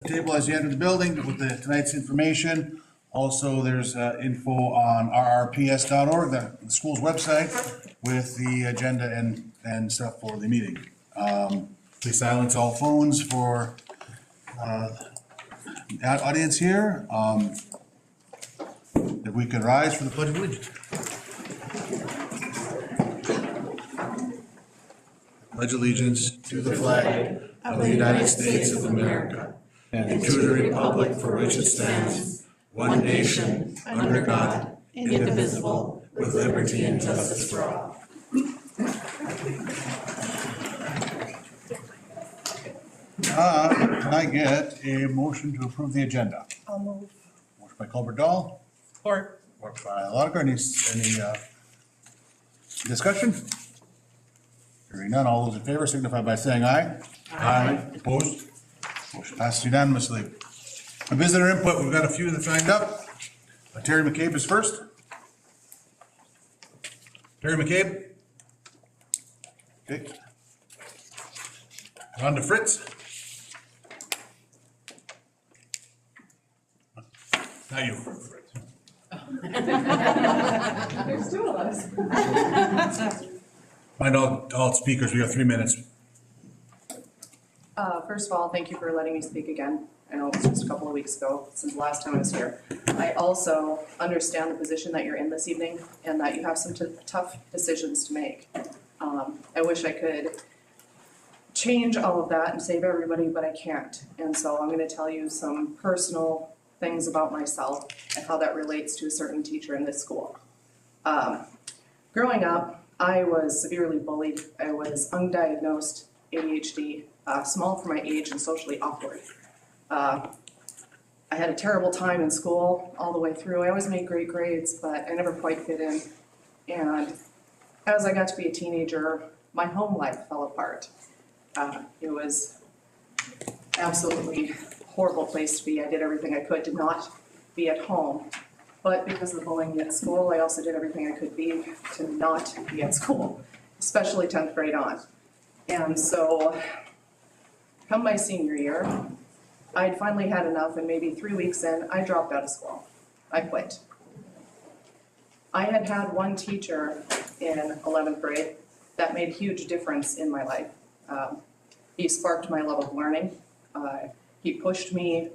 Table as you enter the building with tonight's information. Also, there's info on rrps.org, the school's website, with the agenda and stuff for the meeting. Please silence all phones for the audience here. If we could rise for the Pledge of Allegiance. Pledge allegiance to the flag of the United States of America and to the republic for which it stands, one nation, under God, indivisible, with liberty and justice for all. Can I get a motion to approve the agenda? I'll move. Motion by Colbert-Dahl. Support. Support by Lotiger. Any discussion? Hearing none, all those in favor signify by saying aye. Aye. Opposed? Motion passes unanimously. Visitor input, we've got a few that signed up. Terry McCabe is first. Terry McCabe. Okay. On to Fritz. Not you, Fritz. There's two of us. Find all speakers, we have 3 minutes. First of all, thank you for letting me speak again. I know it was just a couple of weeks ago since the last time I was here. I also understand the position that you're in this evening and that you have some tough decisions to make. I wish I could change all of that and save everybody, but I can't. And so I'm going to tell you some personal things about myself and how that relates to a certain teacher in this school. Growing up, I was severely bullied. I was undiagnosed ADHD, small for my age and socially awkward. I had a terrible time in school all the way through. I always made great grades, but I never quite fit in. And as I got to be a teenager, my home life fell apart. It was absolutely horrible place to be. I did everything I could to not be at home. But because of the bullying at school, I also did everything I could be to not be at school, especially 10th grade on. And so, come my senior year, I'd finally had enough, and maybe 3 weeks in, I dropped out of school. I quit. I had had one teacher in 11th grade that made a huge difference in my life. He sparked my love of learning. He pushed me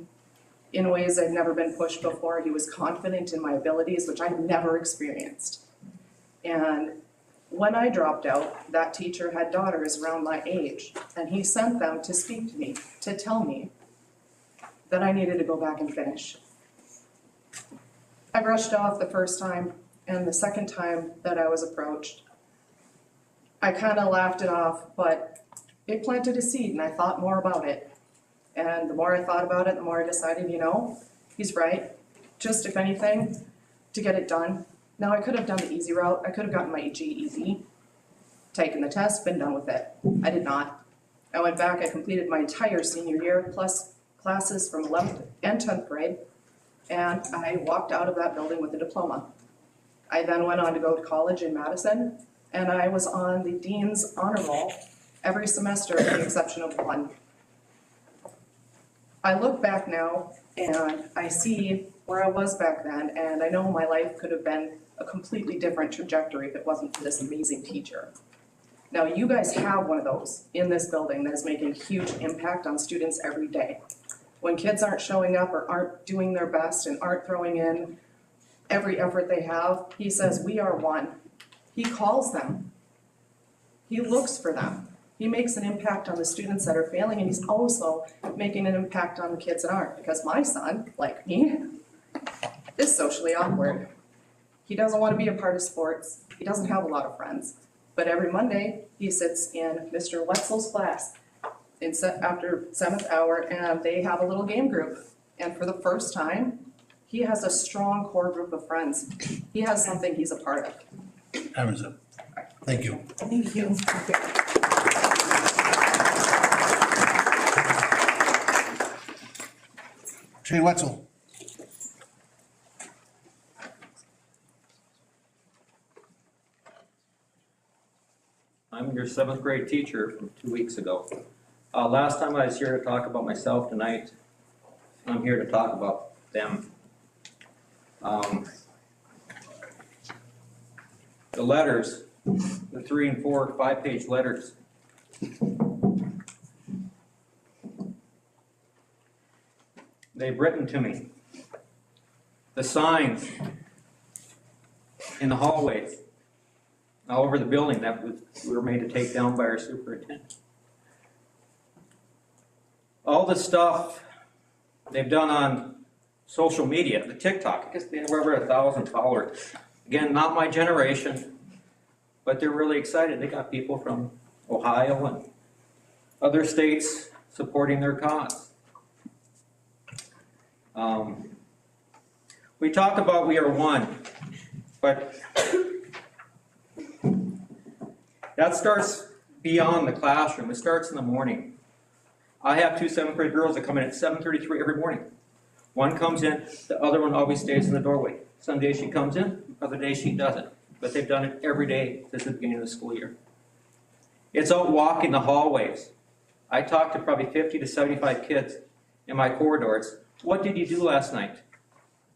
in ways I'd never been pushed before. He was confident in my abilities, which I'd never experienced. And when I dropped out, that teacher had daughters around my age, and he sent them to speak to me, to tell me that I needed to go back and finish. I brushed off the first time, and the second time that I was approached, I kind of laughed it off, but it planted a seed, and I thought more about it. And the more I thought about it, the more I decided, you know, he's right. Just, if anything, to get it done. Now, I could have done the easy route. I could have gotten my GED, taken the test, been done with it. I did not. I went back, I completed my entire senior year, plus classes from 11th and 10th grade, and I walked out of that building with a diploma. I then went on to go to college in Madison, and I was on the Dean's Honor Roll every semester with the exception of one. I look back now, and I see where I was back then, and I know my life could have been a completely different trajectory if it wasn't for this amazing teacher. Now, you guys have one of those in this building that is making a huge impact on students every day. When kids aren't showing up or aren't doing their best and aren't throwing in every effort they have, he says, we are one. He calls them. He looks for them. He makes an impact on the students that are failing, and he's also making an impact on the kids that aren't, because my son, like me, is socially awkward. He doesn't want to be a part of sports. He doesn't have a lot of friends. But every Monday, he sits in Mr. Wetzel's class after 7th hour, and they have a little game group. And for the first time, he has a strong core group of friends. He has something he's a part of. Thank you. Thank you. Shane Wetzel. I'm your 7th grade teacher from 2 weeks ago. Last time I was here to talk about myself. Tonight I'm here to talk about them. The letters, the 3 and 4, 5-page letters. They've written to me. The signs in the hallways, all over the building that we were made to take down by our superintendent. All the stuff they've done on social media, the TikTok, I guess they have over 1,000 followers. Again, not my generation, but they're really excited. They got people from Ohio and other states supporting their cause. We talk about we are one, but that starts beyond the classroom. It starts in the morning. I have 2 7th grade girls that come in at 7:33 every morning. One comes in, the other one always stays in the doorway. Some days she comes in, other days she doesn't. But they've done it every day since the beginning of the school year. It's out walking the hallways. I talked to probably 50 to 75 kids in my corridors. What did you do last night?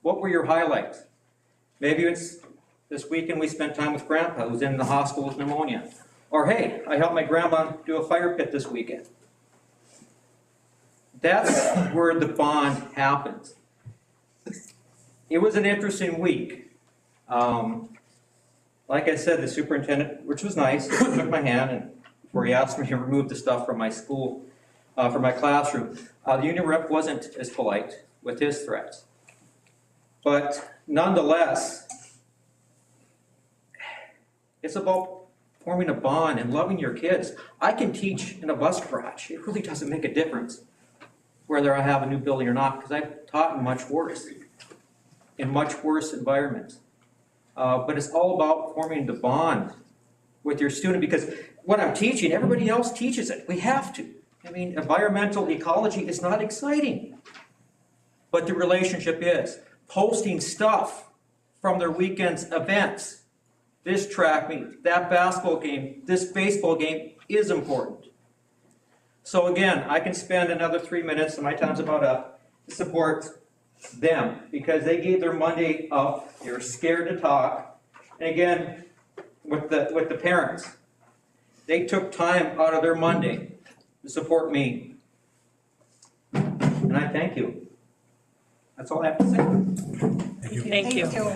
What were your highlights? Maybe it's this weekend we spent time with Grandpa, who's in the hospital with pneumonia. Or hey, I helped my grandma do a fire pit this weekend. That's where the bond happens. It was an interesting week. Like I said, the superintendent, which was nice, took my hand and before he asked me to remove the stuff from my school, from my classroom. The union rep wasn't as polite with his threats. But nonetheless, it's about forming a bond and loving your kids. I can teach in a bus garage. It really doesn't make a difference whether I have a new building or not, because I've taught in much worse environments. But it's all about forming the bond with your student, because what I'm teaching, everybody else teaches it. We have to. I mean, environmental ecology is not exciting, but the relationship is. Posting stuff from their weekend's events. This track meet, that basketball game, this baseball game is important. So again, I can spend another 3 minutes, and my time's about up, to support them, because they gave their Monday up. They were scared to talk. And again, with the parents, they took time out of their Monday to support me. And I thank you. That's all I have to say. Thank you. Thank you.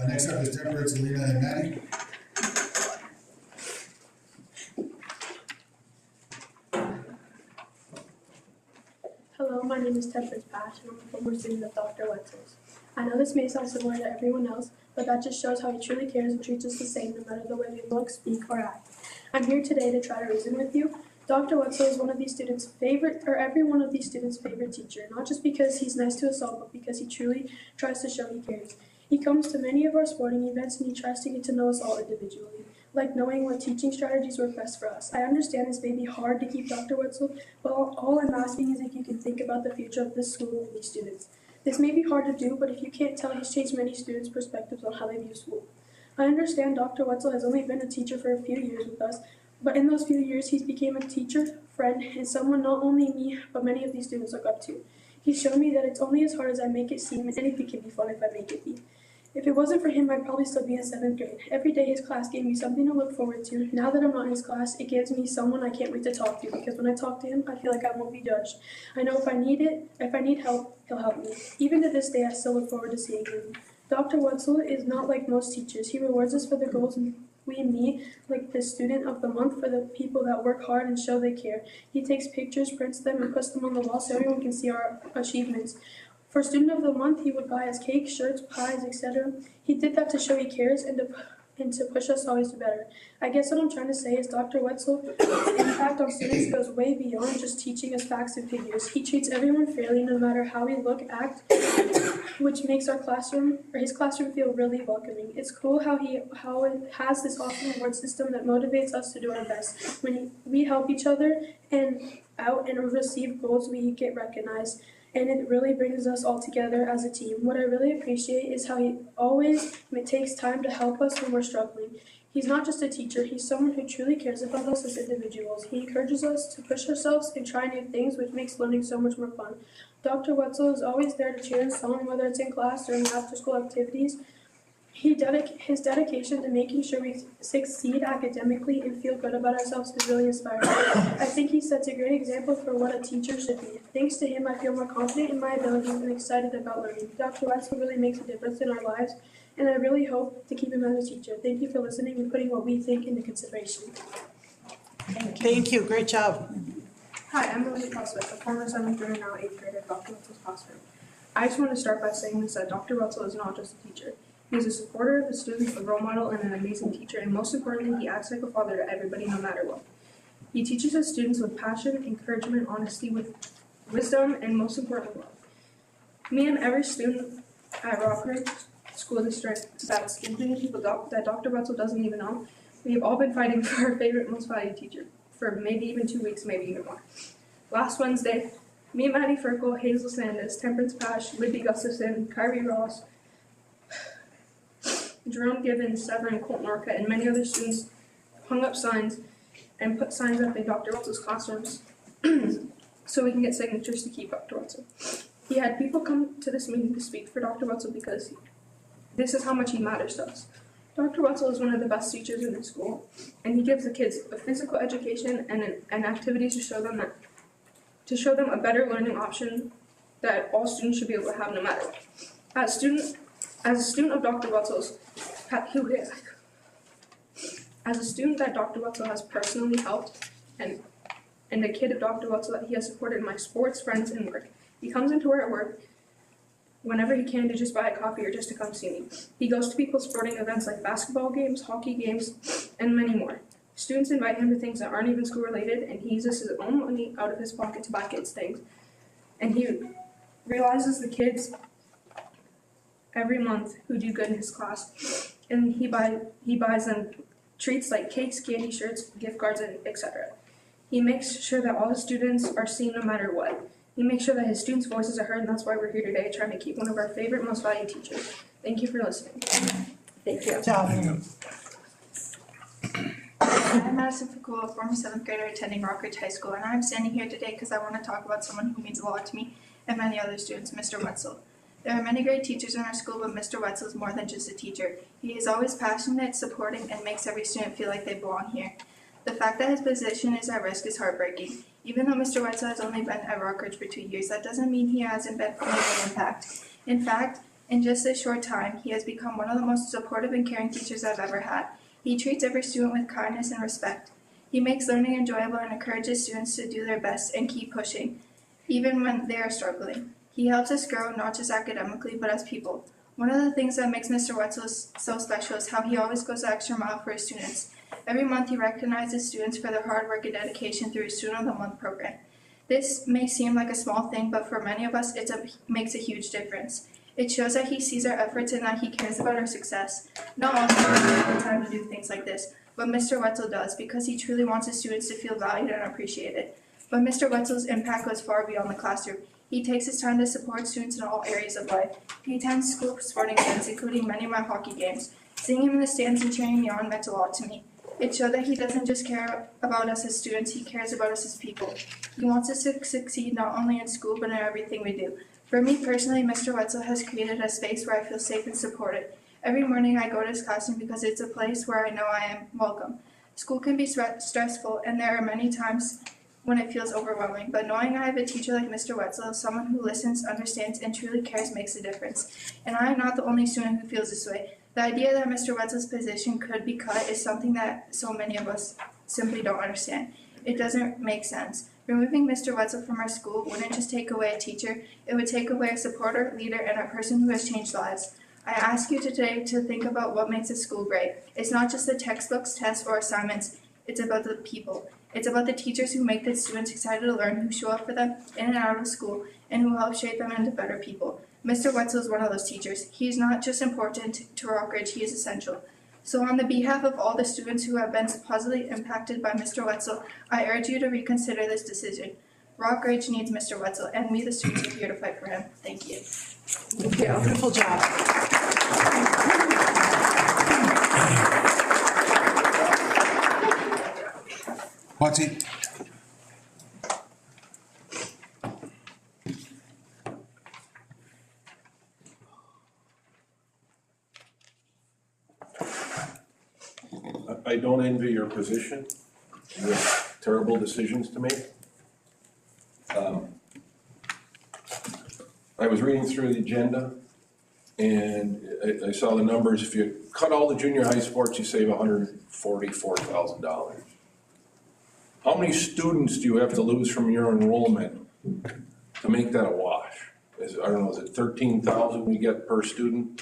Next up is Deborah, Selena, and Maddie. Hello, my name is Tempest Pash, and I'm a former student of Dr. Wetzel's. I know this may sound similar to everyone else, but that just shows how he truly cares and treats us the same no matter the way we look, speak, or act. I'm here today to try to reason with you. Dr. Wetzel is one of these students' favorite, or every one of these students' favorite teacher, not just because he's nice to us all, but because he truly tries to show he cares. He comes to many of our sporting events and he tries to get to know us all individually, like knowing what teaching strategies work best for us. I understand this may be hard to keep Dr. Wetzel, but all I'm asking is if you can think about the future of this school and these students. This may be hard to do, but if you can't tell, he's changed many students' perspectives on how they view school. I understand Dr. Wetzel has only been a teacher for a few years with us, but in those few years, he's became a teacher, friend, and someone not only me, but many of these students look up to. He's shown me that it's only as hard as I make it seem, and anything can be fun if I make it be. If it wasn't for him, I'd probably still be in 7th grade. Every day his class gave me something to look forward to. Now that I'm not in his class, it gives me someone I can't wait to talk to, because when I talk to him, I feel like I won't be judged. I know if I need help, he'll help me. Even to this day, I still look forward to seeing him. Dr. Wetzel is not like most teachers. He rewards us for the goals we meet, like the student of the month, for the people that work hard and show they care. He takes pictures, prints them, and puts them on the wall so everyone can see our achievements. For student of the month, he would buy us cakes, shirts, pies, etc. He did that to show he cares and to push us always to better. I guess what I'm trying to say is Dr. Wetzel's impact on students goes way beyond just teaching us facts and figures. He treats everyone fairly no matter how we look, act, which makes our classroom, or his classroom, feel really welcoming. It's cool how it has this awesome reward system that motivates us to do our best. When we help each other out and receive goals, we get recognized. And it really brings us all together as a team. What I really appreciate is how he always takes time to help us when we're struggling. He's not just a teacher, he's someone who truly cares about us as individuals. He encourages us to push ourselves and try new things, which makes learning so much more fun. Dr. Wetzel is always there to cheer us on, whether it's in class or in after-school activities. His dedication to making sure we succeed academically and feel good about ourselves is really inspiring. I think he sets a great example for what a teacher should be. Thanks to him, I feel more confident in my abilities and excited about learning. Dr. Wetzel really makes a difference in our lives, and I really hope to keep him as a teacher. Thank you for listening and putting what we think into consideration. Thank you, great job. Hi, I'm Elise Prospect, a former 7th grader, now 8th grader at Dr. Wetzel's classroom. I just want to start by saying this, that Dr. Wetzel is not just a teacher. He's a supporter of the students, a role model, and an amazing teacher, and most importantly, he acts like a father to everybody, no matter what. He teaches his students with passion, encouragement, honesty, with wisdom, and most importantly, love. Me and every student at Rockridge School District that's including people that Dr. Wetzel doesn't even know, we have all been fighting for our favorite, most valued teacher for maybe even 2 weeks, maybe even more. Last Wednesday, me and Maddie Ferkel, Hazel Sandus, Temperance Pash, Libby Gustafson, Kyrie Ross, Jerome Gibbons, Severin, Colt Norca, and many other students hung up signs and put signs up in Dr. Wetzel's classrooms so we can get signatures to keep Dr. Wetzel. He had people come to this meeting to speak for Dr. Wetzel because this is how much he matters to us. Dr. Wetzel is one of the best teachers in the school, and he gives the kids a physical education and activities to show them a better learning option that all students should be able to have no matter what. As a student of Dr. Wetzel's, as a student that Dr. Wetzel has personally helped, and a kid of Dr. Wetzel that he has supported in my sports, friends, and work. He comes into our work whenever he can to just buy a coffee or just to come see me. He goes to people's sporting events like basketball games, hockey games, and many more. Students invite him to things that aren't even school related, and he uses his own money out of his pocket to buy kids things. And he realizes the kids every month who do good in his class, and he buys them treats like cakes, candy, shirts, gift cards, and etc. He makes sure that all the students are seen no matter what. He makes sure that his students' voices are heard, and that's why we're here today, trying to keep one of our favorite, most valued teachers. Thank you for listening. Thank you. Good job. I'm Madison Fakula, a former 7th grader attending Rockridge High School, and I'm standing here today because I want to talk about someone who means a lot to me and many other students, Mr. Wetzel. There are many great teachers in our school, but Mr. Wetzel is more than just a teacher. He is always passionate, supporting, and makes every student feel like they belong here. The fact that his position is at risk is heartbreaking. Even though Mr. Wetzel has only been at Rockridge for 2 years, that doesn't mean he hasn't made an impact. In fact, in just this short time, he has become one of the most supportive and caring teachers I've ever had. He treats every student with kindness and respect. He makes learning enjoyable and encourages students to do their best and keep pushing, even when they are struggling. He helps us grow, not just academically, but as people. One of the things that makes Mr. Wetzel so special is how he always goes the extra mile for his students. Every month he recognizes students for their hard work and dedication through his Student of the Month program. This may seem like a small thing, but for many of us, it makes a huge difference. It shows that he sees our efforts and that he cares about our success. Not all students have the time to do things like this, but Mr. Wetzel does because he truly wants his students to feel valued and appreciated. But Mr. Wetzel's impact goes far beyond the classroom. He takes his time to support students in all areas of life. He attends school sporting events, including many of my hockey games. Seeing him in the stands and cheering me on meant a lot to me. It showed that he doesn't just care about us as students, he cares about us as people. He wants us to succeed not only in school, but in everything we do. For me personally, Mr. Wetzel has created a space where I feel safe and supported. Every morning I go to his classroom because it's a place where I know I am welcome. School can be stressful, and there are many times when it feels overwhelming, but knowing I have a teacher like Mr. Wetzel, someone who listens, understands, and truly cares makes a difference. And I am not the only student who feels this way. The idea that Mr. Wetzel's position could be cut is something that so many of us simply don't understand. It doesn't make sense. Removing Mr. Wetzel from our school wouldn't just take away a teacher, it would take away a supporter, leader, and a person who has changed lives. I ask you today to think about what makes a school great. It's not just the textbooks, tests, or assignments. It's about the people. It's about the teachers who make the students excited to learn, who show up for them in and out of school, and who help shape them into better people. Mr. Wetzel is one of those teachers. He is not just important to Rockridge, he is essential. So on the behalf of all the students who have been positively impacted by Mr. Wetzel, I urge you to reconsider this decision. Rockridge needs Mr. Wetzel, and we the students are here to fight for him. Thank you. Thank you. Beautiful job. Monty? I don't envy your position. You have terrible decisions to make. I was reading through the agenda and I saw the numbers. If you cut all the junior high sports, you save $144,000. How many students do you have to lose from your enrollment to make that a wash? I don't know, is it 13,000 we get per student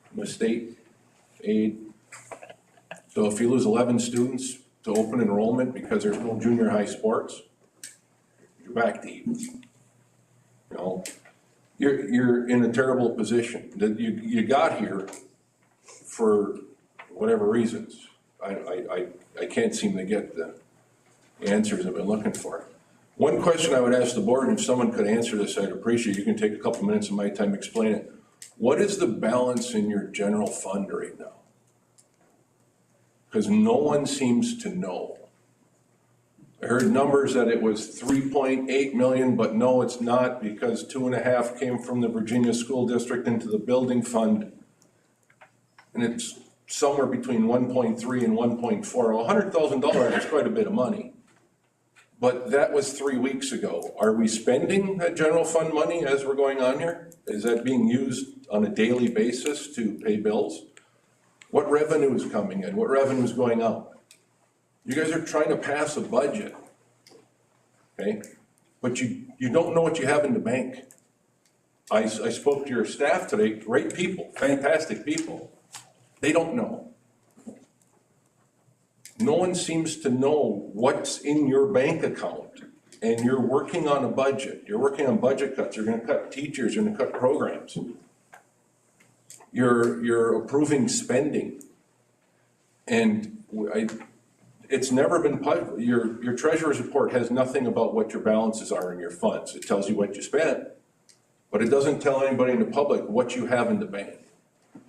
from the state aid? So if you lose 11 students to open enrollment because there's no junior high sports, you're back to even. You know, you're in a terrible position. That you got here for whatever reasons. I can't seem to get the answers I've been looking for. One question I would ask the board, and if someone could answer this, I'd appreciate it. You can take a couple minutes of my time to explain it. What is the balance in your general fund right now? Because no one seems to know. I heard numbers that it was 3.8 million, but no, it's not, because 2.5 came from the Virginia School District into the building fund. And it's somewhere between 1.3 and 1.4. Well, $100,000 is quite a bit of money. But that was 3 weeks ago. Are we spending that general fund money as we're going on here? Is that being used on a daily basis to pay bills? What revenue is coming in? What revenue is going out? You guys are trying to pass a budget, okay? But you don't know what you have in the bank. I spoke to your staff today, great people, fantastic people. They don't know. No one seems to know what's in your bank account, and you're working on a budget. You're working on budget cuts. You're gonna cut teachers, you're gonna cut programs. You're approving spending. And it's never been public. Your treasurer's report has nothing about what your balances are in your funds. It tells you what you spent, but it doesn't tell anybody in the public what you have in the bank.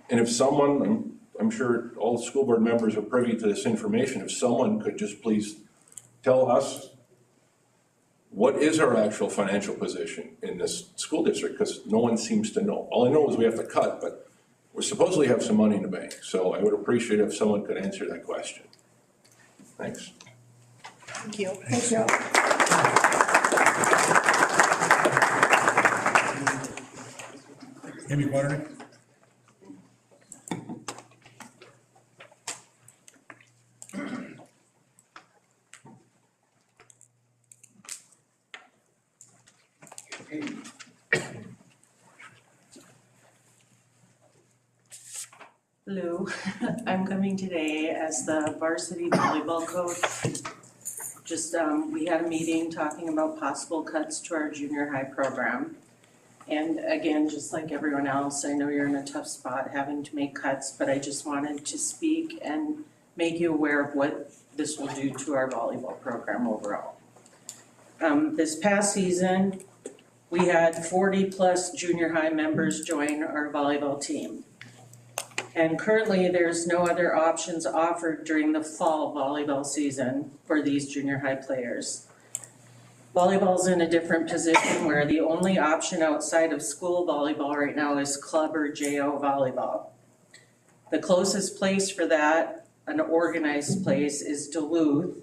And if someone, I'm sure all school board members are privy to this information, if someone could just please tell us what is our actual financial position in this school district, because no one seems to know. All I know is we have to cut, but we supposedly have some money in the bank. So I would appreciate if someone could answer that question. Thanks. Thank you. Thank you. Amy Quaternick? Hello, I'm coming today as the varsity volleyball coach. Just, we had a meeting talking about possible cuts to our junior high program. And again, just like everyone else, I know you're in a tough spot having to make cuts, but I just wanted to speak and make you aware of what this will do to our volleyball program overall. This past season, we had 40+ junior high members join our volleyball team. And currently, there's no other options offered during the fall volleyball season for these junior high players. Volleyball's in a different position where the only option outside of school volleyball right now is club or JO volleyball. The closest place for that, an organized place, is Duluth,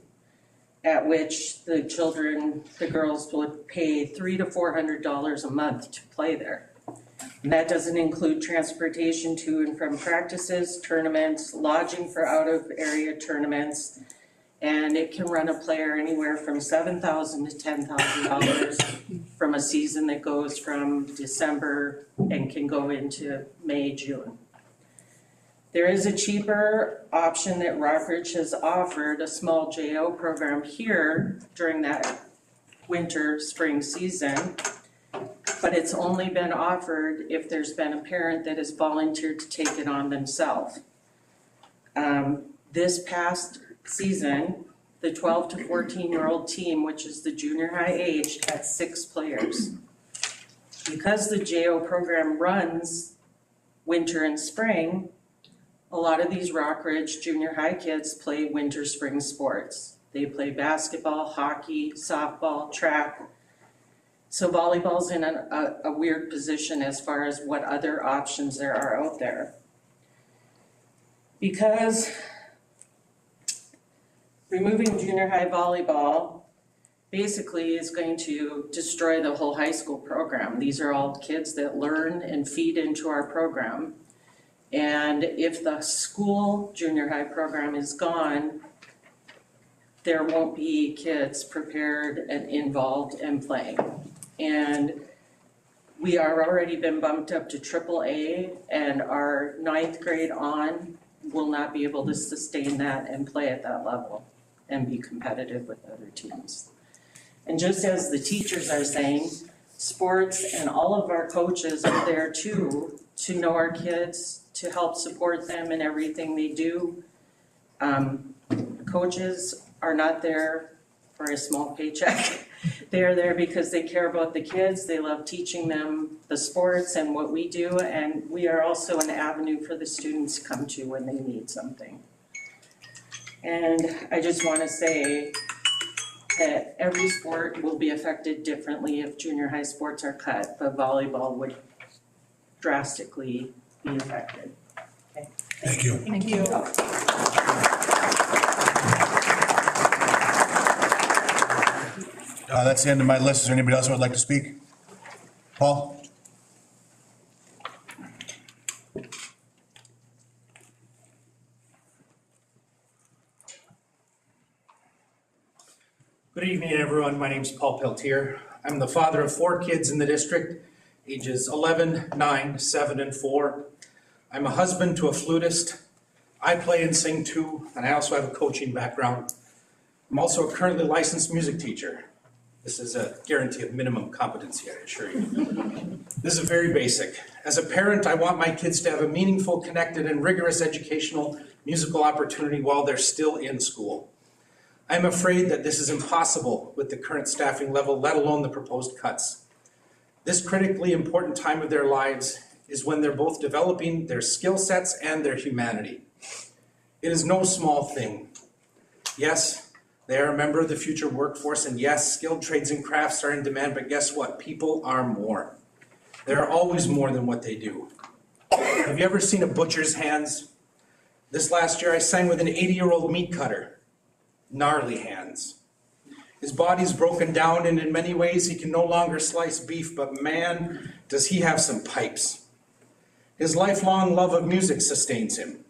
at which the girls would pay $300 to $400 a month to play there. And that doesn't include transportation to and from practices, tournaments, lodging for out-of-area tournaments, and it can run a player anywhere from $7,000 to $10,000 from a season that goes from December and can go into May, June. There is a cheaper option that Rockridge has offered, a small JO program here during that winter, spring season. But it's only been offered if there's been a parent that has volunteered to take it on themselves. This past season, the 12 to 14-year-old team, which is the junior high age, had 6 players. Because the JO program runs winter and spring, a lot of these Rockridge junior high kids play winter, spring sports. They play basketball, hockey, softball, track. So volleyball's in a weird position as far as what other options there are out there. Because removing junior high volleyball basically is going to destroy the whole high school program. These are all kids that learn and feed into our program. And if the school junior high program is gone, there won't be kids prepared and involved and playing. And we are already been bumped up to AAA, and our 9th grade on will not be able to sustain that and play at that level and be competitive with other teams. And just as the teachers are saying, sports and all of our coaches are there too, to know our kids, to help support them in everything they do. Coaches are not there for a small paycheck. They are there because they care about the kids, they love teaching them the sports and what we do, and we are also an avenue for the students to come to when they need something. And I just want to say that every sport will be affected differently if junior high sports are cut, but volleyball would drastically be affected. Okay. Thank you. Thank you. That's the end of my list. Is there anybody else who would like to speak? Paul? Good evening, everyone. My name is Paul Peltier. I'm the father of 4 kids in the district, ages 11, 9, 7, and 4. I'm a husband to a flutist. I play and sing too, and I also have a coaching background. I'm also a currently licensed music teacher. This is a guarantee of minimum competency, I assure you. This is very basic. As a parent, I want my kids to have a meaningful, connected, and rigorous educational musical opportunity while they're still in school. I'm afraid that this is impossible with the current staffing level, let alone the proposed cuts. This critically important time of their lives is when they're both developing their skill sets and their humanity. It is no small thing. Yes, they are a member of the future workforce, and yes, skilled trades and crafts are in demand, but guess what? People are more. There are always more than what they do. Have you ever seen a butcher's hands? This last year I sang with an 80-year-old meat cutter. Gnarly hands. His body's broken down, and in many ways he can no longer slice beef, but man, does he have some pipes. His lifelong love of music sustains him.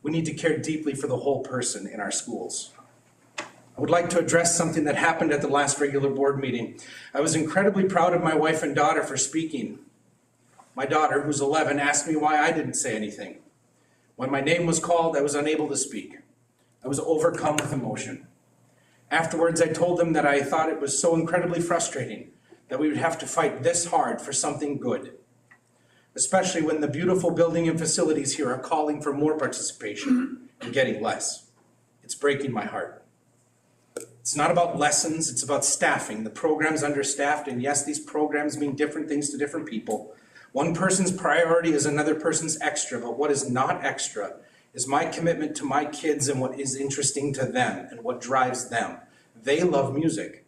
We need to care deeply for the whole person in our schools. I would like to address something that happened at the last regular board meeting. I was incredibly proud of my wife and daughter for speaking. My daughter, who's 11, asked me why I didn't say anything. When my name was called, I was unable to speak. I was overcome with emotion. Afterwards, I told them that I thought it was so incredibly frustrating that we would have to fight this hard for something good, especially when the beautiful building and facilities here are calling for more participation and getting less. It's breaking my heart. It's not about lessons, it's about staffing. The program's understaffed, and yes, these programs mean different things to different people. One person's priority is another person's extra, but what is not extra is my commitment to my kids and what is interesting to them and what drives them. They love music,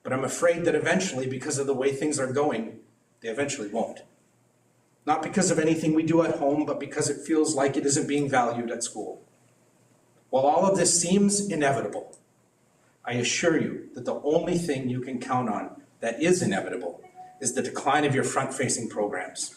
but I'm afraid that eventually, because of the way things are going, they eventually won't. Not because of anything we do at home, but because it feels like it isn't being valued at school. While all of this seems inevitable, I assure you that the only thing you can count on that is inevitable is the decline of your front-facing programs.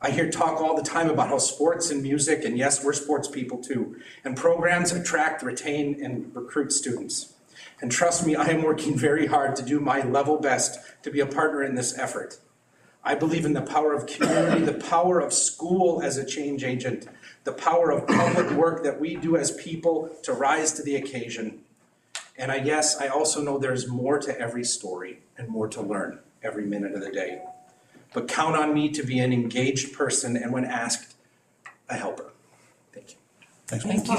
I hear talk all the time about how sports and music, and yes, we're sports people too, and programs attract, retain, and recruit students. And trust me, I am working very hard to do my level best to be a partner in this effort. I believe in the power of community, the power of school as a change agent, the power of public work that we do as people to rise to the occasion. And I also know there's more to every story and more to learn every minute of the day. But count on me to be an engaged person, and when asked, a helper. Thank you. Thanks. Thank you.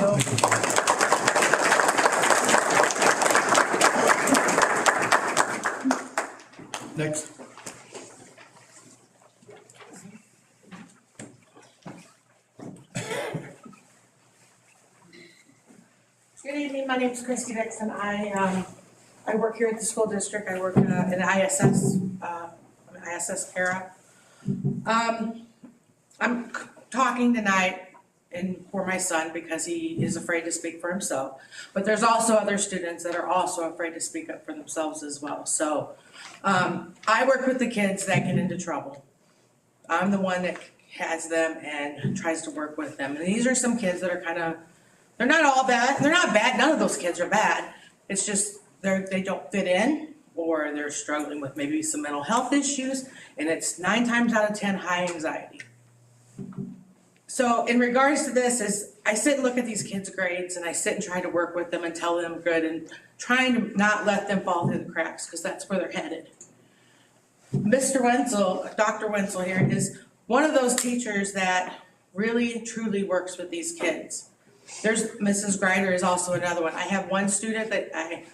Next. Good evening, my name is Christy Dixon. I work here at the school district. I work in ISS, ISS para. I'm talking tonight for my son because he is afraid to speak for himself. But there's also other students that are also afraid to speak up for themselves as well. So I work with the kids that get into trouble. I'm the one that has them and tries to work with them. And these are some kids that are they're not all bad. They're not bad. None of those kids are bad. It's just they don't fit in, or they're struggling with maybe some mental health issues, and it's 9 times out of 10 high anxiety. So in regards to this, is I sit and look at these kids' grades, and I sit and try to work with them and tell them good, and trying to not let them fall through the cracks, because that's where they're headed. Mr. Wetzel, Dr. Wetzel here, is one of those teachers that really, truly works with these kids. There's Mrs. Greider is also another one. I have one student that I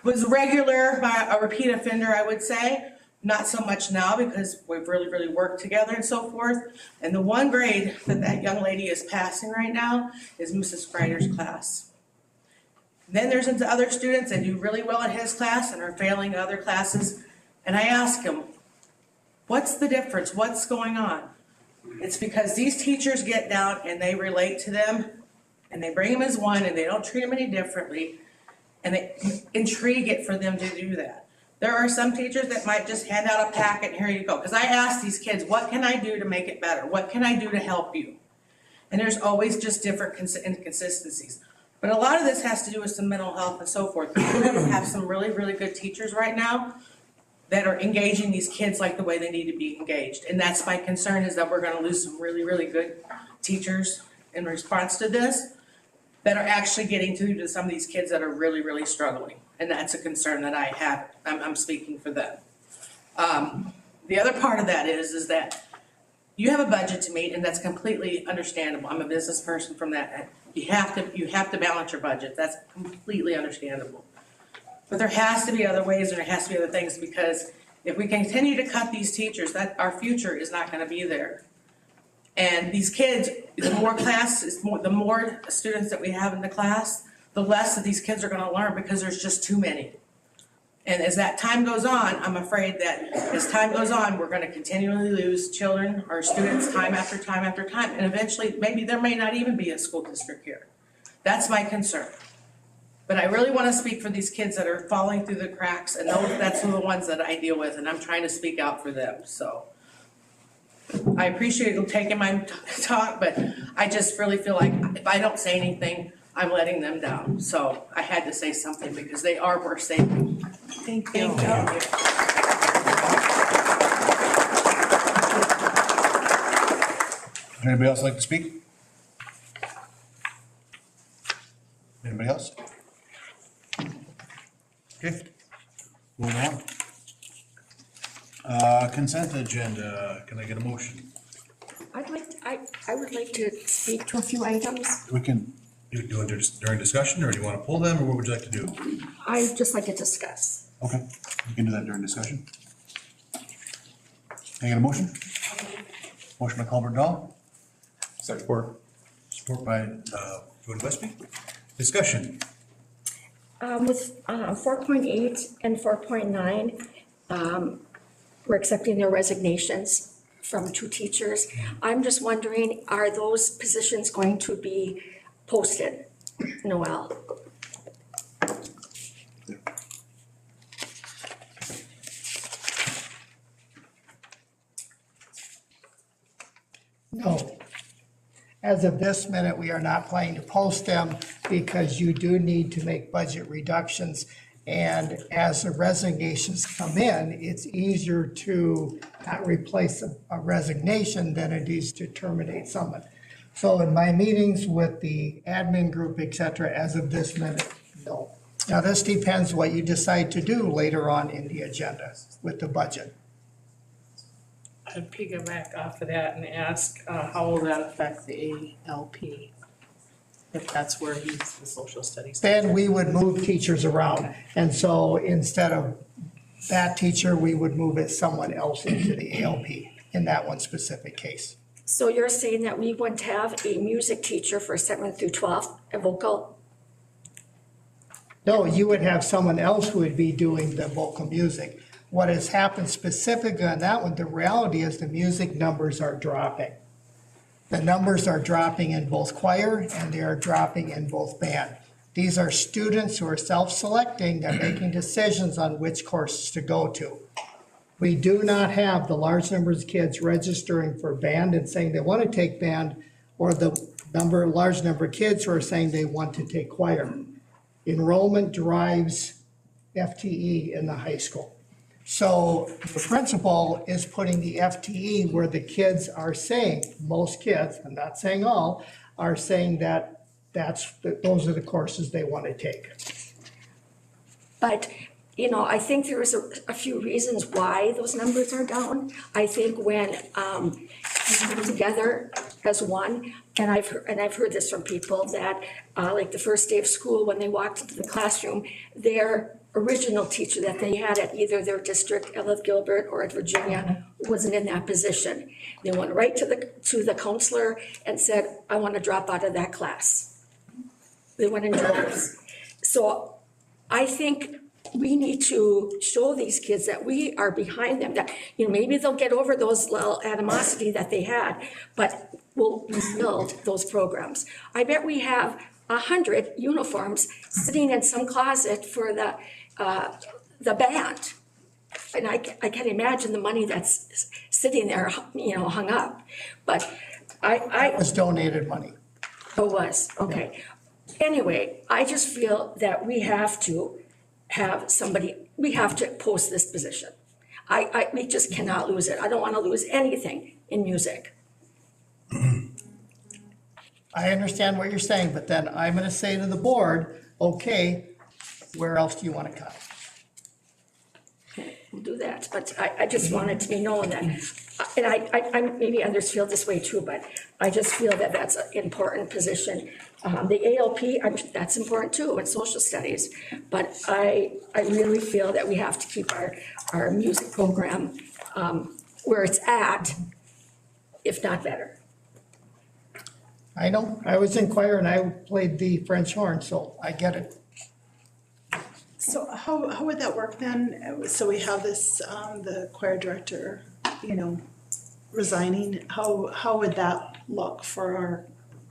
was regular, a repeat offender, I would say. Not so much now because we've really, really worked together and so forth. And the one grade that young lady is passing right now is Mrs. Greider's class. Then there's other students that do really well in his class and are failing other classes. And I ask him, what's the difference? What's going on? It's because these teachers get down and they relate to them, and they bring them as one, and they don't treat them any differently, and they intrigue it for them to do that. There are some teachers that might just hand out a packet, and here you go. Because I ask these kids, what can I do to make it better? What can I do to help you? And there's always just different inconsistencies. But a lot of this has to do with some mental health and so forth. We have some really, really good teachers right now that are engaging these kids like the way they need to be engaged. And that's my concern, is that we're going to lose some really, really good teachers in response to this, that are actually getting to some of these kids that are really, really struggling. And that's a concern that I have. I'm speaking for them. The other part of that is that you have a budget to meet, and that's completely understandable. I'm a business person from that. You have to balance your budget. That's completely understandable. But there has to be other ways, and there has to be other things, because if we continue to cut these teachers, that our future is not going to be there. And these kids, the more students that we have in the class, the less that these kids are going to learn, because there's just too many. And as that time goes on, I'm afraid that as time goes on, we're going to continually lose children or students time after time after time. And eventually, maybe there may not even be a school district here. That's my concern. But I really want to speak for these kids that are falling through the cracks, and that's the ones that I deal with, and I'm trying to speak out for them. So I appreciate you taking my talk, but I just really feel like if I don't say anything, I'm letting them down. So I had to say something, because they are worth saving. Thank you. Anybody else like to speak? Anybody else? Okay, moving on. Consent agenda, can I get a motion? I would like to speak to a few items. We can do it during discussion, or do you want to pull them, or what would you like to do? I'd just like to discuss. Okay, you can do that during discussion. Can I get a motion? Motion by Colbert Dahl. Support. Support by Wood Westby. Discussion. With 4.8 and 4.9, we're accepting their resignations from 2 teachers. I'm just wondering, are those positions going to be posted, Noel? No. As of this minute, we are not planning to post them because you do need to make budget reductions. And as the resignations come in, it's easier to not replace a resignation than it is to terminate someone. So in my meetings with the admin group, et cetera, as of this minute, no. Now, this depends what you decide to do later on in the agenda with the budget. I'd piggyback off of that and ask, how will that affect the ALP? If that's where he's the social studies. Then we would move teachers around. And so instead of that teacher, we would move it someone else into the ALP in that one specific case. So you're saying that we wouldn't have a music teacher for 7th through 12th, a vocal? No, you would have someone else who would be doing the vocal music. What has happened specifically on that one, the reality is the music numbers are dropping. The numbers are dropping in both choir and they are dropping in both band. These are students who are self-selecting, they're making decisions on which courses to go to. We do not have the large numbers of kids registering for band and saying they want to take band, or the large number of kids who are saying they want to take choir. Enrollment drives FTE in the high school. So the principal is putting the FTE where the kids are saying, most kids, I'm not saying all, are saying that those are the courses they want to take. But, you know, I think there is a few reasons why those numbers are down. I think when you come together as one, and I've heard this from people that, like the first day of school, when they walked into the classroom, their original teacher that they had at either their district, Elliott Gilbert, or at Virginia, wasn't in that position. They went right to the counselor and said, I want to drop out of that class. They went in droves. So I think we need to show these kids that we are behind them, that, you know, maybe they'll get over those little animosity that they had, but we'll build those programs. I bet we have 100 uniforms sitting in some closet for the band. And I can't imagine the money that's sitting there, you know, hung up. But It was donated money. Oh, was, okay. Anyway, I just feel that we have to have somebody, we have to post this position. We just cannot lose it. I don't want to lose anything in music. I understand what you're saying, but then I'm going to say to the board, okay, where else do you want to cut? We'll do that, but I just want it to be known that, and I maybe others feel this way too, but I just feel that that's an important position. The ALP, that's important too, in social studies, but I really feel that we have to keep our music program where it's at, if not better. I know, I was in choir and I played the French horn, so I get it. So how would that work then? So we have this, the choir director, you know, resigning. How would that look for our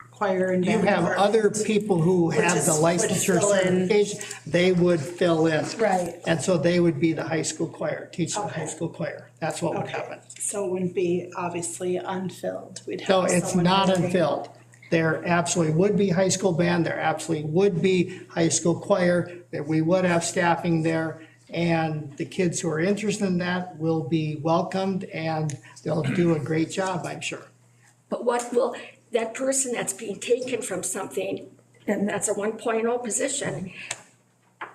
choir and You band have department? other people who Would have the just- would licensure fill in. certification, they would fill in. Right. And so they would be the high school choir, teach the Okay. high school choir. That's what would Okay. happen. So it wouldn't be obviously unfilled. We'd have No, it's someone not working. unfilled. There absolutely would be high school band, there absolutely would be high school choir, that we would have staffing there. And the kids who are interested in that will be welcomed and they'll do a great job, I'm sure. But what will, that person that's being taken from something, and that's a 1.0 position,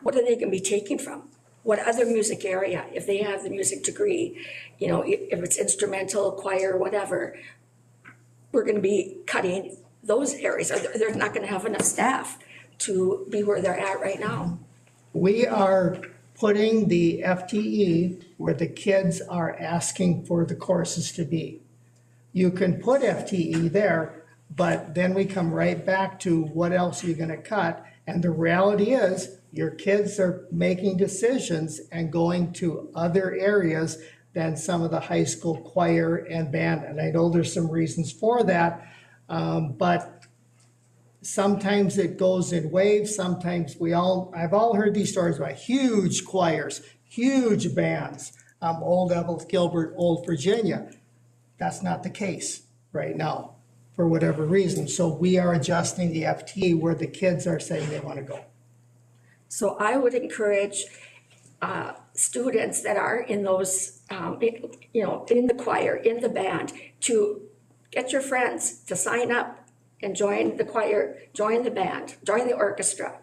what are they gonna be taken from? What other music area, if they have the music degree, you know, if it's instrumental, choir, whatever, we're gonna be cutting those areas. They're not gonna have enough staff to be where they're at right now. We are putting the FTE where the kids are asking for the courses to be. You can put FTE there, but then we come right back to what else are you gonna cut? And the reality is, your kids are making decisions and going to other areas than some of the high school choir and band. And I know there's some reasons for that, but sometimes it goes in waves, sometimes I've all heard these stories about huge choirs, huge bands, Old Elliott Gilbert, Old Virginia. That's not the case right now, for whatever reason. So we are adjusting the FTE where the kids are saying they want to go. So I would encourage students that are in those, you know, in the choir, in the band, to get your friends to sign up and join the choir, join the band, join the orchestra.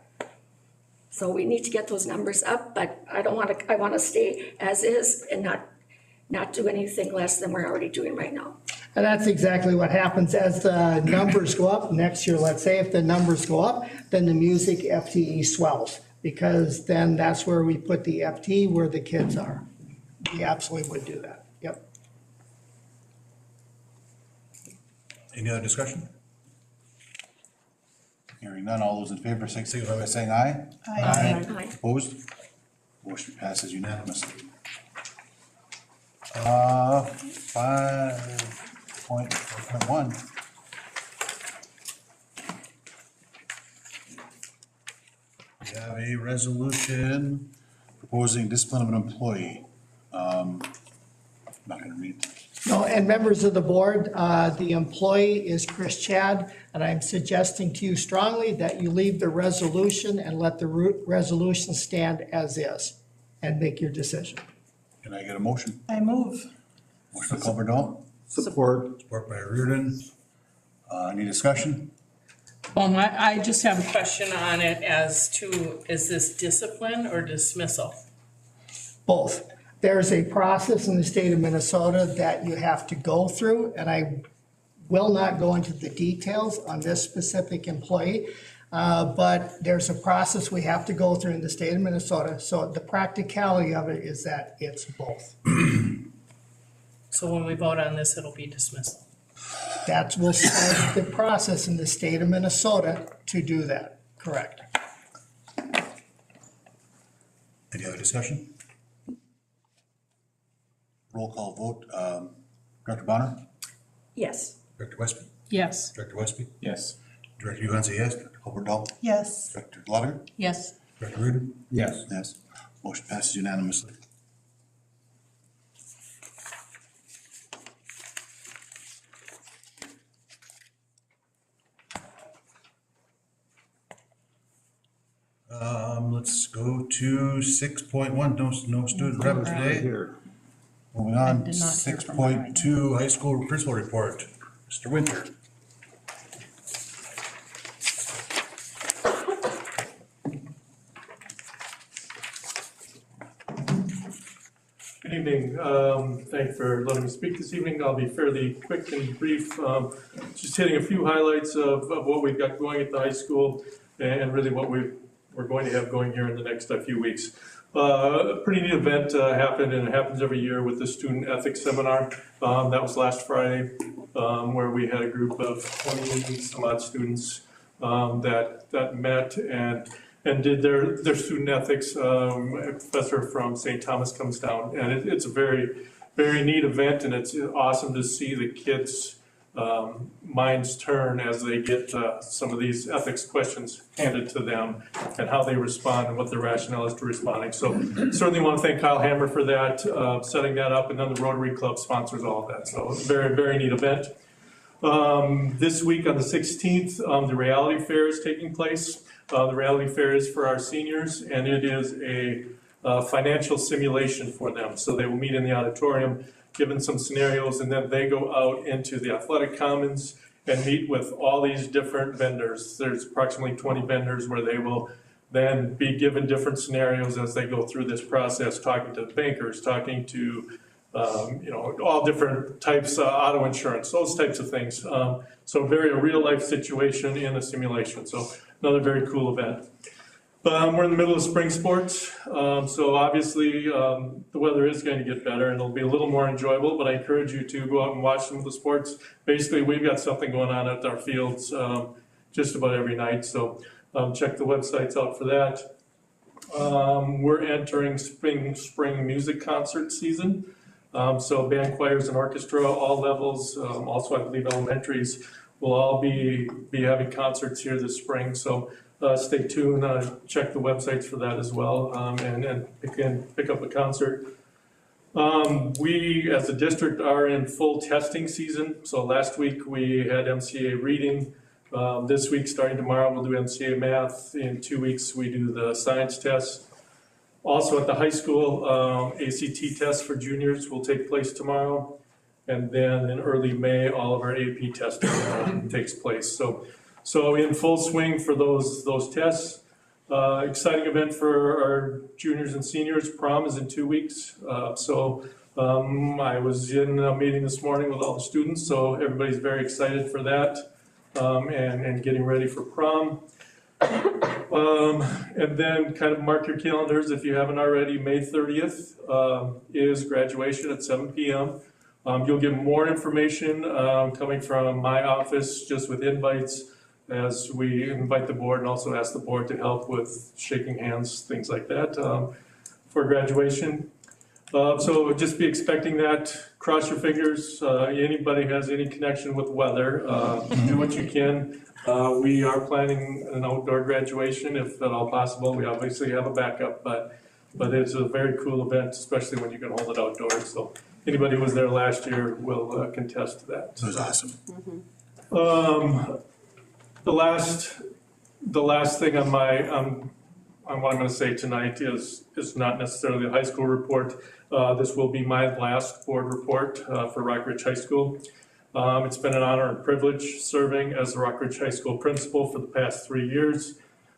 So we need to get those numbers up, but I want to stay as is and not do anything less than we're already doing right now. And that's exactly what happens as the numbers go up next year. Let's say if the numbers go up, then the music FTE swells, because then that's where we put the FTE where the kids are. We absolutely would do that. Yep. Any other discussion? Hearing none, all those in favor, signify by saying aye. Aye. Opposed? Motion passes unanimously. 5.1. We have a resolution proposing discipline of an employee. Not gonna read. No, and members of the board, the employee is Chris Chad, and I'm suggesting to you strongly that you leave the resolution and let the resolution stand as is and make your decision. Can I get a motion? I move. Motion by Colbert. Support. Support by Reardon. Any discussion? Well, I just have a question on it as to, is this discipline or dismissal? Both. There's a process in the state of Minnesota that you have to go through, and I will not go into the details on this specific employee, but there's a process we have to go through in the state of Minnesota. So the practicality of it is that it's both. So when we vote on this, it'll be dismissal. That will start the process in the state of Minnesota to do that, correct? Any other discussion? Roll call vote. Director Bonner? Yes. Director Westby? Yes. Director Westby? Yes. Director Johansson, yes. Director Colbert? Yes. Director Glover? Yes. Director Reardon? Yes. Yes. Motion passes unanimously. Let's go to 6.1, no student rep today. Here. Moving on, did not hear from her right 6.2, high school principal report. Mr. Winter. Good evening. Thank you for letting me speak this evening. I'll be fairly quick and brief. Just hitting a few highlights of what we've got going at the high school and really what we're going to have going here in the next few weeks. A pretty neat event happened, and it happens every year with the Student Ethics Seminar. That was last Friday, where we had a group of 20 some odd students that met and did their student ethics. A professor from St. Thomas comes down, and it's a very, very neat event, and it's awesome to see the kids' minds turn as they get some of these ethics questions handed to them and how they respond and what their rationale is to responding. So certainly want to thank Kyle Hammer for that, setting that up, and then the Rotary Club sponsors all of that. So very, very neat event. This week on the 16th, the Reality Fair is taking place. The Reality Fair is for our seniors, and it is a financial simulation for them. So they will meet in the auditorium, given some scenarios, and then they go out into the athletic commons and meet with all these different vendors. There's approximately 20 vendors where they will then be given different scenarios as they go through this process, talking to bankers, talking to all different types of auto insurance, those types of things. So very a real life situation in a simulation. So another very cool event. We're in the middle of spring sports, so obviously the weather is going to get better and it'll be a little more enjoyable, but I encourage you to go out and watch some of the sports. Basically, we've got something going on at our fields just about every night, so check the websites out for that. We're entering spring music concert season, so band, choirs, and orchestra, all levels, also I believe elementaries, will all be having concerts here this spring, so stay tuned, check the websites for that as well, and pick up a concert. We, as a district, are in full testing season. So last week we had MCA reading. This week, starting tomorrow, we'll do MCA math. In 2 weeks, we do the science tests. Also at the high school, ACT tests for juniors will take place tomorrow. And then in early May, all of our AP testing takes place. So in full swing for those tests. Exciting event for our juniors and seniors. Prom is in 2 weeks. I was in a meeting this morning with all the students, so everybody's very excited for that and getting ready for prom. And then kind of mark your calendars if you haven't already. May 30th is graduation at 7 p.m. You'll get more information coming from my office just with invites as we invite the board and also ask the board to help with shaking hands, things like that, for graduation. So just be expecting that. Cross your fingers. Anybody has any connection with weather, do what you can. We are planning an outdoor graduation if at all possible. We obviously have a backup, but it's a very cool event, especially when you can hold it outdoors. So anybody who was there last year will contest to that. It was awesome. The last thing on what I'm going to say tonight is not necessarily a high school report. This will be my last board report for Rockridge High School. It's been an honor and privilege serving as the Rockridge High School principal for the past 3 years.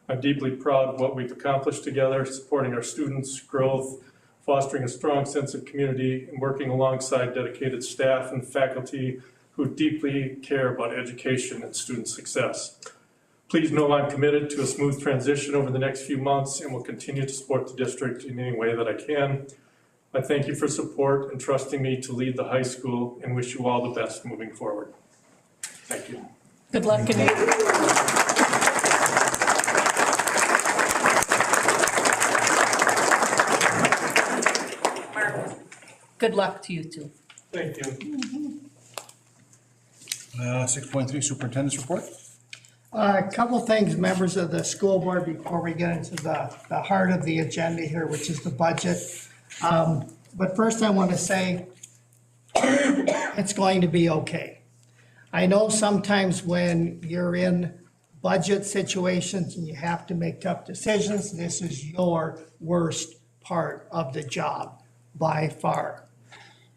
I'm deeply proud of what we've accomplished together, supporting our students' growth, fostering a strong sense of community, and working alongside dedicated staff and faculty who deeply care about education and student success. Please know I'm committed to a smooth transition over the next few months and will continue to support the district in any way that I can. I thank you for support and trusting me to lead the high school and wish you all the best moving forward. Thank you. Good luck, and good luck to you too. Thank you. 6.3, Superintendent's report. A couple things, members of the school board, before we get into the heart of the agenda here, which is the budget. But first I want to say, it's going to be okay. I know sometimes when you're in budget situations and you have to make tough decisions, this is your worst part of the job by far.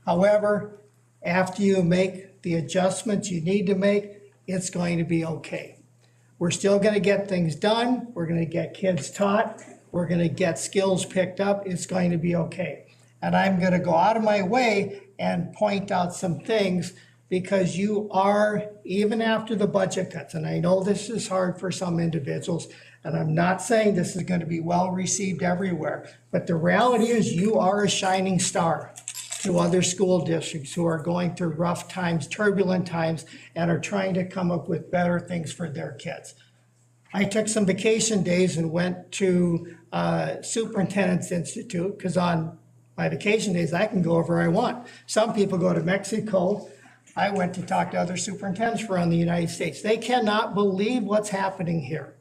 However, after you make the adjustments you need to make, it's going to be okay. We're still going to get things done. We're going to get kids taught. We're going to get skills picked up. It's going to be okay. And I'm going to go out of my way and point out some things because you are, even after the budget cuts, and I know this is hard for some individuals, and I'm not saying this is going to be well received everywhere, but the reality is you are a shining star to other school districts who are going through rough times, turbulent times, and are trying to come up with better things for their kids. I took some vacation days and went to Superintendent's Institute, because on my vacation days, I can go wherever I want. Some people go to Mexico. I went to talk to other superintendents around the United States. They cannot believe what's happening here.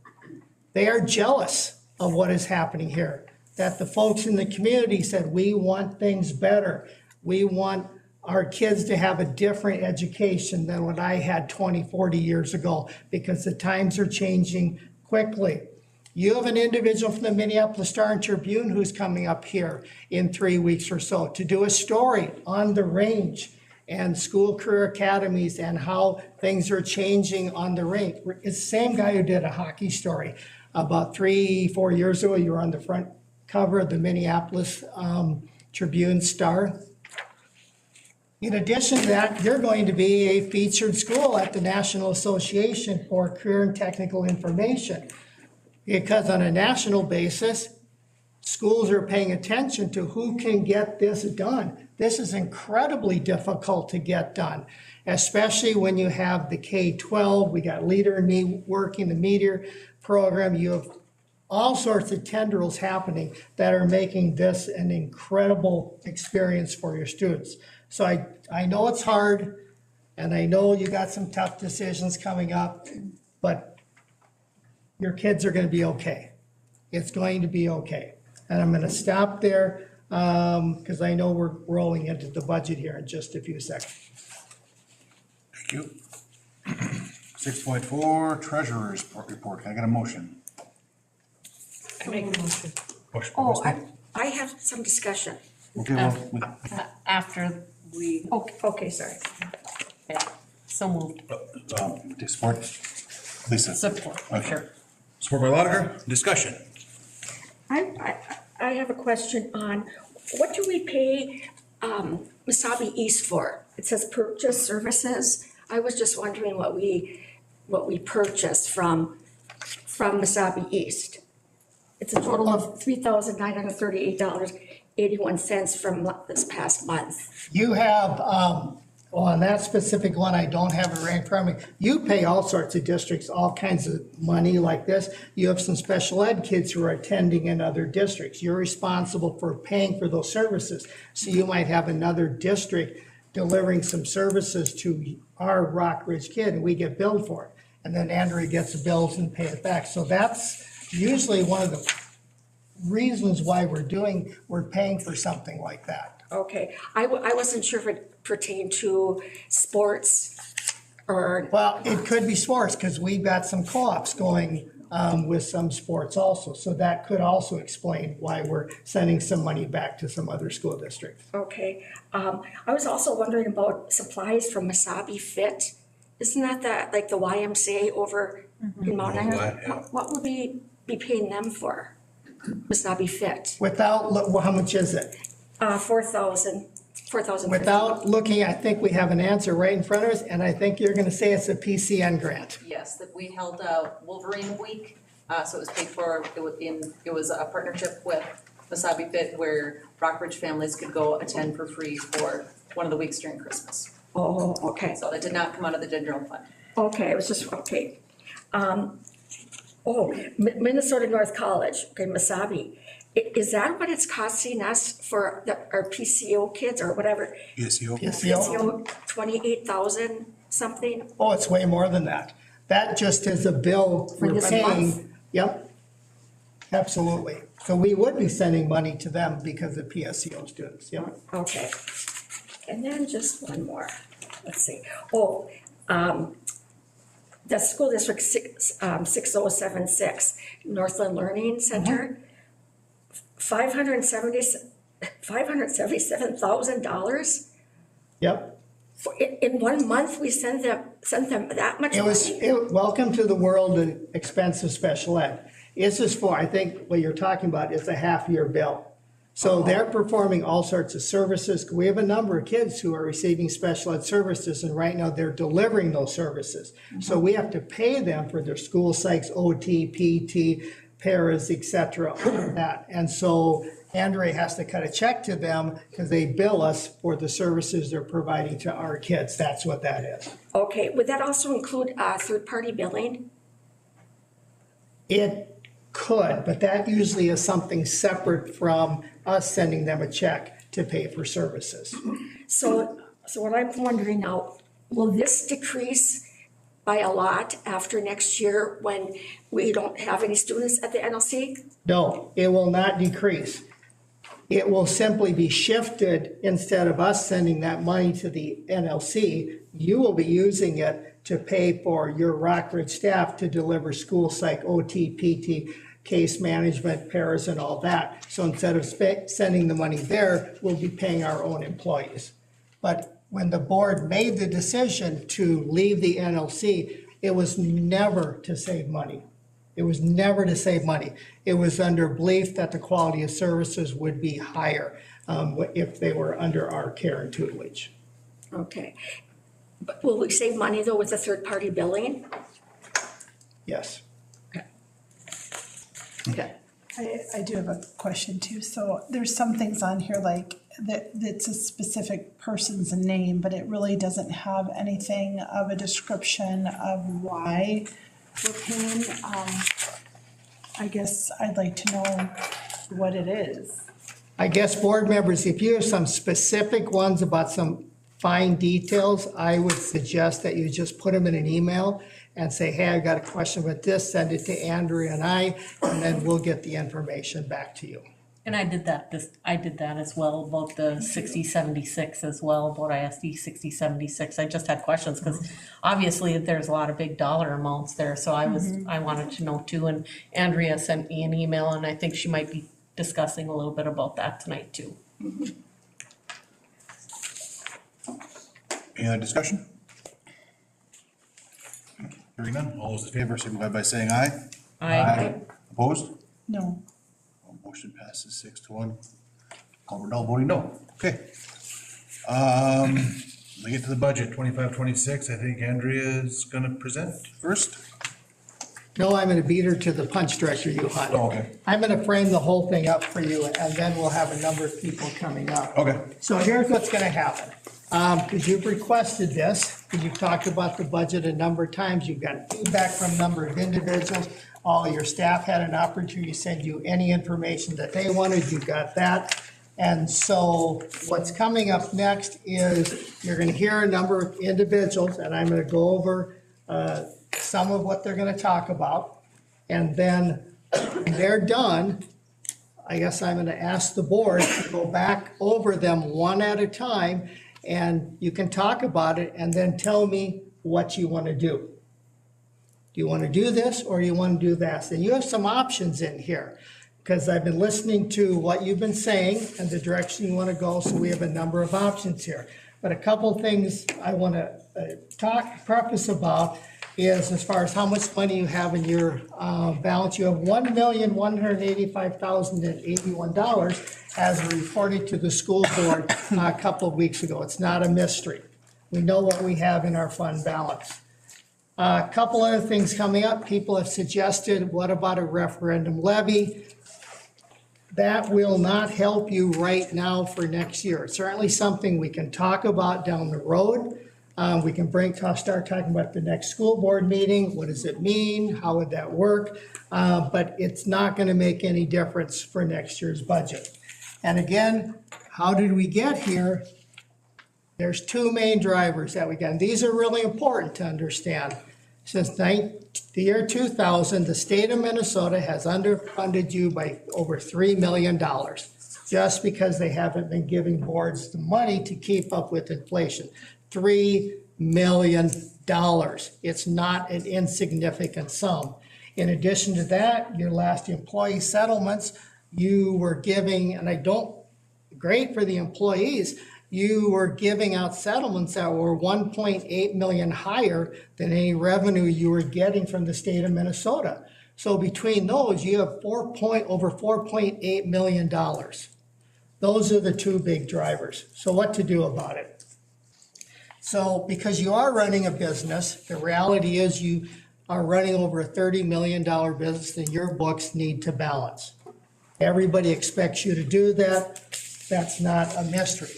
They are jealous of what is happening here, that the folks in the community said, we want things better. We want our kids to have a different education than what I had 20, 40 years ago, because the times are changing quickly. You have an individual from the Minneapolis Star and Tribune who's coming up here in 3 weeks or so to do a story on the range and school career academies and how things are changing on the range. It's the same guy who did a hockey story about 3-4 years ago. You were on the front cover of the Minneapolis Tribune Star. In addition to that, you're going to be a featured school at the National Association for Career and Technical Information, because on a national basis, schools are paying attention to who can get this done. This is incredibly difficult to get done, especially when you have the K-12, we got Leader in Me working, the Meteor program, you have all sorts of tendrils happening that are making this an incredible experience for your students. So I know it's hard, and I know you got some tough decisions coming up, but your kids are going to be okay. It's going to be okay. And I'm going to stop there because I know we're rolling into the budget here in just a few seconds. Thank you. 6.4, Treasurer's Report. Can I get a motion? I make a motion. Oh, I have some discussion. Okay, well, After we, Okay, sorry. yeah, so moved. support, Lisa. Support, Okay. sure. Support by Lotiger. Discussion. I have a question on, what do we pay Mesabi East for? It says purchase services. I was just wondering what we purchase from Mesabi East. It's a total of $3,938.81 from this past month. You have Well, on that specific one, I don't have it right in front of me. You pay all sorts of districts, all kinds of money like this. You have some special ed kids who are attending in other districts. You're responsible for paying for those services. So you might have another district delivering some services to our Rock Ridge kid, and we get billed for it. And then Andrea gets the bills and pay it back. So that's usually one of the reasons why we're paying for something like that. Okay, I wasn't sure if it pertained to sports or, Well, it could be sports, because we've got some co-ops going with some sports also. So that could also explain why we're sending some money back to some other school districts. okay. I was also wondering about supplies from Masabi Fit. Isn't that like the YMCA over in Mount Island? Yeah. What would we be paying them for? Masabi Fit, Without, how much is it? $4,000. Without looking, I think we have an answer right in front of us, and I think you're gonna say it's a PCN grant. Yes, that we held Wolverine Week, so it was paid for, it was a partnership with Wasabi Fit where Rockridge families could go attend for free for one of the weeks during Christmas. Oh, okay. So that did not come out of the general fund. Okay, it was just, okay. Minnesota North College, okay, Masabi. Is that what it's costing us for our PCO kids or whatever? PSEO. PCO, 28,000 something? Oh, it's way more than that. That just is a bill For we're this paying. month? Yep, absolutely. So we would be sending money to them because of PSEO students, yep. Okay. And then just one more. Let's see. The school district 6076, Northland Learning Center, $577,000. Yep. In 1 month, we sent them that much money? Welcome to the world of expensive special ed. This is for, I think what you're talking about is a half-year bill. So they're performing all sorts of services. We have a number of kids who are receiving special ed services, and right now they're delivering those services. So we have to pay them for their school psychs, OT, PT, paras, et cetera, all of that. And so Andrea has to cut a check to them because they bill us for the services they're providing to our kids. That's what that is. Okay, would that also include third-party billing? It could, but that usually is something separate from us sending them a check to pay for services. So what I'm wondering now, will this decrease by a lot after next year when we don't have any students at the NLC? No, it will not decrease. It will simply be shifted. Instead of us sending that money to the NLC, you will be using it to pay for your Rockridge staff to deliver school psych, OT, PT, case management, paras, and all that. So instead of sending the money there, we'll be paying our own employees. But when the board made the decision to leave the NLC, it was never to save money. It was never to save money. It was under belief that the quality of services would be higher if they were under our care and tutelage. Okay. But will we save money though with the third-party billing? Yes. Okay. I do have a question too. So there's some things on here like that's a specific person's name, but it really doesn't have anything of a description of why we're paying. I guess I'd like to know what it is. I guess board members, if you have some specific ones about some fine details, I would suggest that you just put them in an email and say, hey, I've got a question about this, send it to Andrea and then we'll get the information back to you. And I did that as well, about the 6076 as well, about ISD 6076. I just had questions because obviously there's a lot of big dollar amounts there. So I wanted to know too. And Andrea sent me an email and I think she might be discussing a little bit about that tonight too. Any other discussion? Hearing none, all those in favor signify by saying aye. Aye. Opposed? No. Motion passes 6-1. Culver Null voting no. Okay. We get to the budget, 25-26. I think Andrea is gonna present first. No, I'm gonna beat her to the punch, Director Yuhan. Oh, okay. I'm gonna frame the whole thing up for you and then we'll have a number of people coming up. Okay. So here's what's gonna happen. because you've requested this, because you've talked about the budget a number of times, you've got feedback from a number of individuals. All your staff had an opportunity to send you any information that they wanted, you got that. And so what's coming up next is you're gonna hear a number of individuals, and I'm gonna go over some of what they're gonna talk about. And then when they're done, I guess I'm gonna ask the board to go back over them one at a time, and you can talk about it and then tell me what you wanna do. Do you wanna do this or you wanna do that? And you have some options in here, because I've been listening to what you've been saying and the direction you wanna go, so we have a number of options here. But a couple things I wanna preface about is as far as how much money you have in your balance. You have $1,185,081 as reported to the school board a couple of weeks ago. It's not a mystery. We know what we have in our fund balance. A couple other things coming up. People have suggested, what about a referendum levy? That will not help you right now for next year. It's certainly something we can talk about down the road. We can start talking about the next school board meeting. What does it mean? How would that work? But it's not going to make any difference for next year's budget. And again, how did we get here? There's two main drivers that we got. And these are really important to understand. Since the year 2000, the state of Minnesota has underfunded you by over $3 million, just because they haven't been giving boards the money to keep up with inflation. $3 million. It's not an insignificant sum. In addition to that, your last employee settlements, you were giving, great for the employees, you were giving out settlements that were 1.8 million higher than any revenue you were getting from the state of Minnesota. So between those, you have over $4.8 million. Those are the two big drivers. So what to do about it? So because you are running a business, the reality is you are running over a $30 million business, and your books need to balance. Everybody expects you to do that. That's not a mystery.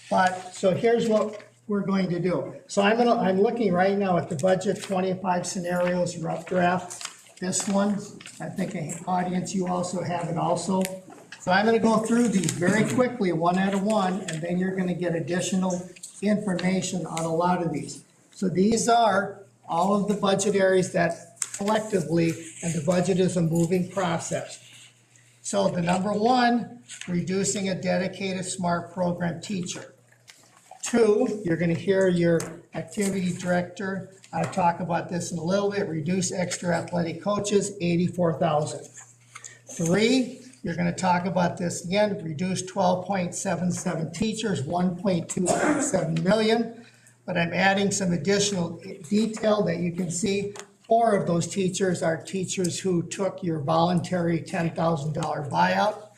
But, so here's what we're going to do. So I'm looking right now at the budget 25 scenarios rough draft. This one, I think audience, you also have it also. So I'm gonna go through these very quickly, one at a one, and then you're gonna get additional information on a lot of these. So these are all of the budget areas that collectively, and the budget is a moving process. So the number one, reducing a dedicated SMART program teacher. Two, you're gonna hear your activity director talk about this in a little bit, reduce extra athletic coaches, 84,000. Three, you're gonna talk about this again, reduce 12.77 teachers, 1.267 million. But I'm adding some additional detail that you can see. 4 of those teachers are teachers who took your voluntary $10,000 buyout.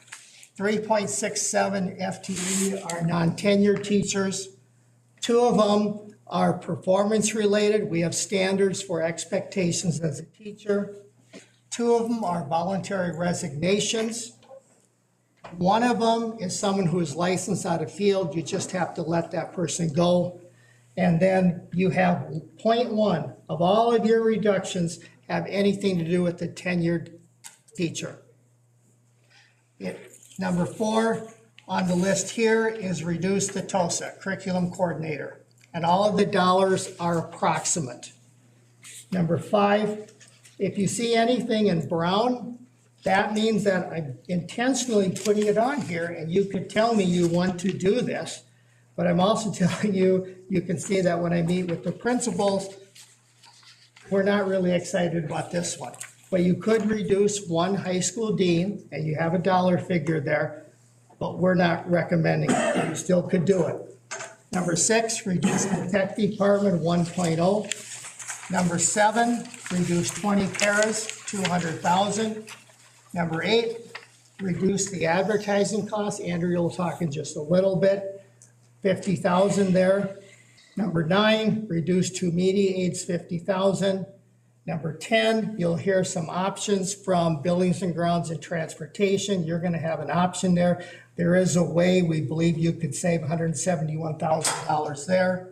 3.67 FTE are non-tenured teachers. 2 of them are performance related. We have standards for expectations as a teacher. 2 of them are voluntary resignations. 1 of them is someone who is licensed out of field. You just have to let that person go. And then you have 0.1 of all of your reductions have anything to do with the tenured teacher. Number 4 on the list here is reduce the TOSA, curriculum coordinator. And all of the dollars are approximate. Number 5, if you see anything in brown, that means that I'm intentionally putting it on here, and you could tell me you want to do this. But I'm also telling you, you can see that when I meet with the principals, we're not really excited about this one. But you could reduce 1 high school dean, and you have a dollar figure there, but we're not recommending it. You still could do it. Number 6, reduce the tech department 1.0. Number 7, reduce 20 paras, 200,000. Number 8, reduce the advertising costs. Andrea will talk in just a little bit. 50,000 there. Number 9, reduce 2 media aids, 50,000. Number 10, you'll hear some options from Buildings and Grounds and Transportation. You're gonna have an option there. There is a way we believe you could save $171,000 there.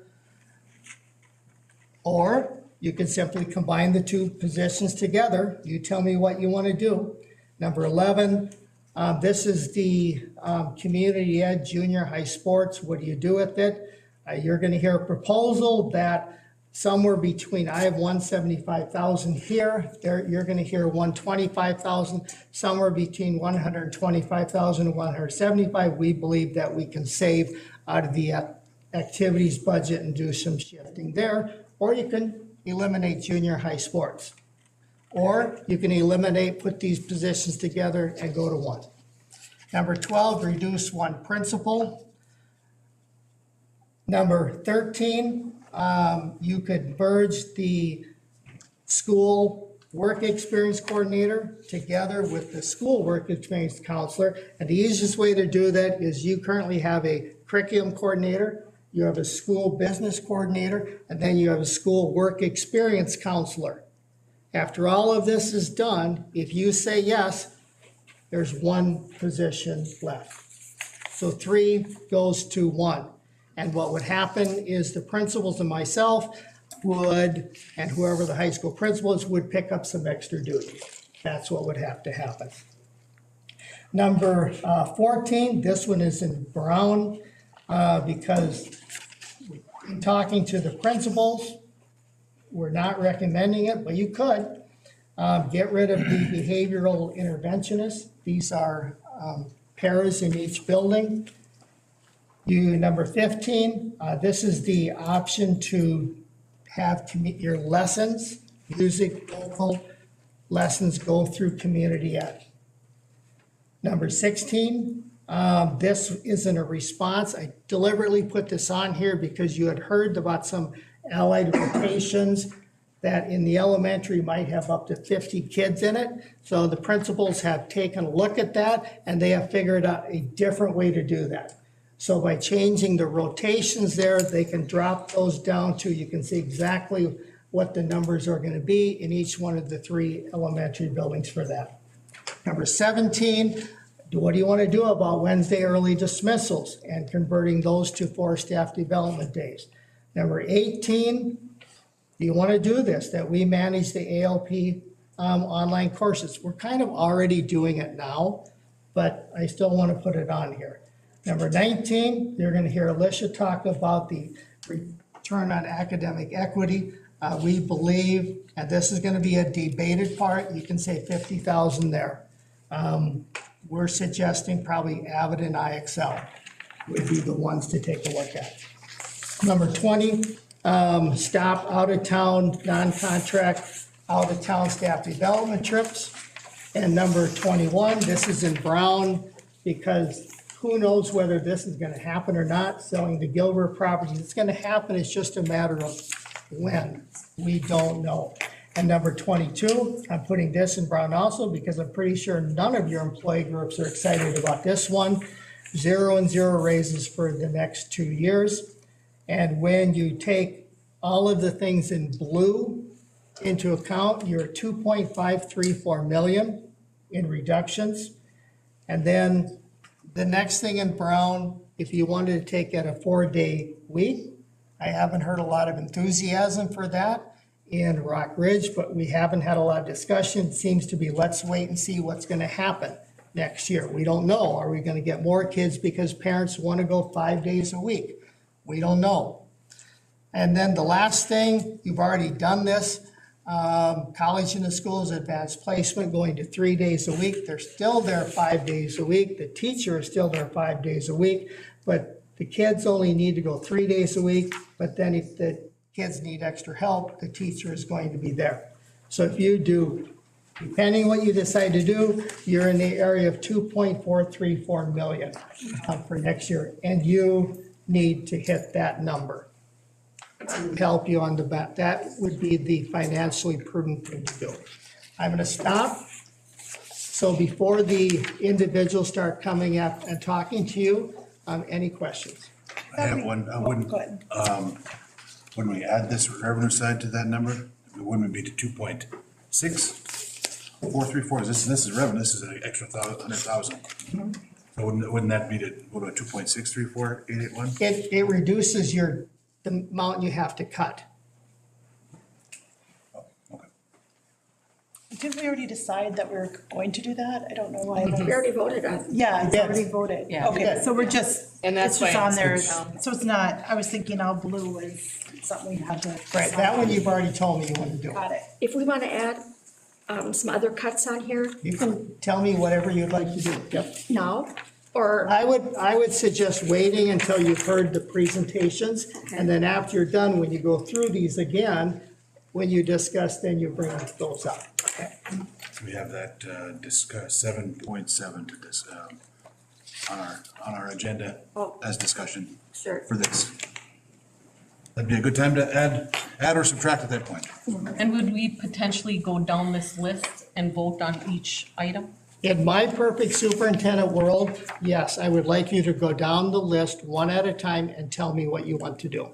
Or you can simply combine the two positions together. You tell me what you wanna do. Number 11, this is the Community Ed Junior High Sports. What do you do with it? You're gonna hear a proposal that somewhere between, I have 175,000 here, there, you're gonna hear 125,000, somewhere between 125,000 and 175, we believe that we can save out of the activities budget and do some shifting there. Or you can eliminate junior high sports. Or you can eliminate, put these positions together and go to one. Number 12, reduce one principal. Number 13, you could merge the school work experience coordinator together with the school work experience counselor. And the easiest way to do that is you currently have a curriculum coordinator, you have a school business coordinator, and then you have a school work experience counselor. After all of this is done, if you say yes, there's one position left. So 3 goes to 1. And what would happen is the principals and myself would, and whoever the high school principal is, would pick up some extra duties. That's what would have to happen. Number 14, this one is in brown because in talking to the principals, we're not recommending it, but you could get rid of the behavioral interventionists. These are paras in each building. Number 15, this is the option to have your lessons, music, vocal lessons go through community ed. Number 16, this isn't a response. I deliberately put this on here because you had heard about some allied rotations that in the elementary might have up to 50 kids in it. So the principals have taken a look at that and they have figured out a different way to do that. So by changing the rotations there, they can drop those down to, you can see exactly what the numbers are gonna be in each one of the 3 elementary buildings for that. Number 17, what do you wanna do about Wednesday early dismissals and converting those to 4 staff development days? Number 18, do you wanna do this, that we manage the ALP online courses? We're kind of already doing it now, but I still wanna put it on here. Number 19, you're going to hear Alicia talk about the return on academic equity. We believe, and this is going to be a debated part, you can say 50,000 there. We're suggesting probably Avid and IXL would be the ones to take a look at. Number 20, stop out-of-town, non-contract, out-of-town staff development trips. And number 21, this is in brown because who knows whether this is gonna happen or not, selling the Gilbert property. It's gonna happen, it's just a matter of when. We don't know. And number 22, I'm putting this in brown also because I'm pretty sure none of your employee groups are excited about this one. 0 and 0 raises for the next 2 years. And when you take all of the things in blue into account, you're at 2.534 million in reductions. And then the next thing in brown, if you wanted to take at a 4-day week, I haven't heard a lot of enthusiasm for that in Rock Ridge, but we haven't had a lot of discussion. It seems to be, let's wait and see what's gonna happen next year. We don't know. Are we gonna get more kids because parents wanna go 5 days a week? We don't know. And then the last thing, you've already done this, college in the schools, advanced placement, going to 3 days a week. They're still there 5 days a week. The teacher is still there 5 days a week, but the kids only need to go 3 days a week. But then if the kids need extra help, the teacher is going to be there. So if you do, depending what you decide to do, you're in the area of 2.434 million for next year. And you need to hit that number to help you on the back. That would be the financially prudent thing to do. I'm going to stop. So before the individuals start coming up and talking to you, any questions? I have one. Go ahead. When we add this revenue side to that number, we wouldn't it be to 2.6434? This is revenue, this is an extra 100,000. So wouldn't that be to, what about 2.634881? It reduces the amount you have to cut. Didn't we already decide that we're going to do that? I don't know why. We already voted on it. Yeah, it's Yes. already voted. Yeah. Okay, so we're just, And that's it's just why on there, it's- so it's not, I was thinking all blue is something we had to. Right, that one you've already told me you want to do. Got it. If we want to add some other cuts on here You can tell me whatever you'd like to do. Yep. now, or, I would suggest waiting until you've heard the presentations, and then after you're done, when you go through these again, when you discuss, then you bring those up. We have that discuss 7.7 to this on our agenda Oh. as discussion sure. for this. That'd be a good time to add or subtract at that point. And would we potentially go down this list and vote on each item? In my perfect superintendent world, yes, I would like you to go down the list one at a time and tell me what you want to do,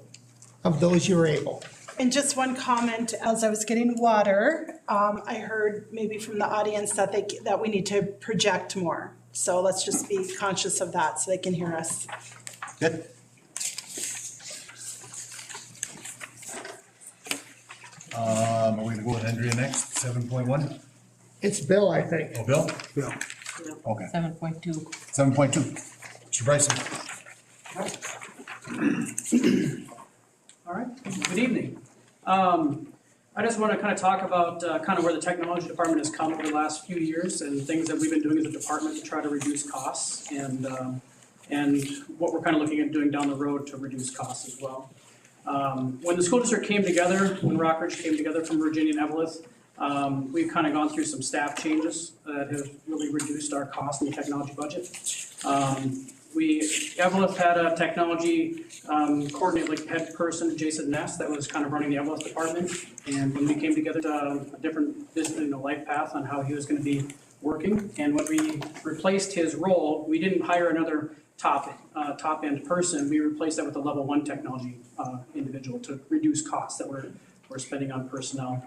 of those you're able. And just one comment, as I was getting water, I heard maybe from the audience that that we need to project more. So let's just be conscious of that so they can hear us. Good. Are we gonna go with Andrea next, 7.1? It's Bill, I think. Oh, Bill? Bill. Okay, 7.2. 7.2. Mr. Bryson. All right, good evening. I just want to kind of talk about kind of where the technology department has come over the last few years and things that we've been doing as a department to try to reduce costs and what we're kind of looking at doing down the road to reduce costs as well. When the school district came together, when Rockridge came together from Virginia and Evelyn, we've kind of gone through some staff changes that have really reduced our cost in the technology budget. Evelyn had a technology coordinator, like head person, Jason Ness, that was kind of running the Evelyn department. And when we came together, a different business, life path on how he was going to be working. And when we replaced his role, we didn't hire another top end person. We replaced that with a level 1 technology individual to reduce costs that we're spending on personnel.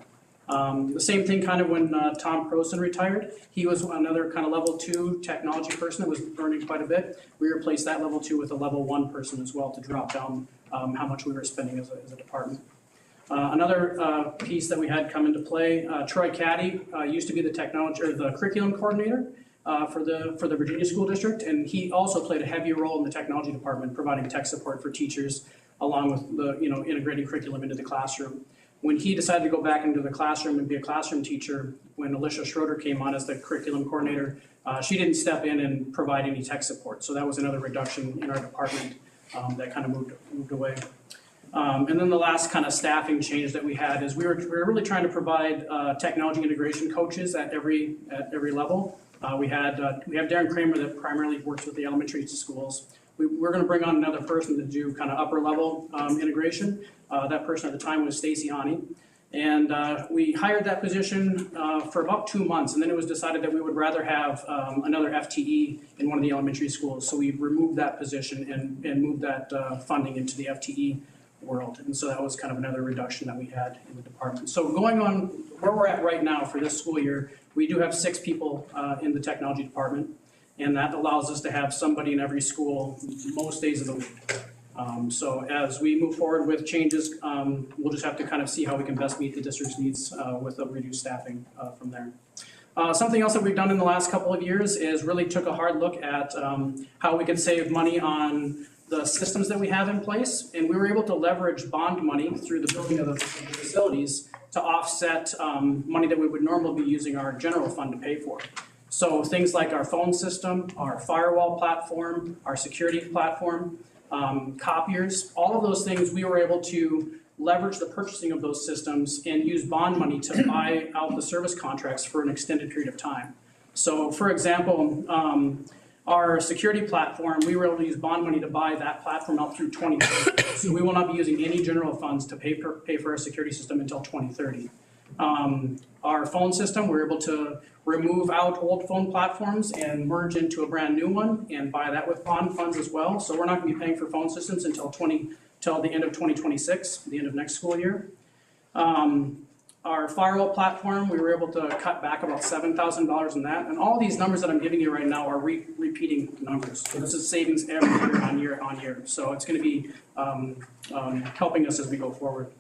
The same thing kind of when Tom Prosen retired. He was another kind of level 2 technology person that was earning quite a bit. We replaced that level 2 with a level 1 person as well to drop down how much we were spending as a department. Another piece that we had come into play, Troy Caddy used to be the technology or the curriculum coordinator for the Virginia School District, and he also played a heavy role in the technology department, providing tech support for teachers along with the integrating curriculum into the classroom. When he decided to go back into the classroom and be a classroom teacher, when Alicia Schroeder came on as the curriculum coordinator, she didn't step in and provide any tech support. So that was another reduction in our department that kind of moved away. And then the last kind of staffing change that we had is we were really trying to provide technology integration coaches at every level. We have Darren Kramer that primarily works with the elementary schools. We're going to bring on another person to do kind of upper level integration. That person at the time was Stacy Ani. And we hired that position for about 2 months, and then it was decided that we would rather have another FTE in one of the elementary schools. So we removed that position and moved that funding into the FTE world. And so that was kind of another reduction that we had in the department. So going on where we're at right now for this school year, we do have 6 people in the technology department, and that allows us to have somebody in every school most days of the week. So as we move forward with changes, we'll just have to kind of see how we can best meet the district's needs with a reduced staffing from there. Something else that we've done in the last couple of years is really took a hard look at how we can save money on the systems that we have in place, and we were able to leverage bond money through the building of the facilities to offset money that we would normally be using our general fund to pay for. So things like our phone system, our firewall platform, our security platform, copiers, all of those things we were able to leverage the purchasing of those systems and use bond money to buy out the service contracts for an extended period of time. So for example, our security platform, we were able to use bond money to buy that platform out through 2030. So we will not be using any general funds to pay for our security system until 2030. Our phone system, we're able to remove out old phone platforms and merge into a brand new one and buy that with bond funds as well. So we're not going to be paying for phone systems until the end of 2026, the end of next school year. Our firewall platform, we were able to cut back about $7,000 in that. And all these numbers that I'm giving you right now are repeating numbers. So this is savings every year on year. So it's going to be helping us as we go forward.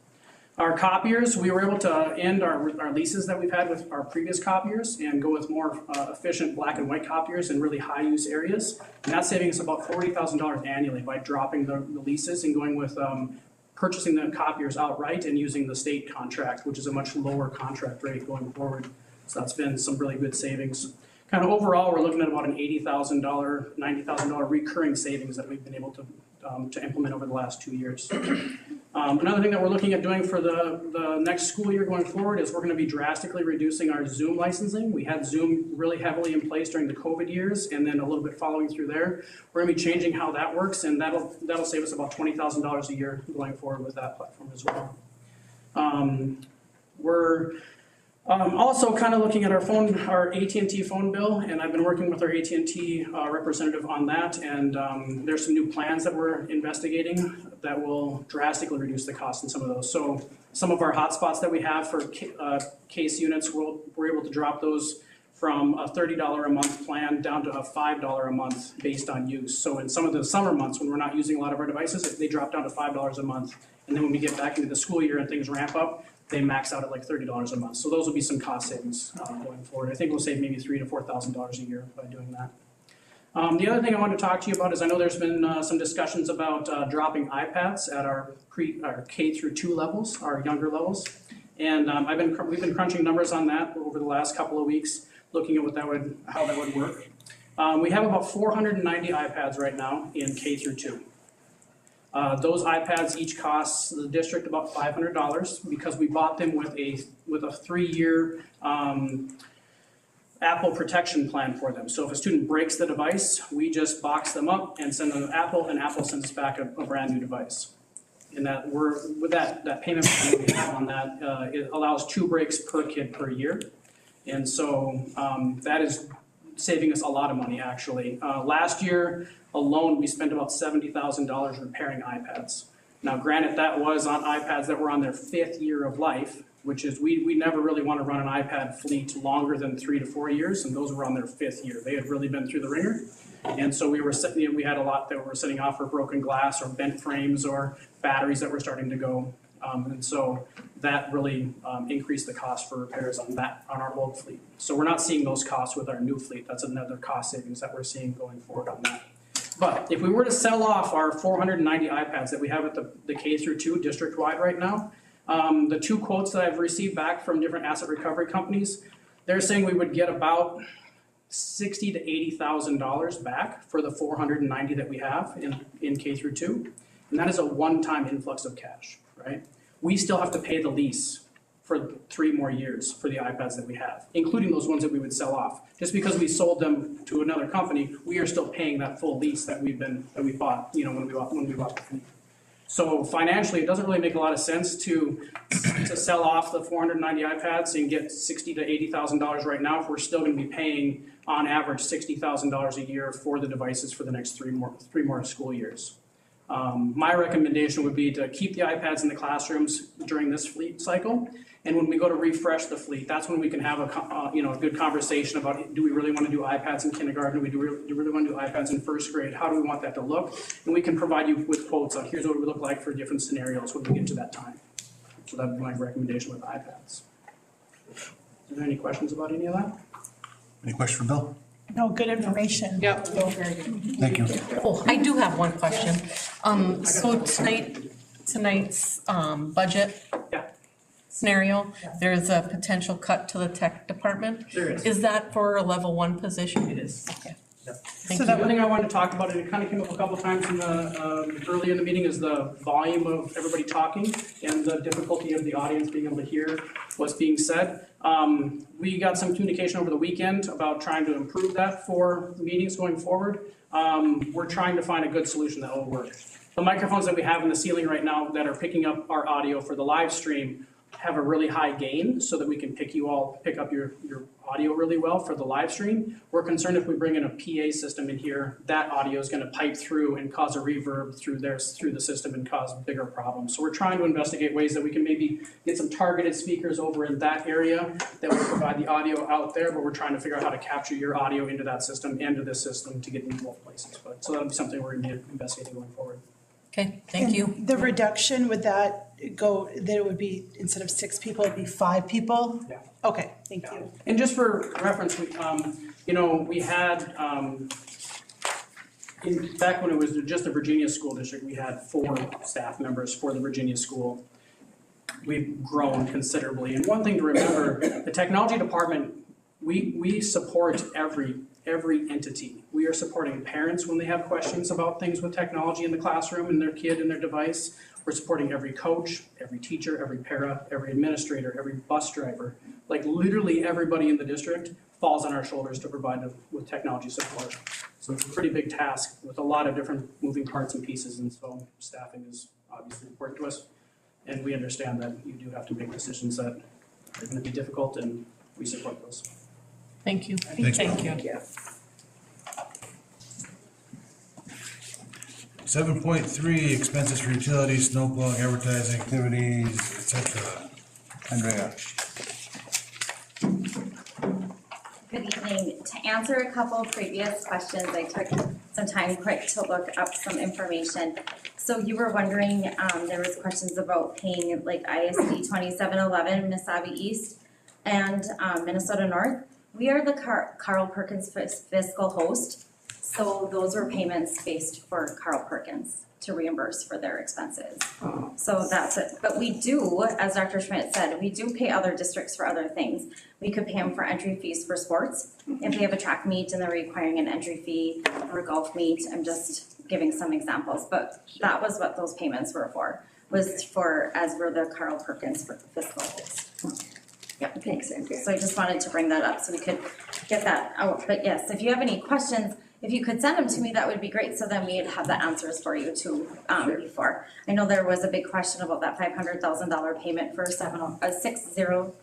Our copiers, we were able to end our leases that we've had with our previous copiers and go with more efficient black and white copiers in really high use areas. And that's saving us about $40,000 annually by dropping the leases and going with purchasing the copiers outright and using the state contract, which is a much lower contract rate going forward. So that's been some really good savings. Kind of overall, we're looking at about an $80,000, $90,000 recurring savings that we've been able to implement over the last 2 years. Another thing that we're looking at doing for the next school year going forward is we're going to be drastically reducing our Zoom licensing. We had Zoom really heavily in place during the COVID years and then a little bit following through there. We're going to be changing how that works, and that'll save us about $20,000 a year going forward with that platform as well. We're also kind of looking at our AT&T phone bill, and I've been working with our AT&T representative on that, and there's some new plans that we're investigating that will drastically reduce the cost in some of those. So some of our hotspots that we have for case units, we're able to drop those from a $30 a month plan down to a $5 a month based on use. So in some of the summer months when we're not using a lot of our devices, they drop down to $5 a month. And then when we get back into the school year and things ramp up, they max out at like $30 a month. So those will be some cost savings going forward. I think we'll save maybe $3,000 to $4,000 a year by doing that. The other thing I wanted to talk to you about is I know there's been some discussions about dropping iPads at our K through 2 levels, our younger levels. And we've been crunching numbers on that over the last couple of weeks, looking at how that would work. We have about 490 iPads right now in K through 2. Those iPads each cost the district about $500 because we bought them with a 3-year Apple protection plan for them. So if a student breaks the device, we just box them up and send them to Apple, and Apple sends us back a brand new device. And with that payment plan we have on that, it allows 2 breaks per kid per year. And so that is saving us a lot of money, actually. Last year alone, we spent about $70,000 repairing iPads. Now, granted, that was on iPads that were on their 5th year of life, which is we never really want to run an iPad fleet longer than 3 to 4 years, and those were on their 5th year. They had really been through the ringer. And so we had a lot that were sitting off for broken glass or bent frames or batteries that were starting to go. And so that really increased the cost for repairs on our old fleet. So we're not seeing those costs with our new fleet. That's another cost savings that we're seeing going forward on that. But if we were to sell off our 490 iPads that we have at the K through 2 district-wide right now, the 2 quotes that I've received back from different asset recovery companies, they're saying we would get about $60,000 to $80,000 back for the 490 that we have in K through 2. And that is a one-time influx of cash, right? We still have to pay the lease for 3 more years for the iPads that we have, including those ones that we would sell off. Just because we sold them to another company, we are still paying that full lease that we bought, when we bought the fleet. So financially, it doesn't really make a lot of sense to sell off the 490 iPads and get $60,000 to $80,000 right now if we're still going to be paying on average $60,000 a year for the devices for the next 3 more school years. My recommendation would be to keep the iPads in the classrooms during this fleet cycle, and when we go to refresh the fleet, that's when we can have a good conversation about, do we really want to do iPads in kindergarten? Do we really want to do iPads in 1st grade? How do we want that to look? And we can provide you with quotes on here's what it would look like for different scenarios when we get to that time. So that would be my recommendation with iPads. Are there any questions about any of that? Any question for Bill? No, good information. Yep. Thank you. Oh, I do have one question. So tonight's budget scenario, there's a potential cut to the tech department. There is. Is that for a level 1 position? It is. Okay. Yep. Thank So you. the other thing I wanted to talk about, and it kind of came up a couple times in early in the meeting, is the volume of everybody talking and the difficulty of the audience being able to hear what's being said. We got some communication over the weekend about trying to improve that for meetings going forward. We're trying to find a good solution that will work. The microphones that we have in the ceiling right now that are picking up our audio for the live stream have a really high gain so that we can pick up your audio really well for the live stream. We're concerned if we bring in a PA system in here, that audio is gonna pipe through and cause a reverb through the system and cause bigger problems. So we're trying to investigate ways that we can maybe get some targeted speakers over in that area that will provide the audio out there, but we're trying to figure out how to capture your audio into that system and to this system to get in both places. So that'll be something we're gonna be investigating going forward. Okay, thank you. The reduction, would that go, that it would be, instead of 6 people, it'd be 5 people? Yeah. Okay, thank you. And just for reference, we had, back when it was just the Virginia School District, we had 4 staff members for the Virginia School. We've grown considerably. And one thing to remember, the technology department, we support every entity. We are supporting parents when they have questions about things with technology in the classroom and their kid and their device. We're supporting every coach, every teacher, every para, every administrator, every bus driver. Like literally everybody in the district falls on our shoulders to provide them with technology support. So it's a pretty big task with a lot of different moving parts and pieces, and so staffing is obviously important to us. And we understand that you do have to make decisions that are going to be difficult, and we support those. Thank you. Thanks, Thank Bob. you. 7.3, expenses for utilities, snow plowing, advertising, activities, etc. Andrea. Good evening. To answer a couple of previous questions, I took some time quick to look up some information. So you were wondering, there was questions about paying like ISD 2711, Mesabi East, and Minnesota North. We are the Carl Perkins fiscal host, so those were payments based for Carl Perkins to reimburse for their expenses. So that's it. But we do, as Dr. Schmidt said, we do pay other districts for other things. We could pay them for entry fees for sports. If they have a track meet and they're requiring an entry fee or a golf meet, I'm just giving some examples, but that was what those payments were for, was for, as we're the Carl Perkins fiscal host. Yeah, thanks, Andrea. So I just wanted to bring that up so we could get that out. But yes, if you have any questions, if you could send them to me, that would be great. So then we'd have the answers for you too before. I know there was a big question about that $500,000 payment for 607.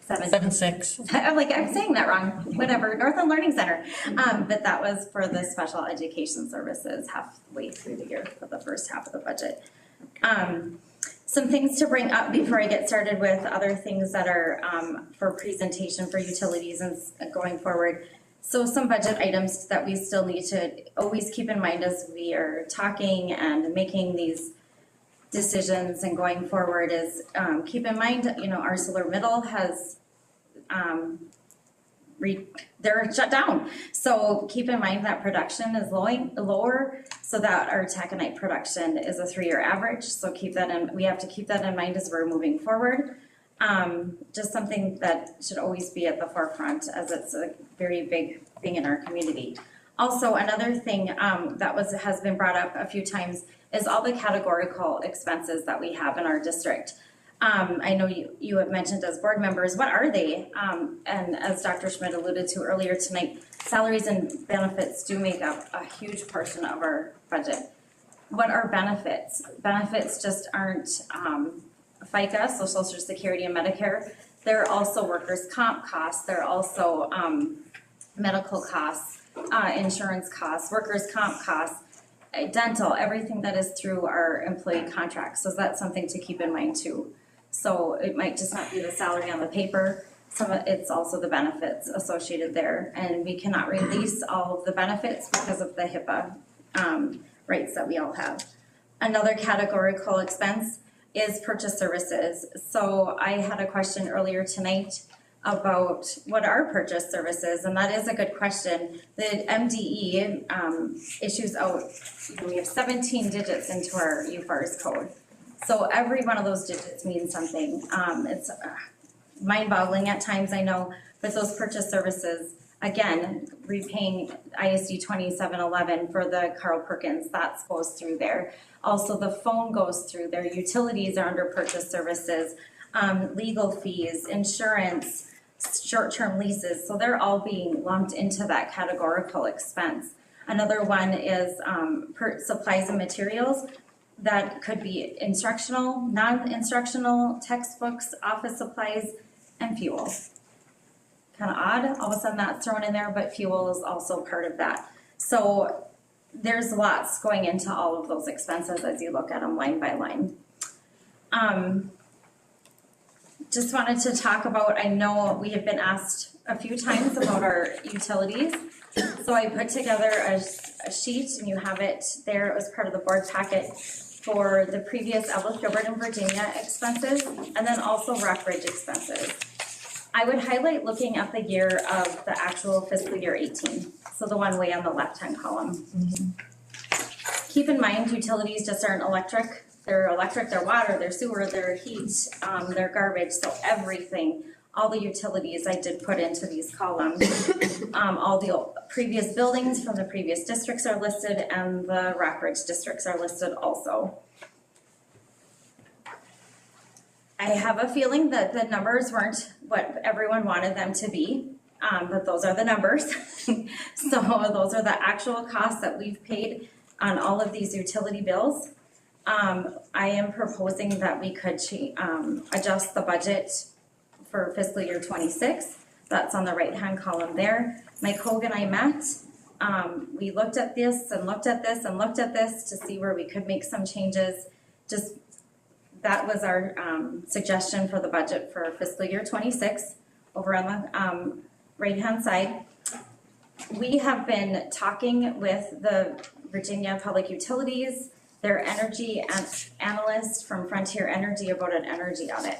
I'm saying that wrong. Whatever, Northland Learning Center. But that was for the special education services halfway through the year for the first half of the budget. Some things to bring up before I get started with other things that are for presentation for utilities and going forward. So some budget items that we still need to always keep in mind as we are talking and making these decisions and going forward is keep in mind, ArcelorMittal has they're shut down. So keep in mind that production is lower, so that our taconite production is a 3-year average. So we have to keep that in mind as we're moving forward. Just something that should always be at the forefront, as it's a very big thing in our community. Also, another thing that has been brought up a few times is all the categorical expenses that we have in our district. I know you have mentioned as board members, what are they? And as Dr. Schmidt alluded to earlier tonight, salaries and benefits do make up a huge portion of our budget. What are benefits? Benefits just aren't FICA, so Social Security and Medicare. They're also workers' comp costs. They're also medical costs, insurance costs, workers' comp costs, dental, everything that is through our employee contracts. So that's something to keep in mind too. So it might just not be the salary on the paper. It's also the benefits associated there. And we cannot release all of the benefits because of the HIPAA rights that we all have. Another categorical expense is purchase services. So I had a question earlier tonight about what are purchase services, and that is a good question. The MDE issues out, we have 17 digits into our UFARS code. So every one of those digits means something. It's mind-boggling at times, I know, but those purchase services, again, repaying ISD 2711 for the Carl Perkins, that goes through there. Also, the phone goes through there. Utilities are under purchase services, legal fees, insurance, short-term leases. So they're all being lumped into that categorical expense. Another one is supplies and materials. That could be instructional, non-instructional, textbooks, office supplies, and fuel. Kind of odd, all of a sudden that's thrown in there, but fuel is also part of that. So there's lots going into all of those expenses as you look at them line by line. Just wanted to talk about, I know we have been asked a few times about our utilities. So I put together a sheet, and you have it there. It was part of the board packet for the previous Evelyn, Gilbert, and Virginia expenses, and then also Rockbridge expenses. I would highlight looking at the year of the actual fiscal year 18, so the one way on the left-hand column. Keep in mind, utilities just aren't electric. They're electric, they're water, they're sewer, they're heat, they're garbage, so everything, all the utilities I did put into these columns. All the previous buildings from the previous districts are listed, and the Rockbridge districts are listed also. I have a feeling that the numbers weren't what everyone wanted them to be, but those are the numbers. So those are the actual costs that we've paid on all of these utility bills. I am proposing that we could adjust the budget for fiscal year 26. That's on the right-hand column there. Mike Hogue and I met. We looked at this and looked at this and looked at this to see where we could make some changes. Just that was our suggestion for the budget for fiscal year 26 over on the right-hand side. We have been talking with the Virginia Public Utilities, their energy analyst from Frontier Energy about an energy audit.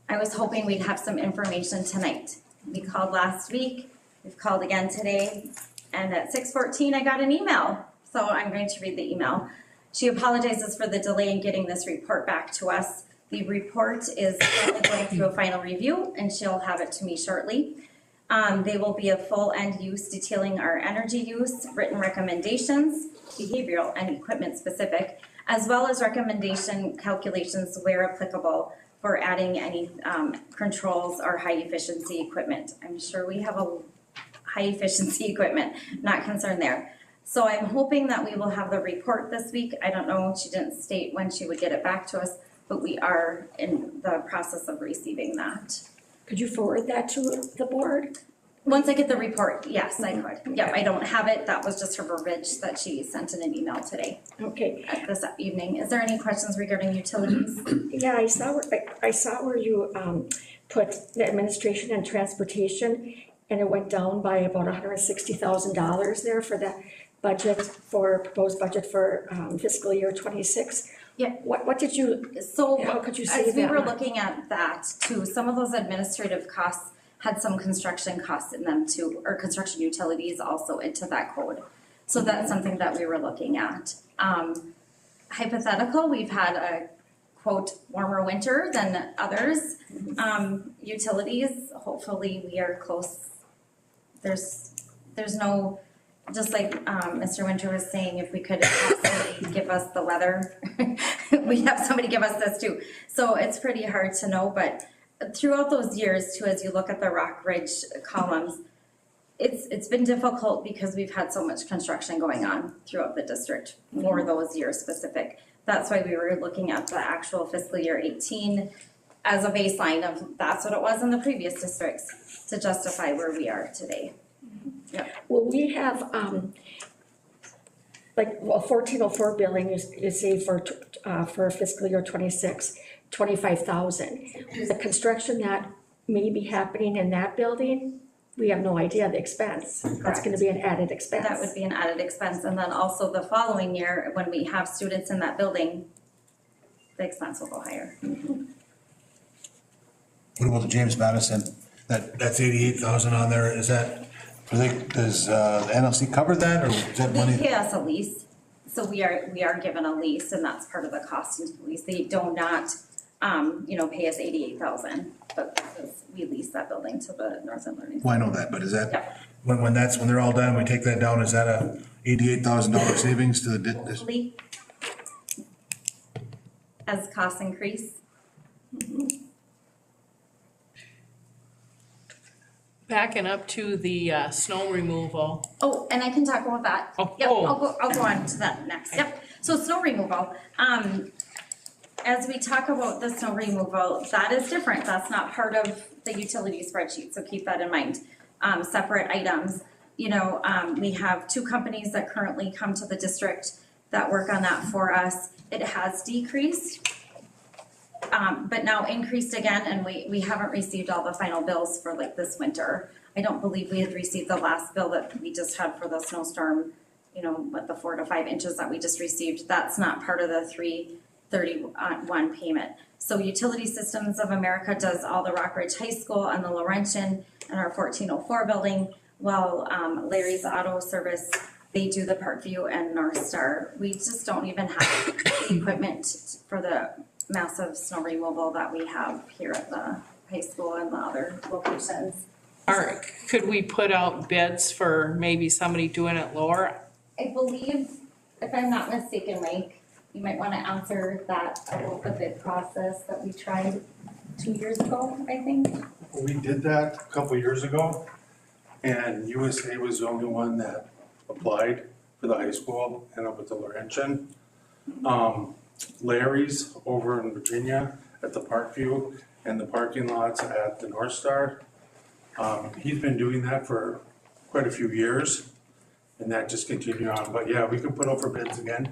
I was hoping we'd have some information tonight. We called last week, we've called again today, and at 6:14 I got an email. So I'm going to read the email. She apologizes for the delay in getting this report back to us. The report is currently going through a final review, and she'll have it to me shortly. They will be a full end use detailing our energy use, written recommendations, behavioral and equipment specific, as well as recommendation calculations where applicable for adding any controls or high efficiency equipment. I'm sure we have a high efficiency equipment, not concerned there. So I'm hoping that we will have the report this week. I don't know, she didn't state when she would get it back to us, but we are in the process of receiving that. Could you forward that to the board? Once I get the report, yes, I could. Yeah, I don't have it. That was just her verbiage that she sent in an email today. Okay. This evening. Is there any questions regarding utilities? Yeah, I saw where you put the administration and transportation, and it went down by about $160,000 there for the budget proposed budget for fiscal year 26. Yeah. What did you? So how could you say as we that? were looking at that too, some of those administrative costs had some construction costs in them too, or construction utilities also into that code. So that's something that we were looking at. Hypothetical, we've had a quote warmer winter than others. Utilities, hopefully we are close. There's no, just like Mr. Winter was saying, if we could have somebody give us the weather, we have somebody give us this too. So it's pretty hard to know, but throughout those years too, as you look at the Rockbridge columns, it's been difficult because we've had so much construction going on throughout the district for those years specific. That's why we were looking at the actual fiscal year 18 as a baseline of that's what it was in the previous districts to justify where we are today. Yep. Well, we have 1404 billing is say for fiscal year 26, 25,000. The construction that may be happening in that building, we have no idea the expense. Correct. That's going to be an added expense. That would be an added expense, and then also the following year, when we have students in that building, the expense will go higher. What about the James Madison? That's 88,000 on there. Is that, does the NLC cover that, or is that money? They pay us a lease, so we are given a lease, and that's part of the cost into the lease. They do not, pay us 88,000, but because we lease that building to the Northern Learning Center. Well, I know that, but is that, Yep. when they're all done, we take that down, is that a $88,000 savings to the Hopefully, as costs increase. Backing up to the snow removal. Oh, and I can talk about that. Oh, Yep, oh. I'll go on to that next. Yep. So snow removal, as we talk about the snow removal, that is different. That's not part of the utility spreadsheet, so keep that in mind. Separate items. You know, we have 2 companies that currently come to the district that work on that for us. It has decreased, but now increased again, and we haven't received all the final bills for like this winter. I don't believe we had received the last bill that we just had for the snowstorm, you know, with the 4 to 5 inches that we just received. That's not part of the 331 payment. So Utility Systems of America does all the Rockridge High School and the Laurentian and our 1404 building, while Larry's Auto Service, they do the Parkview and North Star. We just don't even have the equipment for the massive snow removal that we have here at the high school and the other locations. Could we put out bids for maybe somebody doing it lower? I believe, if I'm not mistaken, Mike, you might want to answer that about the bid process that we tried 2 years ago, I think. We did that a couple years ago, and USA was the only one that applied for the high school and up at the Laurentian. Larry's over in Virginia at the Parkview and the parking lots at the North Star. He's been doing that for quite a few years, and that just continued on. But yeah, we could put out for bids again.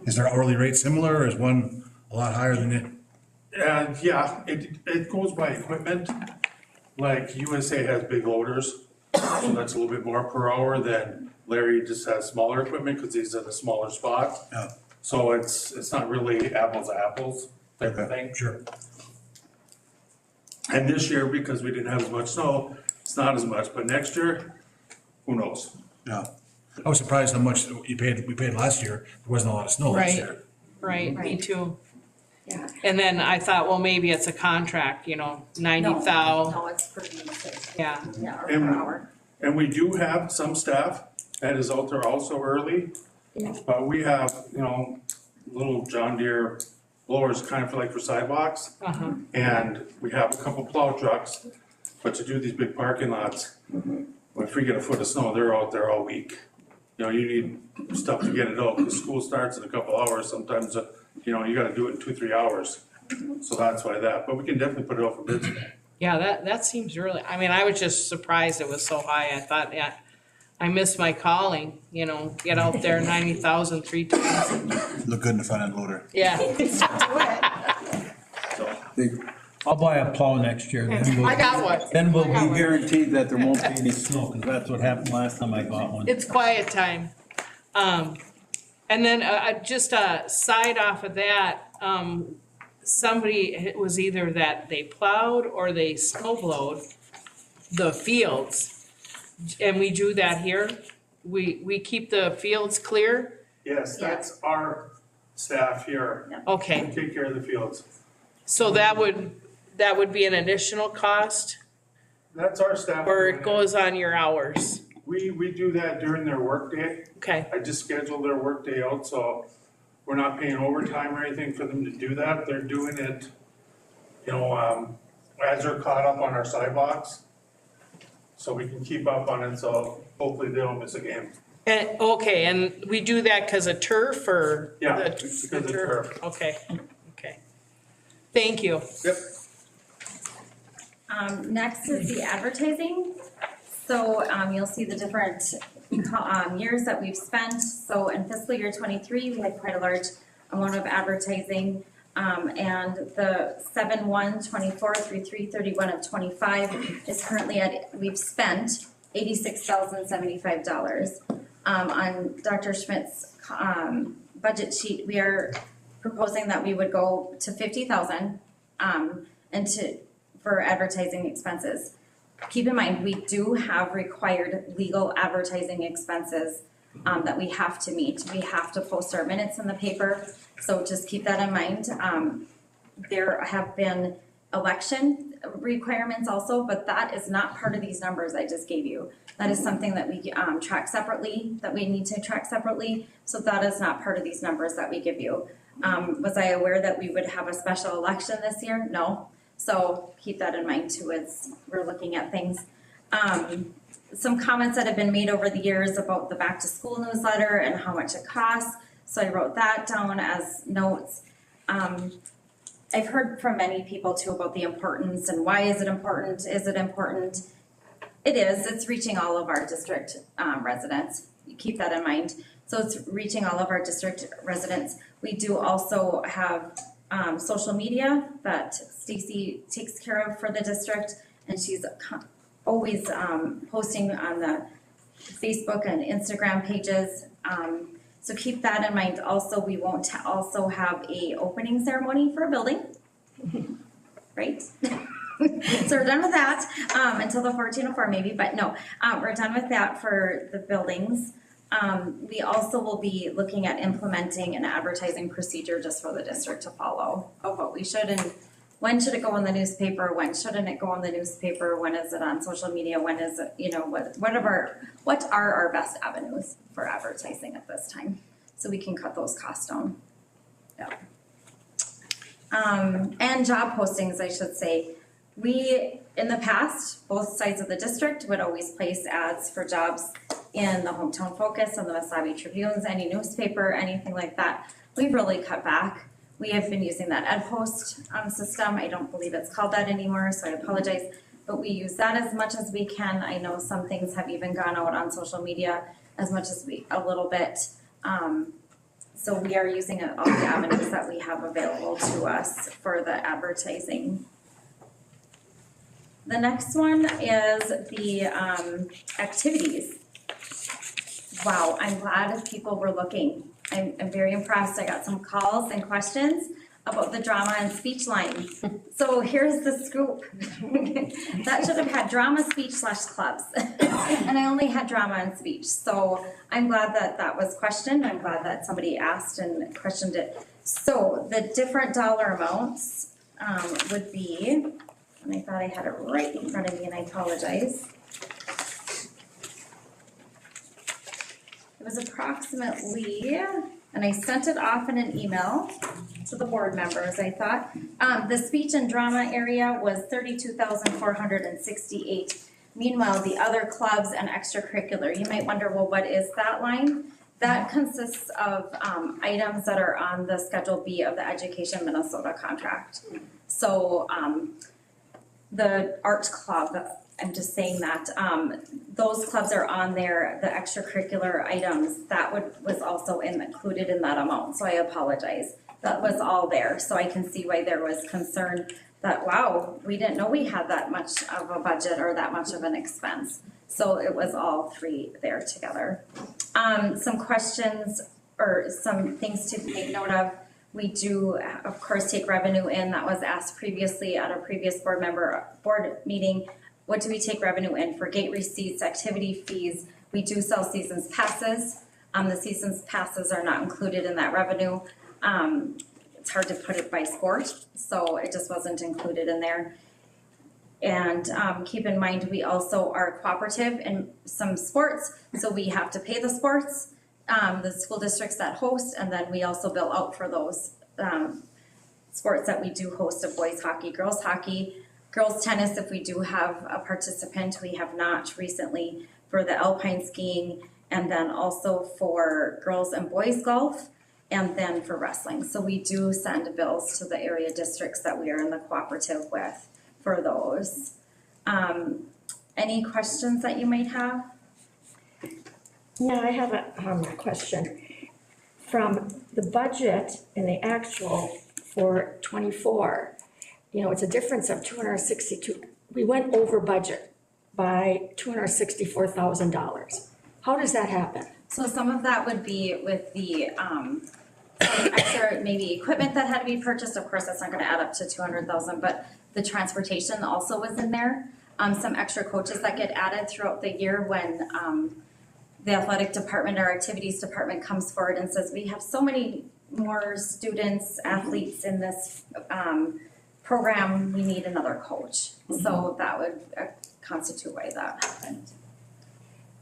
Is their hourly rate similar, or is one a lot higher than it? Yeah, it goes by equipment. Like USA has big loaders, so that's a little bit more per hour than Larry just has smaller equipment because he's at a smaller spot. Yeah. So it's not really apples to apples type of thing. Sure. And this year, because we didn't have as much snow, it's not as much, but next year, who knows? Yeah. I was surprised how much we paid last year. There wasn't a lot of snow last year. Right, me too. Yeah. And then I thought, well, maybe it's a contract, you know, 90,000. No, it's per unit. Yeah. Yeah, or And- per hour. And we do have some staff that is out there also early. Yeah. But we have, you know, little John Deere blowers kind of for sidewalks. Uh-huh. And we have a couple plow trucks, but to do these big parking lots, if we get a foot of snow, they're out there all week. You know, you need stuff to get it out, because school starts in a couple hours, sometimes, you know, you gotta do it in 2-3 hours. So that's why that, but we can definitely put it out for bids again. Yeah, that seems really, I mean, I was just surprised it was so high. I thought, yeah, I missed my calling, you know, get out there 90,000 3 times. Look good in the front end loader. Yeah. I'll buy a plow next year, then I got one. Then we'll I got be one. guaranteed that there won't be any snow, because that's what happened last time I got one. It's quiet time. And then just a side off of that, somebody, it was either that they plowed or they snow blowed the fields. And we do that here. We keep the fields clear. Yes, that's our staff here. Okay. We take care of the fields. So that would be an additional cost, That's our staff. or it goes on your hours? We do that during their workday. Okay. I just schedule their workday out, so we're not paying overtime or anything for them to do that. They're doing it, you know, as they're caught up on our sidewalks. So we can keep up on it, so hopefully they don't miss a game. And, okay, and we do that because of turf or? Yeah, the- because the of turf. Okay, okay. Thank you. Yep. Next is the advertising. So, you'll see the different, years that we've spent. So in fiscal year 23, we had quite a large amount of advertising. And the 7/1/24 through 3/31 of 25 is currently we've spent $86,075. On Dr. Schmidt's, budget sheet, we are proposing that we would go to 50,000, for advertising expenses. Keep in mind, we do have required legal advertising expenses, that we have to meet. We have to post our minutes in the paper, so just keep that in mind. There have been election requirements also, but that is not part of these numbers I just gave you. That is something that we track separately, that we need to track separately, so that is not part of these numbers that we give you. Was I aware that we would have a special election this year? No. So keep that in mind too as we're looking at things. Some comments that have been made over the years about the back to school newsletter and how much it costs. So I wrote that down as notes. I've heard from many people too about the importance and why is it important? Is it important? It is. It's reaching all of our district residents. You keep that in mind. So it's reaching all of our district residents. We do also have social media that Stacy takes care of for the district, and she's always posting on the Facebook and Instagram pages. So keep that in mind. Also, we won't also have a opening ceremony for a building, right? So we're done with that until the 1404 maybe, but no, we're done with that for the buildings. We also will be looking at implementing an advertising procedure just for the district to follow of what we should and when should it go in the newspaper, when shouldn't it go in the newspaper, when is it on social media, when is it, what are our best avenues for advertising at this time, so we can cut those costs down. Yeah. And job postings, I should say. We, in the past, both sides of the district would always place ads for jobs in the Hometown Focus and the Wasabi Tribunes, any newspaper, anything like that. We've really cut back. We have been using that EdPost system. I don't believe it's called that anymore, so I apologize. But we use that as much as we can. I know some things have even gone out on social media as much as a little bit. So we are using all the avenues that we have available to us for the advertising. The next one is the activities. Wow, I'm glad people were looking. I'm very impressed. I got some calls and questions about the drama and speech line. So here's the scoop. That should have had drama, speech / clubs. And I only had drama and speech. So I'm glad that that was questioned. I'm glad that somebody asked and questioned it. So the different dollar amounts would be, and I thought I had it right in front of me and I apologize. It was approximately, and I sent it off in an email to the board members, I thought. The speech and drama area was $32,468. Meanwhile, the other clubs and extracurricular, you might wonder, well, what is that line? That consists of items that are on the Schedule B of the Education Minnesota contract. So the art club, I'm just saying that, those clubs are on there, the extracurricular items, that was also included in that amount, so I apologize. That was all there, so I can see why there was concern that, wow, we didn't know we had that much of a budget or that much of an expense. So it was all three there together. Some questions or some things to make note of. We do, of course, take revenue in. That was asked previously at a previous board meeting. What do we take revenue in? For gate receipts, activity fees. We do sell seasons passes. The seasons passes are not included in that revenue. It's hard to put it by sport, so it just wasn't included in there. And keep in mind, we also are cooperative in some sports, so we have to pay the sports, the school districts that host, and then we also bill out for those sports that we do host of boys hockey, girls tennis, if we do have a participant. We have not recently for the alpine skiing, and then also for girls and boys golf, and then for wrestling. So we do send bills to the area districts that we are in the cooperative with for those. Any questions that you might have? Yeah, I have a question. From the budget and the actual for 24, it's a difference of 262. We went over budget by $264,000. How does that happen? So some of that would be with the extra maybe equipment that had to be purchased. Of course, that's not going to add up to 200,000, but the transportation also was in there. Some extra coaches that get added throughout the year when the athletic department or activities department comes forward and says, we have so many more students, athletes in this program, we need another coach. Mm-hmm. So that would constitute why that happened.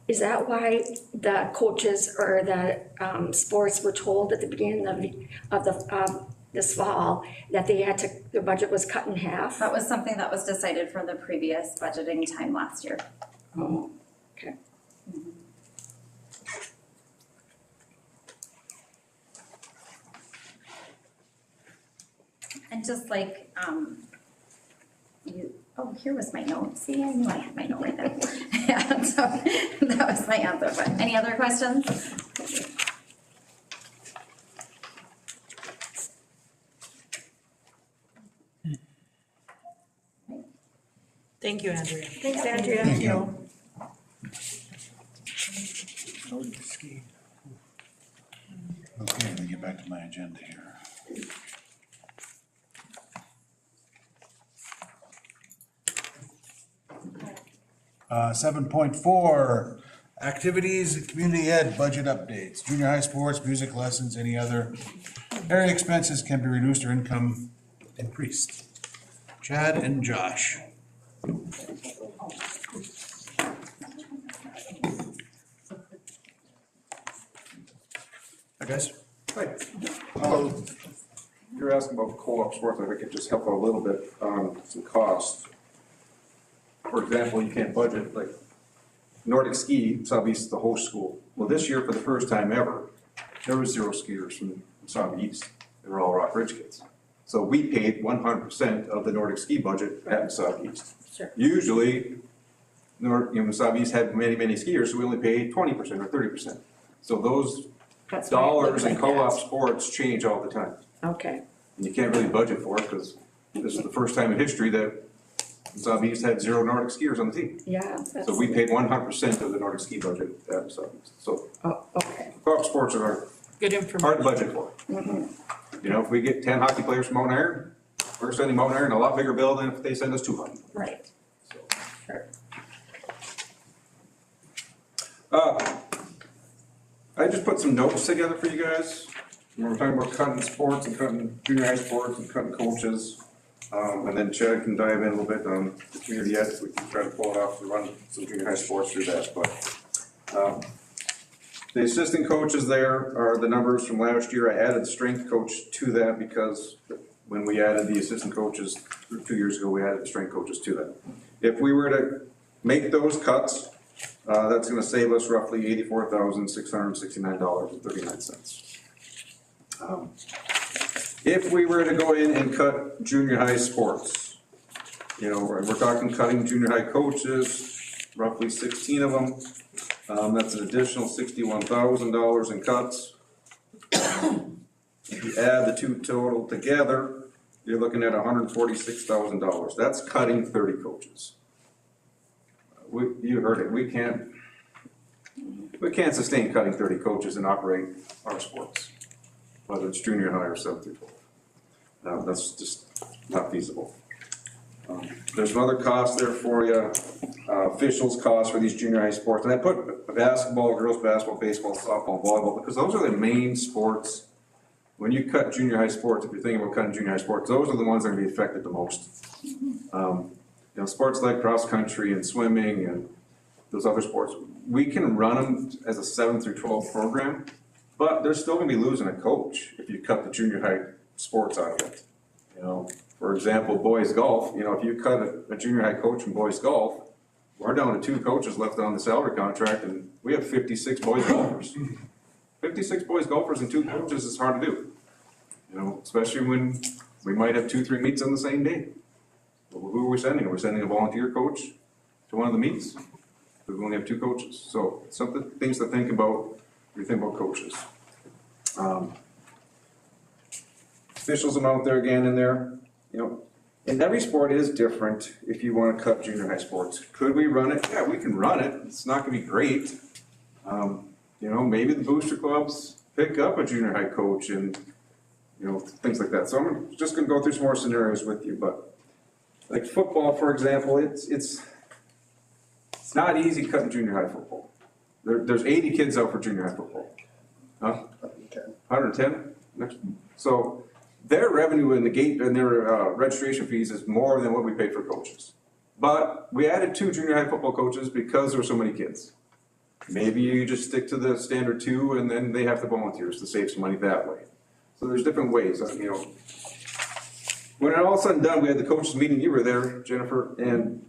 Is that why the coaches or the sports were told at the beginning of this fall that their budget was cut in half? That was something that was decided for the previous budgeting time last year. Oh, okay. And just like, oh, here was my note. See, I knew I had my note right there. Yeah, so that was my answer, but any other questions? Thank you, Andrea. Thanks, Andrea. Thank you. Okay, let me get back to my agenda here. 7.4, activities, and community ed, budget updates, junior high sports, music lessons, any other area expenses can be reduced or income increased. Chad and Josh. Hi, guys. Hi. You're asking about co-op sports, I think it just helped out a little bit on some costs. For example, you can't budget, like Nordic ski, Southeast, the host school. Well, this year, for the first time ever, there was 0 skiers from Southeast. They were all Rock Ridge kids. So we paid 100% of the Nordic ski budget at Southeast. Sure. Usually, Southeast had many, many skiers, so we only paid 20% or 30%. So those That's what it dollars looks in like co-op that. sports change all the time. Okay, And you can't really budget for it because this is the first time in history that Southeast had 0 Nordic skiers on the team. yeah. So we paid 100% of the Nordic ski budget at Southeast. So Oh, okay. co-op sports are Good information. hard to budget for. Mhm. You know, if we get 10 hockey players from Mount Iron, we're sending Mount Iron a lot bigger bill than if they send us 200. Right. Sure. I just put some notes together for you guys. We're talking about cutting sports and cutting junior high sports and cutting coaches. And then Chad can dive in a little bit on the community ed. We can try to pull it off and run some junior high sports through that. But the assistant coaches there are the numbers from last year. I added the strength coach to that because when we added the assistant coaches 2 years ago, we added the strength coaches to that. If we were to make those cuts, that's gonna save us roughly $84,669.39. If we were to go in and cut junior high sports, you know, we're talking cutting junior high coaches, roughly 16 of them. That's an additional $61,000 in cuts. If you add the two total together, you're looking at $146,000. That's cutting 30 coaches. You heard it, we can't sustain cutting 30 coaches and operate our sports, whether it's junior high or 7 through 12. That's just not feasible. There's some other costs there for you, officials costs for these junior high sports, and I put basketball, girls basketball, baseball, softball, volleyball, because those are the main sports. When you cut junior high sports, if you're thinking about cutting junior high sports, those are the ones that are gonna be affected the most. You know, sports like cross country and swimming and those other sports, we can run them as a 7 through 12 program, but they're still gonna be losing a coach if you cut the junior high sports out of it. You know, for example, boys golf, you know, if you cut a junior high coach from boys golf, we're down to 2 coaches left on the salary contract and we have 56 boys golfers. 56 boys golfers and 2 coaches is hard to do. You know, especially when we might have 2-3 meets on the same day. Well, who are we sending? Are we sending a volunteer coach to one of the meets? We only have 2 coaches. So things to think about when you think about coaches. Officials amount there again in there. You know, and every sport is different if you want to cut junior high sports. Could we run it? Yeah, we can run it. It's not going to be great. You know, maybe the booster clubs pick up a junior high coach and, you know, things like that. So I'm just going to go through some more scenarios with you, but like football, for example, it's not easy cutting junior high football. There's 80 kids out for junior high football. Huh? 110? So their revenue in the gate and their registration fees is more than what we paid for coaches. But we added 2 junior high football coaches because there were so many kids. Maybe you just stick to the standard 2 and then they have the volunteers to save some money that way. So there's different ways, you know. When it all said and done, we had the coaches meeting, you were there, Jennifer, and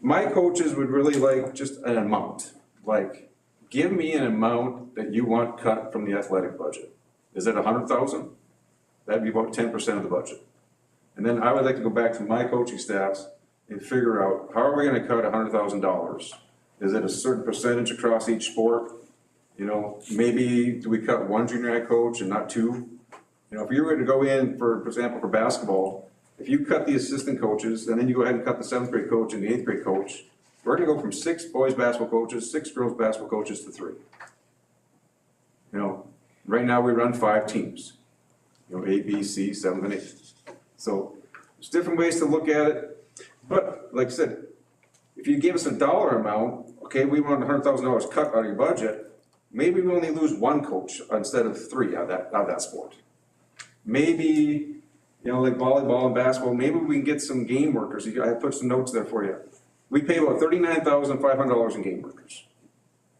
my coaches would really like just an amount. Like, give me an amount that you want cut from the athletic budget. Is it 100,000? That'd be about 10% of the budget. And then I would like to go back to my coaching staffs and figure out, how are we gonna cut $100,000? Is it a certain percentage across each sport? You know, maybe do we cut one junior high coach and not two? You know, if you were to go in, for example, for basketball, if you cut the assistant coaches, and then you go ahead and cut the 7th grade coach and the 8th grade coach, we're gonna go from 6 boys basketball coaches, 6 girls basketball coaches to 3. You know, right now we run 5 teams. You know, A, B, C, 7, and 8. So there's different ways to look at it. But like I said, if you give us a dollar amount, okay, we want $100,000 cut out of your budget, maybe we only lose 1 coach instead of 3 out of that sport. Maybe, you know, like volleyball and basketball, maybe we can get some game workers. I put some notes there for you. We pay about $39,500 in game workers.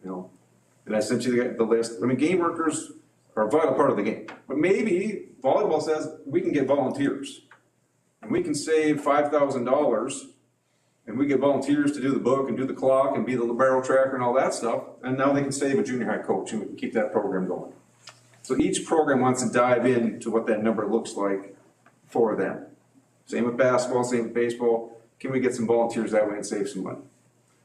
You know, and I sent you the list. I mean, game workers are a vital part of the game. But maybe volleyball says we can get volunteers. And we can save $5,000 and we get volunteers to do the book and do the clock and be the libero tracker and all that stuff. And now they can save a junior high coach and we can keep that program going. So each program wants to dive into what that number looks like for them. Same with basketball, same with baseball. Can we get some volunteers that way and save some money?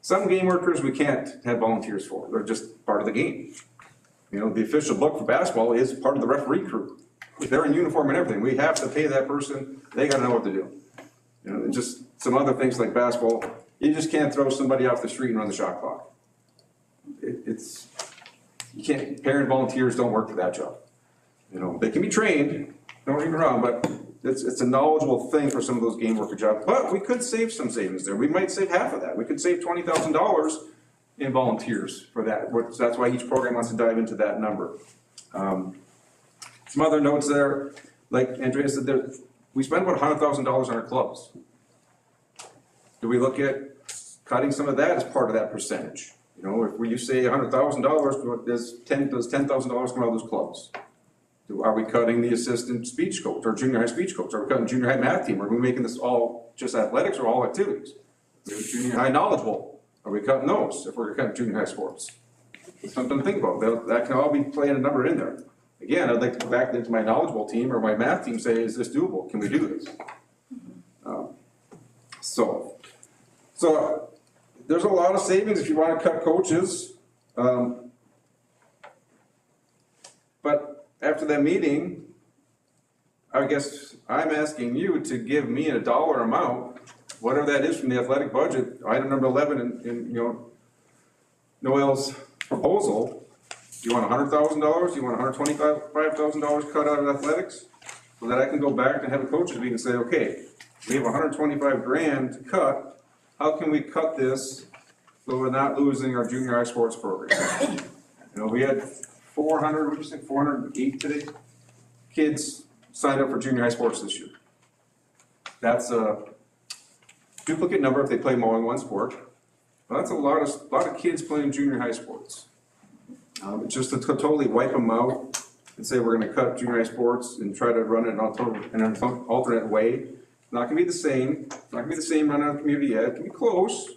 Some game workers we can't have volunteers for. They're just part of the game. You know, the official book for basketball is part of the referee crew. They're in uniform and everything. We have to pay that person. They got to know what to do. You know, and just some other things like basketball. You just can't throw somebody off the street and run the shot clock. You can't. Parent volunteers don't work for that job. You know, they can be trained. Don't get me wrong, but it's a knowledgeable thing for some of those game worker jobs. But we could save some savings there. We might save half of that. We could save $20,000 in volunteers for that. So that's why each program wants to dive into that number. Some other notes there, like Andrea said, we spend about $100,000 on our clubs. Do we look at cutting some of that as part of that percentage? You know, if you say $100,000, does $10,000 come out of those clubs? Are we cutting the assistant speech coach or junior high speech coach? Are we cutting junior high math team? Are we making this all just athletics or all activities? We have junior high knowledge bowl. Are we cutting those if we're cutting junior high sports? It's something to think about. That can all be playing a number in there. Again, I'd like to go back into my knowledgeable team or my math team, say, is this doable? Can we do this? So there's a lot of savings if you want to cut coaches. But after that meeting, I guess I'm asking you to give me a dollar amount, whatever that is from the athletic budget, item number 11 in Noel's proposal. Do you want $100,000? Do you want $125,000 cut out of athletics? So that I can go back and have a coaches meeting and say, okay, we have $125,000 to cut. How can we cut this so we're not losing our junior high sports program? You know, we had 408 today kids signed up for junior high sports this year. That's a duplicate number if they play more than one sport. But that's a lot of kids playing junior high sports. Just to totally wipe them out and say we're going to cut junior high sports and try to run it in an alternate way. It's not going to be the same. It's not going to be the same run out of the community yet. It can be close.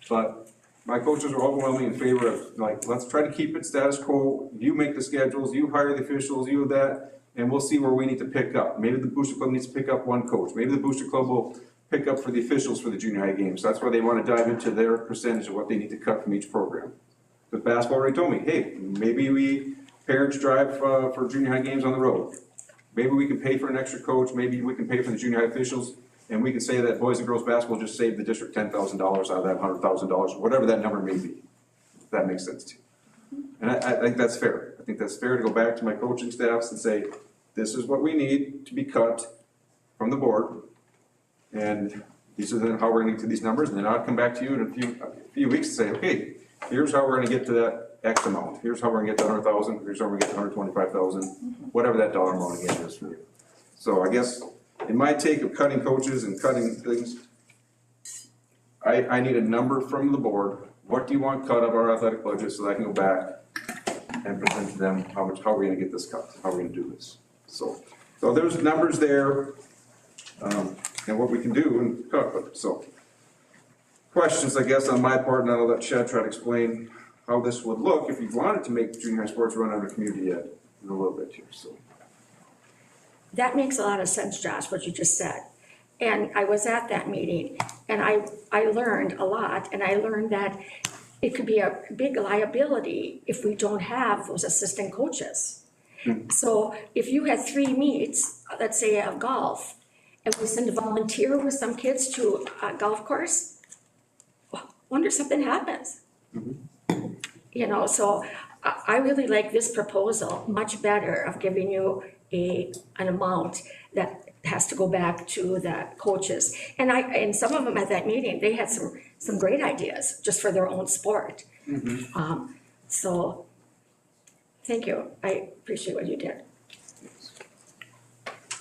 But my coaches are overwhelmingly in favor of, like, let's try to keep it status quo. You make the schedules, you hire the officials, you do that, and we'll see where we need to pick up. Maybe the Booster Club needs to pick up one coach. Maybe the Booster Club will pick up for the officials for the junior high games. That's why they want to dive into their percentage of what they need to cut from each program. But basketball already told me, hey, maybe parents drive for junior high games on the road. Maybe we can pay for an extra coach. Maybe we can pay for the junior high officials. And we can say that boys and girls basketball just saved the district $10,000 out of that $100,000, whatever that number may be. If that makes sense to you. And I think that's fair. I think that's fair to go back to my coaching staffs and say, this is what we need to be cut from the board. And these are how we're going to get to these numbers. And then I'll come back to you in a few weeks and say, okay, here's how we're going to get to that X amount. Here's how we're going to get to 100,000. Here's how we're going to get to 125,000. Whatever that dollar amount again is for you. So I guess in my take of cutting coaches and cutting things, I need a number from the board. What do you want cut of our athletic budget so that I can go back and present to them how are we going to get this cut? How are we going to do this? So there's numbers there and what we can do and cut. So questions, I guess, on my part, and I'll let Chad try to explain how this would look if you wanted to make junior high sports run out of community ed in a little bit here. So. that makes a lot of sense, Josh, what you just said. And I was at that meeting, and I learned a lot, and I learned that it could be a big liability if we don't have those assistant coaches. So if you had 3 meets, let's say of golf, and we send a volunteer with some kids to a golf course, wonder if something happens. You know, so I really like this proposal much better of giving you an amount that has to go back to the coaches. And some of them at that meeting, they had some great ideas just for their own sport. So, thank you. I appreciate what you did.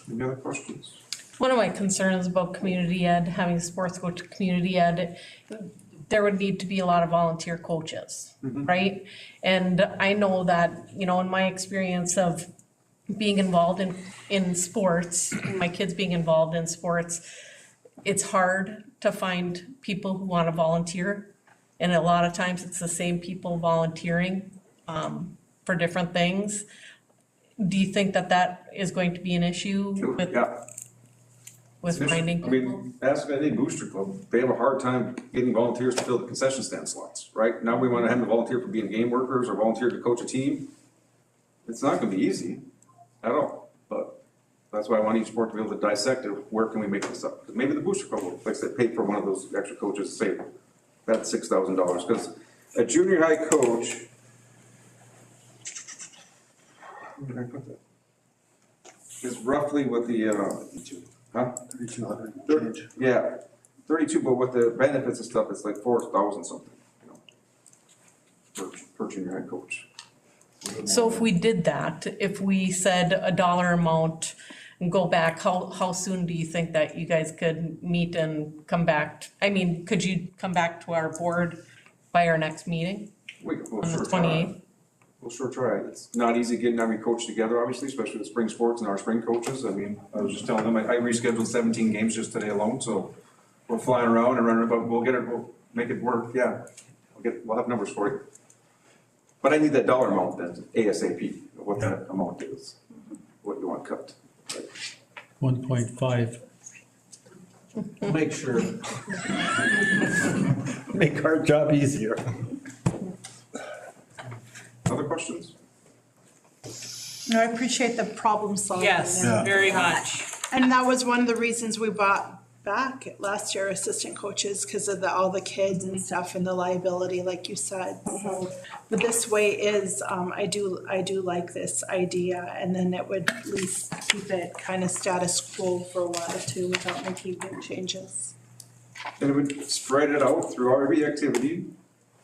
Any other questions? One of my concerns about community ed, having sports coach community ed, there would need to be a lot of volunteer coaches, right? And I know that, you know, in my experience of being involved in sports, my kids being involved in sports, it's hard to find people who want to volunteer. And a lot of times it's the same people volunteering for different things. Do you think that is going to be an issue with finding people? I mean, ask any booster club, they have a hard time getting volunteers to fill the concession stand slots, right? Now we want to have them volunteer for being game workers or volunteer to coach a team. It's not going to be easy at all, but that's why I want each sport to be able to dissect it. Where can we make this up? Because maybe the booster club will, like I said, pay for one of those extra coaches, say that's $6,000. Because a junior high coach, where did I put that? Is roughly what the, 3,200. Yeah, 32, but with the benefits and stuff, it's like 4,000 something, you know, per junior high coach. So if we did that, if we said a dollar amount and go back, how soon do you think that you guys could meet and come back? I mean, could you come back to our board by our next meeting We'll on the sure 28th? We'll sure try. It's not easy getting every coach together, obviously, especially with spring sports and our spring coaches. I mean, I was just telling them, I rescheduled 17 games just today alone, so we're flying around and running, but we'll make it work, yeah. We'll have numbers for you. But I need that dollar amount then, ASAP, what that amount is, what you want cut. 1.5. Make sure. Make our job easier. Other questions? No, I appreciate the problem solving. Yes, very much. And that was one of the reasons we brought back last year assistant coaches, because of all the kids and stuff and the liability, like you said. So, but this way is, I do like this idea, and then it would at least keep it kind of status quo for a while too, without making big changes. And it would spread it out through every activity,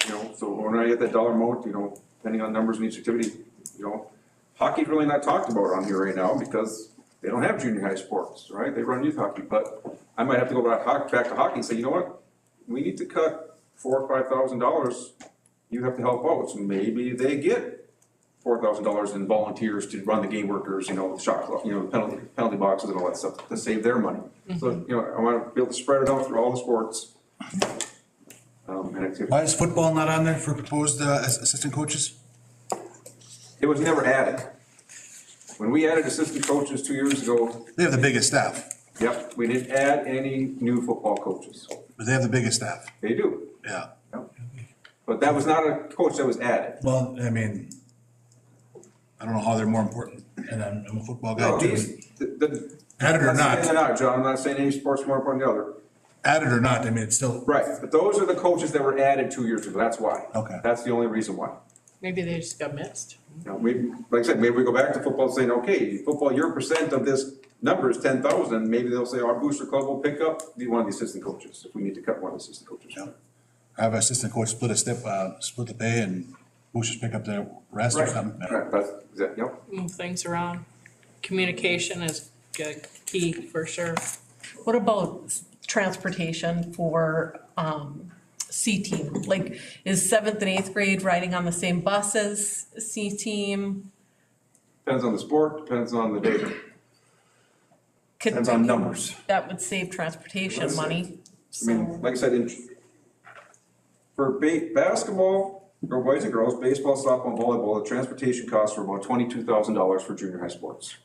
you know, so when I get that dollar amount, you know, depending on numbers in each activity, you know, hockey's really not talked about on here right now because they don't have junior high sports, right? They run youth hockey, but I might have to go back to hockey and say, you know what? We need to cut $4,000 or $5,000. You have to help out. So maybe they get $4,000 in volunteers to run the game workers, you know, shot clock, you know, penalty boxes and all that stuff to save their money. So, you know, I want to be able to spread it out through all the sports. And activities. Why is football not on there for proposed assistant coaches? It was never added. When we added assistant coaches 2 years ago. They have the biggest staff. Yep, we didn't add any new football coaches. But they have the biggest staff. They do. Yeah. Yep. But that was not a coach that was added. Well, I mean, I don't know how they're more important, and I'm a football guy No, too. Added or not. I'm not, John, I'm not saying any sport's more important than the other. Added or not, I mean, it's still. Right, but those are the coaches that were added 2 years ago, that's why. Okay. That's the only reason why. Maybe they just got missed. You know, like I said, maybe we go back to football saying, okay, football, your percent of this number is 10,000. Maybe they'll say our booster club will pick up one of the assistant coaches if we need to cut one of the assistant coaches. Yeah. Have an assistant coach split the pay, and boosters pick up the rest or something. Right, that's, yep. Move things around. Communication is key for sure. What about transportation for C team? Like, is 7th and 8th grade riding on the same bus as C team? Depends on the sport, depends on the data. Depends on numbers. That would save transportation money. I mean, like I said, for basketball, or boys and girls, baseball, softball, and volleyball, the transportation costs are about $22,000 for junior high sports.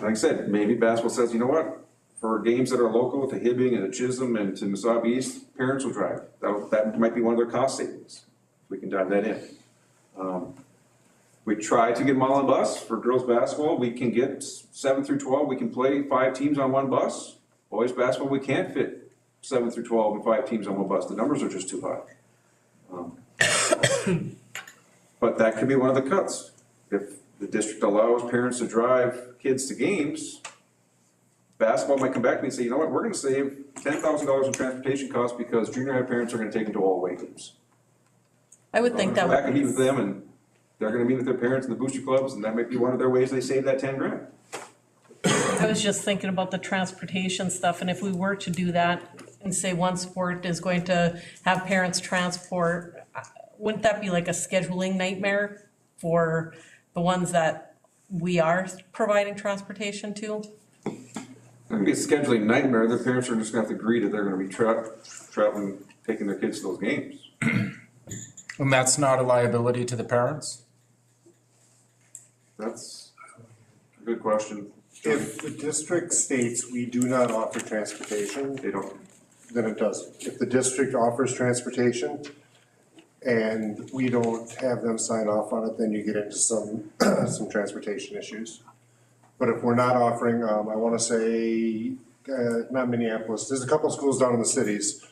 Like I said, maybe basketball says, you know what? For games that are local to Hibbing and to Chisholm and to Mesabi East, parents will drive. That might be one of their cost savings. We can dive that in. We try to get them all on bus. For girls basketball, we can get 7 through 12. We can play 5 teams on one bus. Boys basketball, we can't fit 7 through 12 and 5 teams on one bus. The numbers are just too high. But that could be one of the cuts. If the district allows parents to drive kids to games, basketball might come back to me and say, you know what, we're gonna save $10,000 in transportation costs because junior high parents are gonna take them to all away games. I would think that Come would. back and meet with them, and they're gonna meet with their parents in the booster clubs, and that might be one of their ways they save that 10 grand. I was just thinking about the transportation stuff, and if we were to do that and say one sport is going to have parents transport, wouldn't that be like a scheduling nightmare for the ones that we are providing transportation to? It's gonna be a scheduling nightmare. Their parents are just gonna have to agree that they're gonna be traveling, taking their kids to those games. And that's not a liability to the parents? That's a good question. If the district states we do not offer transportation, they don't, then it doesn't. If the district offers transportation and we don't have them sign off on it, then you get into some transportation issues. But if we're not offering, I want to say, not Minneapolis, there's a couple of schools down in the cities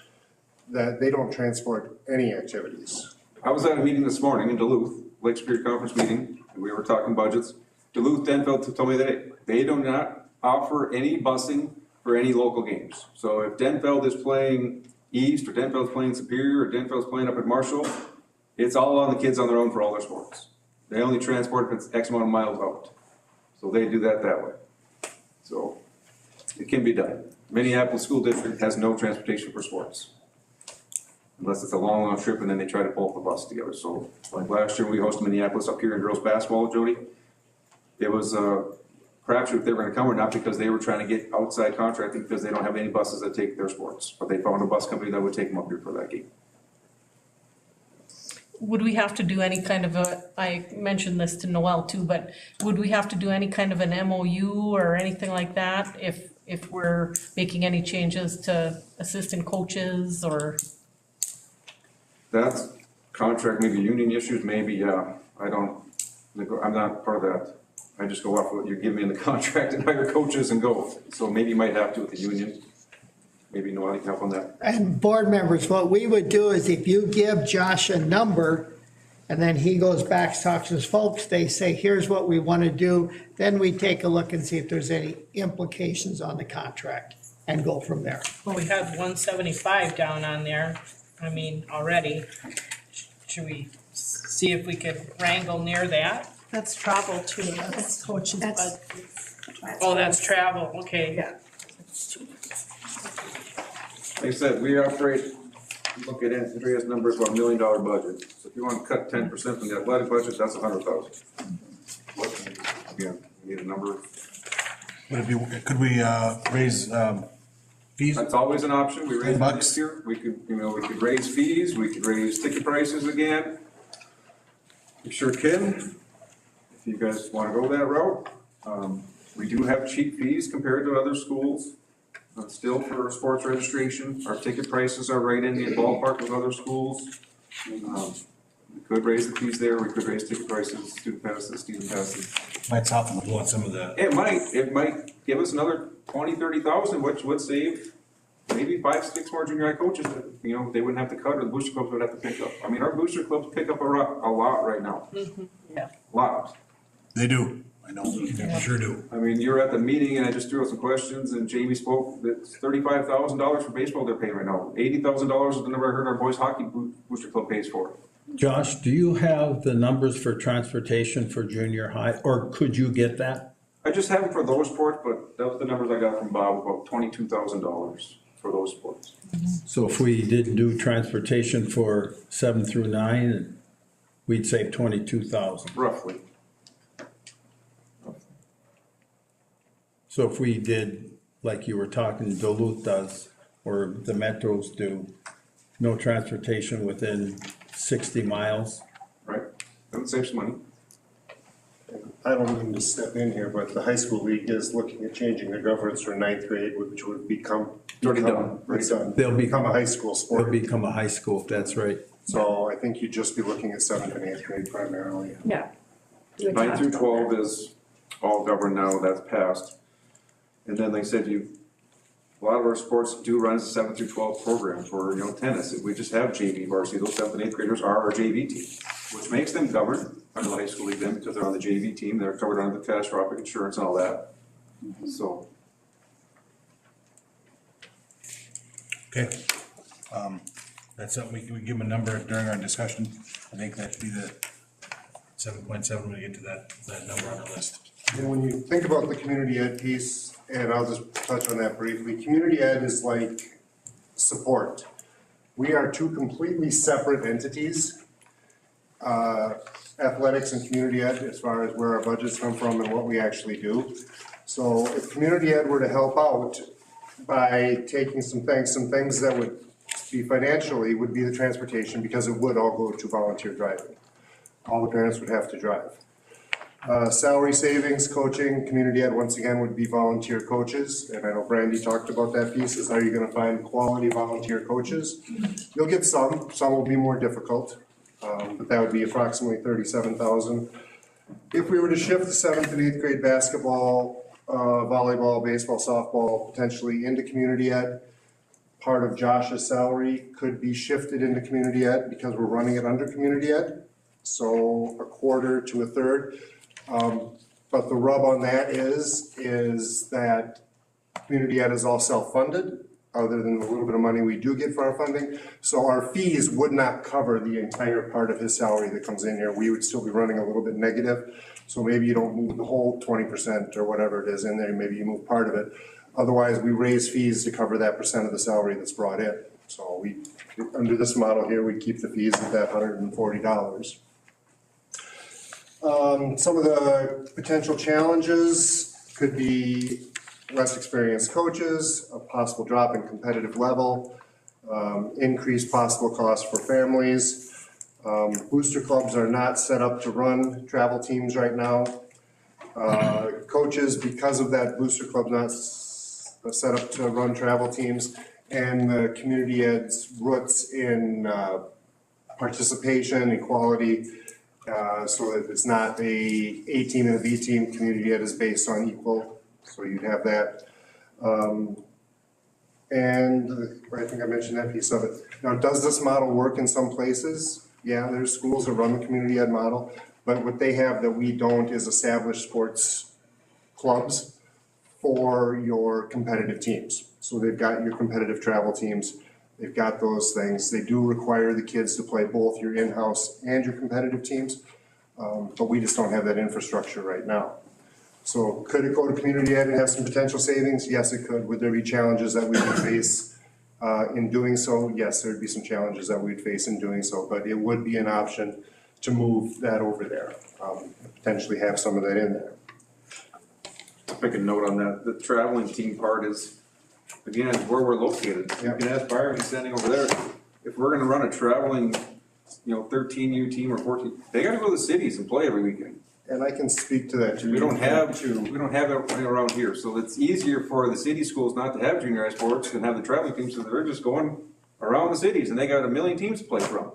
that they don't transport any activities. I was at a meeting this morning in Duluth, Lake Superior Conference meeting, and we were talking budgets. Duluth Denfeld told me that they do not offer any busing for any local games. So if Denfeld is playing East, or Denfeld's playing Superior, or Denfeld's playing up at Marshall, it's all on the kids on their own for all their sports. They only transport if it's X amount of miles out. So they do that way. So it can be done. Minneapolis School District has no transportation for sports. Unless it's a long, long trip and then they try to pull up a bus together. So like last year we hosted Minneapolis up here in girls basketball, Jody. It was a crapshoot if they were gonna come or not because they were trying to get outside contracting because they don't have any buses that take their sports. But they found a bus company that would take them up here for that game. Would we have to do any kind of I mentioned this to Noel too, but would we have to do any kind of an MOU or anything like that if we're making any changes to assistant coaches or? That's contract, maybe union issues, maybe, yeah. I'm not part of that. I just go off what you give me in the contract and hire coaches and go. So maybe you might have to with the union. Maybe Noel, you can help on that. And board members, what we would do is if you give Josh a number and then he goes back, talks to his folks, they say, here's what we want to do. Then we take a look and see if there's any implications on the contract and go from there. Well, we had 175 down on there, I mean, already. Should we see if we could wrangle near that? That's travel too, that's coaches, but. Oh, that's travel, okay. Yeah. Like I said, we operate, look at Andrea's numbers, about $1 million budget. So if you want to cut 10% from the athletic budget, that's $100,000. Again, we need a number. Could we raise fees? That's always an option. We raised $10. this year. We could raise fees. We could raise ticket prices again. We sure can. If you guys want to go that route. We do have cheap fees compared to other schools. Still for sports registration, our ticket prices are right in the ballpark with other schools. We could raise the fees there, we could raise ticket prices, student passes, student passes. Might soften the blow some of that. It might give us another 20, 30,000, which would save maybe 5, 6 more junior high coaches that, they wouldn't have to cut or the booster clubs would have to pick up. I mean, our booster clubs pick up a lot right now. Yeah. A lot. They do. I know, they sure do. I mean, you were at the meeting and I just threw out some questions and Jamie spoke, it's $35,000 for baseball they're paying right now. $80,000 is the number I heard our boys hockey booster club pays for. Josh, do you have the numbers for transportation for junior high, or could you get that? I just have it for those sports, but that was the numbers I got from Bob, about $22,000 for those sports. So if we didn't do transportation for 7 through 9, we'd save 22,000. Roughly. So if we did, like you were talking, Duluth does, or the metros do, no transportation within 60 miles. Right, that would save some money. I don't mean to step in here, but the high school league is looking at changing the governance for ninth grade, which would become. Already done. It's done. They'll Become a high school sport. They'll become a high school, that's right. So I think you'd just be looking at seventh and eighth grade primarily. Yeah. 9 through 12 is all governed now, that's passed. And then, like I said, a lot of our sports do run as a 7 through 12 program for, tennis. We just have JV varsity. Those 7th and 8th graders are our JV team, which makes them governed under the high school league then because they're on the JV team. They're covered under the catastrophic insurance and all that. So. Okay. That's something we give them a number during our discussion. I think that'd be the 7.7 when we get to that number on our list. And when you think about the community ed piece, and I'll just touch on that briefly, community ed is like support. We are two completely separate entities. Athletics and community ed, as far as where our budgets come from and what we actually do. So if community ed were to help out by taking some things that would be financially would be the transportation, because it would all go to volunteer driving. All the parents would have to drive. Salary savings, coaching, community ed, once again, would be volunteer coaches. And I know Brandy talked about that piece, is how you're gonna find quality volunteer coaches. You'll get some will be more difficult, but that would be approximately $37,000. If we were to shift the 7th and 8th grade basketball, volleyball, baseball, softball, potentially into community ed, part of Josh's salary could be shifted into community ed because we're running it under community ed. So a quarter to a third. But the rub on that is that community ed is all self-funded, other than the little bit of money we do get for our funding. So our fees would not cover the entire part of his salary that comes in here. We would still be running a little bit negative. So maybe you don't move the whole 20% or whatever it is in there, maybe you move part of it. Otherwise, we raise fees to cover that percent of the salary that's brought in. So we, under this model here, we keep the fees at that $140. Some of the potential challenges could be less experienced coaches, a possible drop in competitive level, increased possible costs for families. Booster clubs are not set up to run travel teams right now. Coaches, because of that, booster club's not set up to run travel teams, and the community ed's roots in participation, equality, so that it's not a team and a B team. Community ed is based on equal, so you'd have that. And I think I mentioned that piece of it. Now, does this model work in some places? Yeah, there's schools that run the community ed model, but what they have that we don't is established sports clubs for your competitive teams. So they've got your competitive travel teams, they've got those things. They do require the kids to play both your in-house and your competitive teams, but we just don't have that infrastructure right now. So could it go to community ed and have some potential savings? Yes, it could. Would there be challenges that we would face in doing so? Yes, there'd be some challenges that we'd face in doing so, but it would be an option to move that over there, potentially have some of that in there. Make a note on that. The traveling team part is, again, where we're located. You can ask Byron, he's standing over there. If we're gonna run a traveling, 13U team or 14, they gotta go to the cities and play every weekend. And I can speak to that too. We don't have everything around here, so it's easier for the city schools not to have junior high sports and have the traveling teams, so they're just going around the cities and they got a million teams to play from.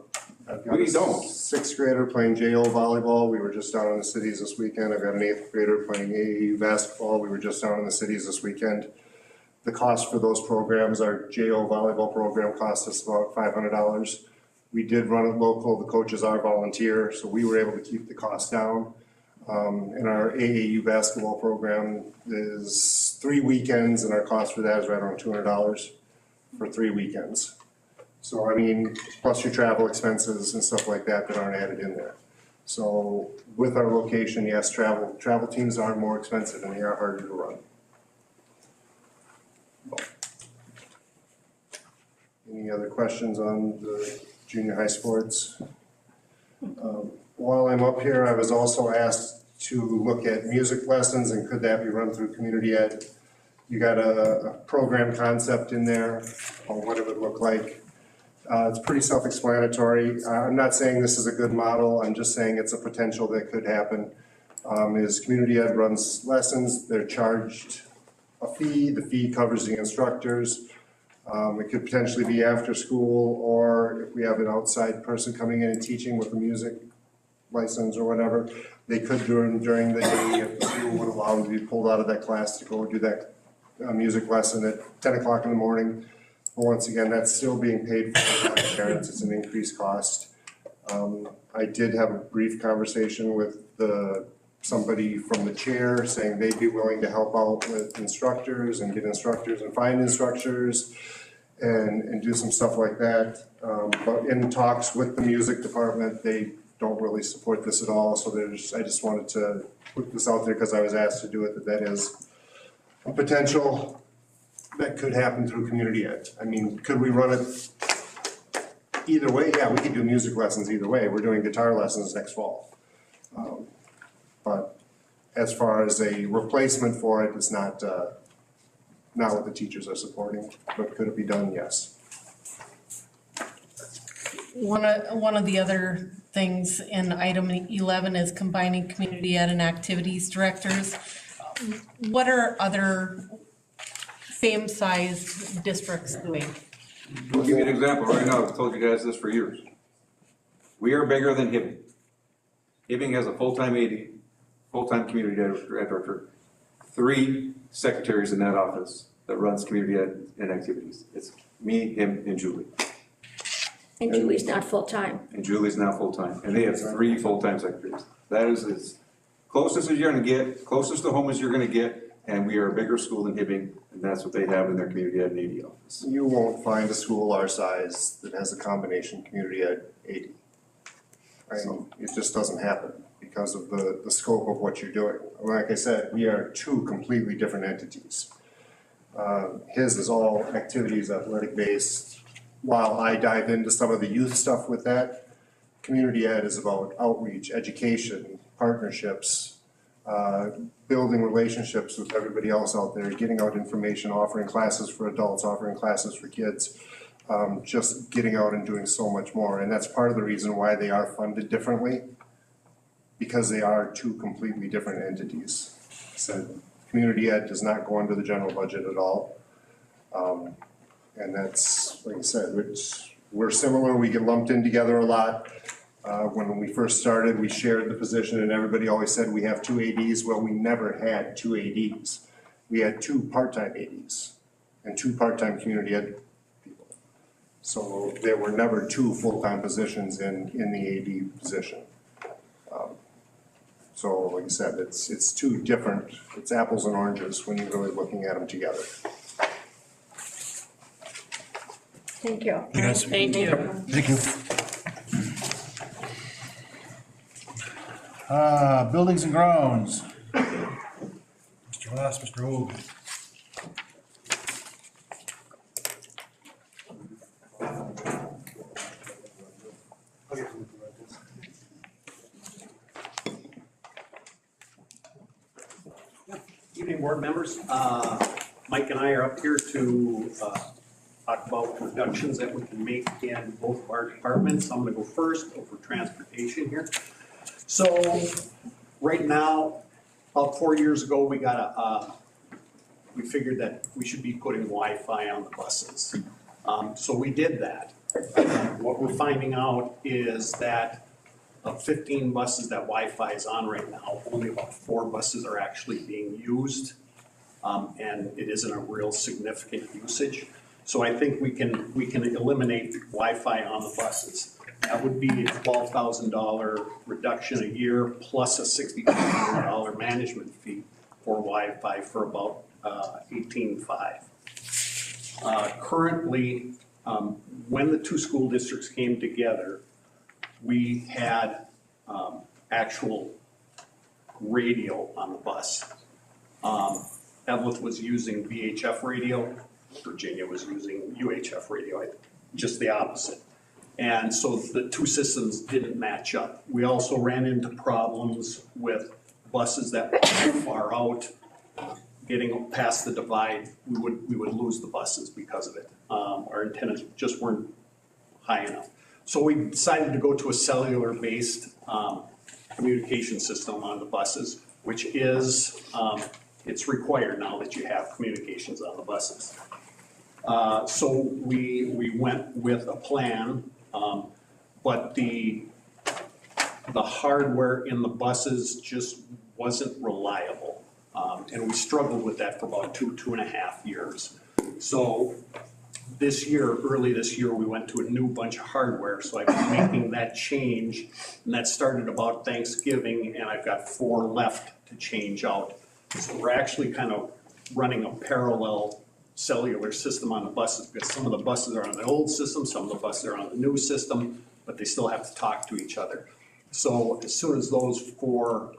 We don't. 6th grader playing JO volleyball. We were just down in the cities this weekend. I've got an 8th grader playing AAU basketball. We were just down in the cities this weekend. The cost for those programs, our JO volleyball program cost us about $500. We did run it local. The coaches are volunteer, so we were able to keep the cost down. And our AAU basketball program is 3 weekends, and our cost for that is right around $200 for 3 weekends. So, I mean, plus your travel expenses and stuff like that aren't added in there. So with our location, yes, travel teams are more expensive and they are harder to run. Any other questions on the junior high sports? While I'm up here, I was also asked to look at music lessons and could that be run through community ed. You got a program concept in there on what it would look like. It's pretty self-explanatory. I'm not saying this is a good model. I'm just saying it's a potential that could happen. is community ed runs lessons, they're charged a fee, the fee covers the instructors. It could potentially be after school, or if we have an outside person coming in and teaching with a music license or whatever, they could during the day, if the school would allow them to be pulled out of that class to go do that music lesson at 10 o'clock in the morning. But once again, that's still being paid for by parents, it's an increased cost. I did have a brief conversation with somebody from the chair saying they'd be willing to help out with instructors and get instructors and find instructors and do some stuff like that. But in talks with the music department, they don't really support this at all. So I just wanted to put this out there because I was asked to do it, that is a potential that could happen through community ed. I mean, could we run it either way? Yeah, we could do music lessons either way. We're doing guitar lessons next fall. But as far as a replacement for it, it's not what the teachers are supporting, but could it be done? Yes. One of the other things in item 11 is combining community ed and activities directors. What are other same-sized districts doing? I'll give you an example right now. I've told you guys this for years. We are bigger than Hibbing. Hibbing has a full-time AD, full-time community ed director, 3 secretaries in that office that runs community ed and activities. It's me, him, and Julie. And Julie's not full-time. And Julie's now full-time. And they have 3 full-time secretaries. That is as closest as you're gonna get, closest to home as you're gonna get, and we are a bigger school than Hibbing, and that's what they have in their community ed and AD office. You won't find a school our size that has a combination community ed AD. Right? It just doesn't happen because of the scope of what you're doing. Like I said, we are 2 completely different entities. His is all activities, athletic based. While I dive into some of the youth stuff with that, community ed is about outreach, education, partnerships, building relationships with everybody else out there, getting out information, offering classes for adults, offering classes for kids, just getting out and doing so much more. And that's part of the reason why they are funded differently, because they are 2 completely different entities. So community ed does not go under the general budget at all. And that's, like I said, we're similar, we get lumped in together a lot. When we first started, we shared the position and everybody always said we have 2 ADs. Well, we never had 2 ADs. We had 2 part-time ADs and 2 part-time community ed people. So there were never 2 full-time positions in the AD position. So like I said, it's 2 different, it's apples and oranges when you're really looking at them together. Thank you. Yes. Thank you. Thank you. Buildings and grounds. Mr. Ross, Mr. Hoag. Evening, board members. Mike and I are up here to talk about reductions that we can make in both of our departments. I'm gonna go first over transportation here. So right now, about 4 years ago, we figured that we should be putting Wi-Fi on the buses. So we did that. What we're finding out is that of 15 buses that Wi-Fi is on right now, only about 4 buses are actually being used. And it isn't a real significant usage. So I think we can eliminate Wi-Fi on the buses. That would be a $12,000 reduction a year plus a $6,500 management fee for Wi-Fi for about $18,500. Currently, when the 2 school districts came together, we had actual radio on the bus. Evelyn was using VHF radio, Virginia was using UHF radio, just the opposite. And so the 2 systems didn't match up. We also ran into problems with buses that were too far out, getting past the divide, we would lose the buses because of it. Our antennas just weren't high enough. So we decided to go to a cellular-based communication system on the buses, which is, it's required now that you have communications on the buses. So we went with a plan, but the hardware in the buses just wasn't reliable. And we struggled with that for about 2.5 years. So this year, early this year, we went to a new bunch of hardware, so I've been making that change. And that started about Thanksgiving, and I've got 4 left to change out. So we're actually kind of running a parallel cellular system on the buses, because some of the buses are on the old system, some of the buses are on the new system, but they still have to talk to each other. So as soon as those 4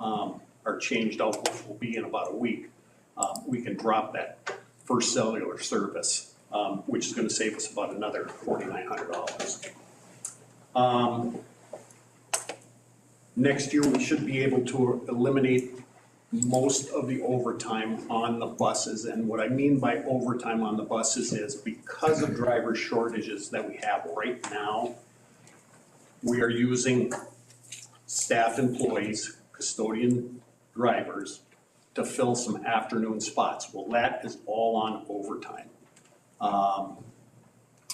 are changed out, which will be in about a week, we can drop that first cellular service, which is gonna save us about another $4,900. Next year, we should be able to eliminate most of the overtime on the buses. And what I mean by overtime on the buses is because of driver shortages that we have right now, we are using staff employees, custodian drivers, to fill some afternoon spots. Well, that is all on overtime.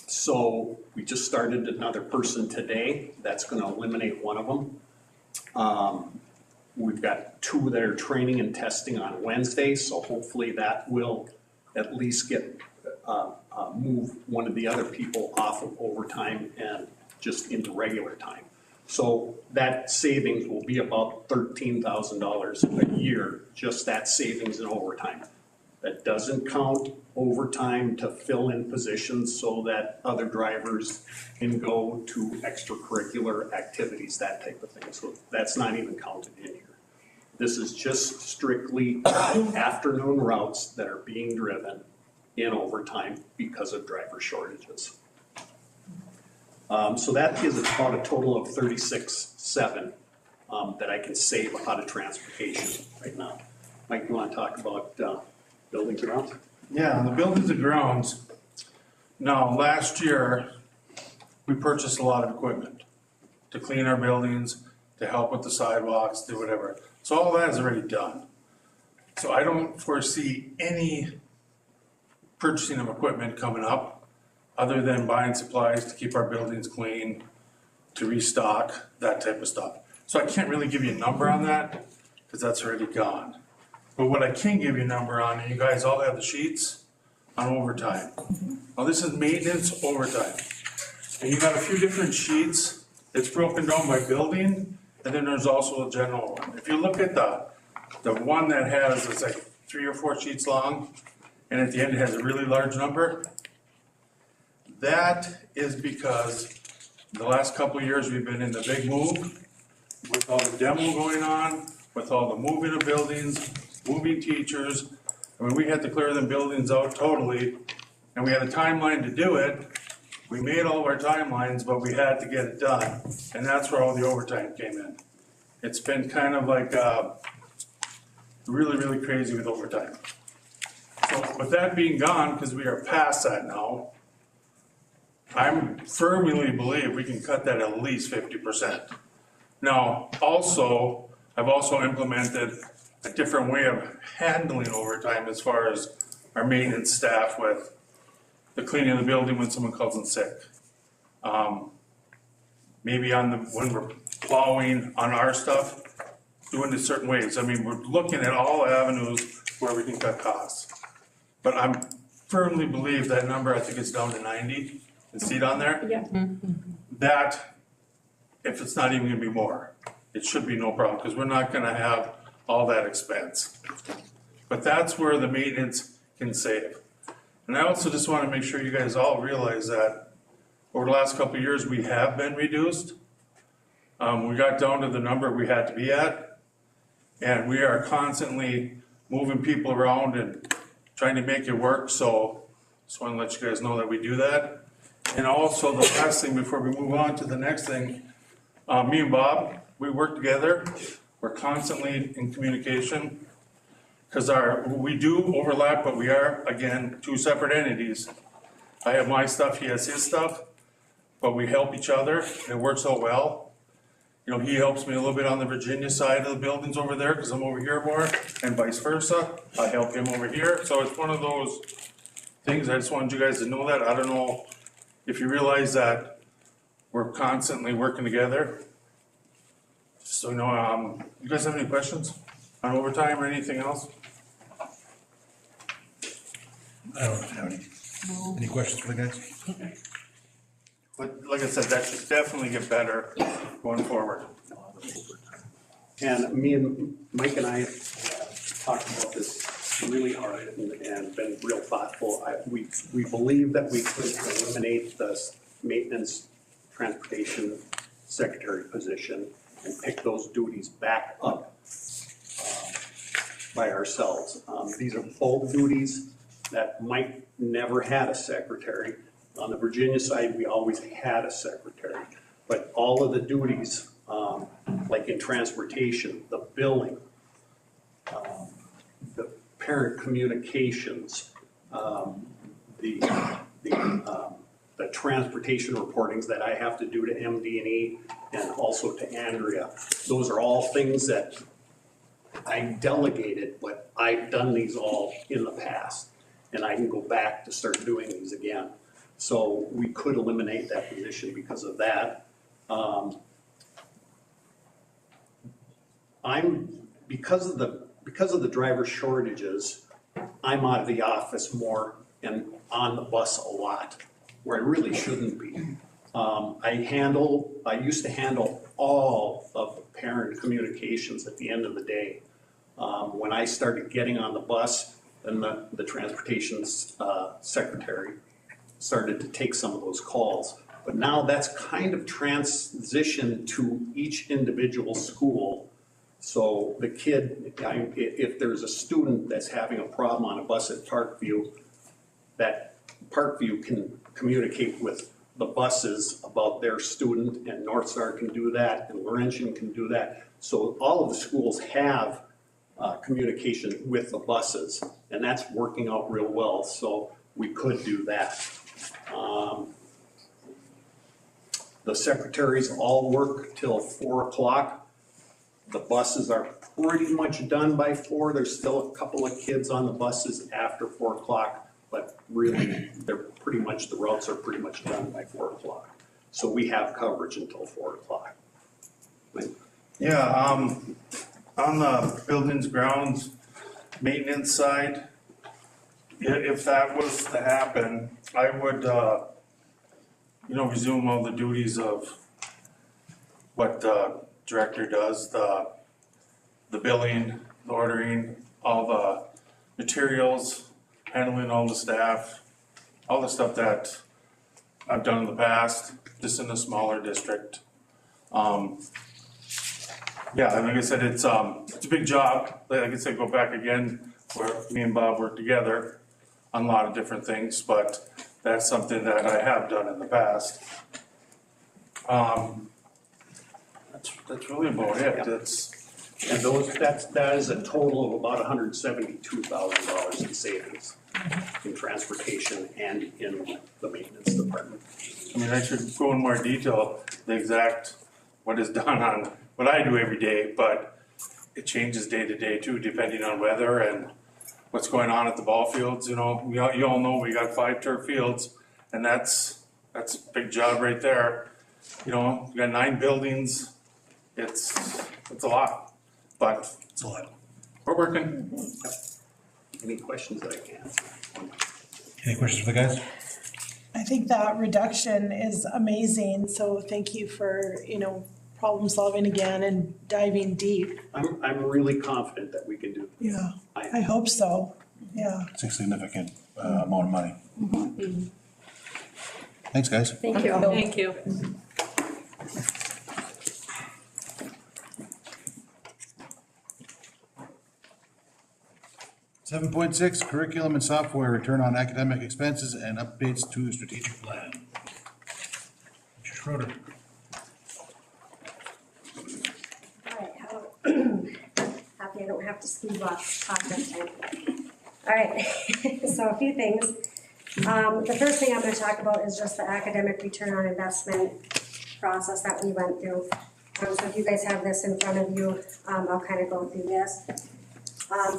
So we just started another person today. That's gonna eliminate one of them. We've got 2 that are training and testing on Wednesday, so hopefully that will at least get, move one of the other people off of overtime and just into regular time. So that savings will be about $13,000 a year, just that savings in overtime. That doesn't count overtime to fill in positions so that other drivers can go to extracurricular activities, that type of thing. So that's not even counted in here. This is just strictly afternoon routes that are being driven in overtime because of driver shortages. So that is about a total of $36,700 that I can save out of transportation right now. Mike, you wanna talk about buildings and grounds? Yeah, the buildings and grounds. Now, last year, we purchased a lot of equipment to clean our buildings, to help with the sidewalks, do whatever. So all that is already done. So I don't foresee any purchasing of equipment coming up, other than buying supplies to keep our buildings clean, to restock, that type of stuff. So I can't really give you a number on that, because that's already gone. But what I can give you a number on, and you guys all have the sheets, on overtime. Now, this is maintenance overtime. And you got a few different sheets. It's broken down by building, and then there's also a general one. If you look at the one that has, it's like 3 or 4 sheets long, and at the end it has a really large number, that is because the last couple of years we've been in the big move, with all the demo going on, with all the moving of buildings, moving teachers. I mean, we had to clear them buildings out totally, and we had a timeline to do it. We made all of our timelines, but we had to get it done, and that's where all the overtime came in. It's been kind of like really, really crazy with overtime. So with that being gone, because we are past that now, I firmly believe we can cut that at least 50%. Now, also, I've also implemented a different way of handling overtime as far as our maintenance staff with the cleaning of the building when someone calls in sick. Maybe when we're plowing on our stuff, doing it certain ways. I mean, we're looking at all avenues where we can cut costs. But I firmly believe that number, I think it's down to 90, and see it on there? Yeah. That, if it's not even gonna be more, it should be no problem, because we're not gonna have all that expense. But that's where the maintenance can save. And I also just wanna make sure you guys all realize that over the last couple of years, we have been reduced. We got down to the number we had to be at, and we are constantly moving people around and trying to make it work, so just wanna let you guys know that we do that. And also, the last thing before we move on to the next thing, me and Bob, we work together. We're constantly in communication, because we do overlap, but we are, again, 2 separate entities. I have my stuff, he has his stuff, but we help each other, and it works out well. You know, he helps me a little bit on the Virginia side of the buildings over there, cause I'm over here more, and vice versa. I help him over here, so it's one of those things, I just wanted you guys to know that. I don't know if you realize that we're constantly working together. So, you know, you guys have any questions on overtime or anything else? I don't have any questions for the guys? But like I said, that should definitely get better going forward. And me and Mike and I have talked about this really hard and been real thoughtful. We believe that we could eliminate the maintenance transportation secretary position and pick those duties back up by ourselves. These are both duties that Mike never had a secretary. On the Virginia side, we always had a secretary, but all of the duties, like in transportation, the billing, the parent communications, the transportation reportings that I have to do to MD&E and also to Andrea. Those are all things that I delegated, but I've done these all in the past, and I can go back to start doing these again. So we could eliminate that position because of that. Because of the driver shortages, I'm out of the office more and on the bus a lot, where I really shouldn't be. I used to handle all of the parent communications at the end of the day. When I started getting on the bus, then the transportation secretary started to take some of those calls. But now that's kind of transitioned to each individual school. So the kid, if there's a student that's having a problem on a bus at Parkview, that Parkview can communicate with the buses about their student, and North Star can do that, and Laurentian can do that. So all of the schools have communication with the buses, and that's working out real well, so we could do that. The secretaries all work till 4 o'clock. The buses are pretty much done by 4. There's still a couple of kids on the buses after 4 o'clock, but really, the routes are pretty much done by 4 o'clock. So we have coverage until 4 o'clock. Yeah, on the buildings, grounds, maintenance side, if that was to happen, I would, resume all the duties of what the director does, the billing, the ordering, all the materials, handling all the staff, all the stuff that I've done in the past, just in a smaller district. Yeah, like I said, it's a big job. Like I said, go back again where me and Bob work together on a lot of different things, but that's something that I have done in the past. That's really about it. And that is a total of about $172,000 in savings in transportation and in the maintenance department. I mean, I should go in more detail, the exact, what is done on what I do every day, but it changes day to day too, depending on weather and what's going on at the ball fields. You know, you all know we got 5 turf fields, and that's a big job right there. You know, we got 9 buildings. It's a lot, but It's a lot. we're working. Any questions that I can answer? Any questions for the guys? I think that reduction is amazing, so thank you for, problem solving again and diving deep. I'm really confident that we can do this. Yeah, I hope so, yeah. It's a significant amount of money. Thanks, guys. Thank you. Thank you. Seven point 6, curriculum and software, return on academic expenses and updates to strategic plan. Mr. Schroeder. Happy I don't have to scoop off this time. All right, so a few things. The first thing I'm going to talk about is just the academic return on investment process that we went through. So if you guys have this in front of you, I'll kind of go through this.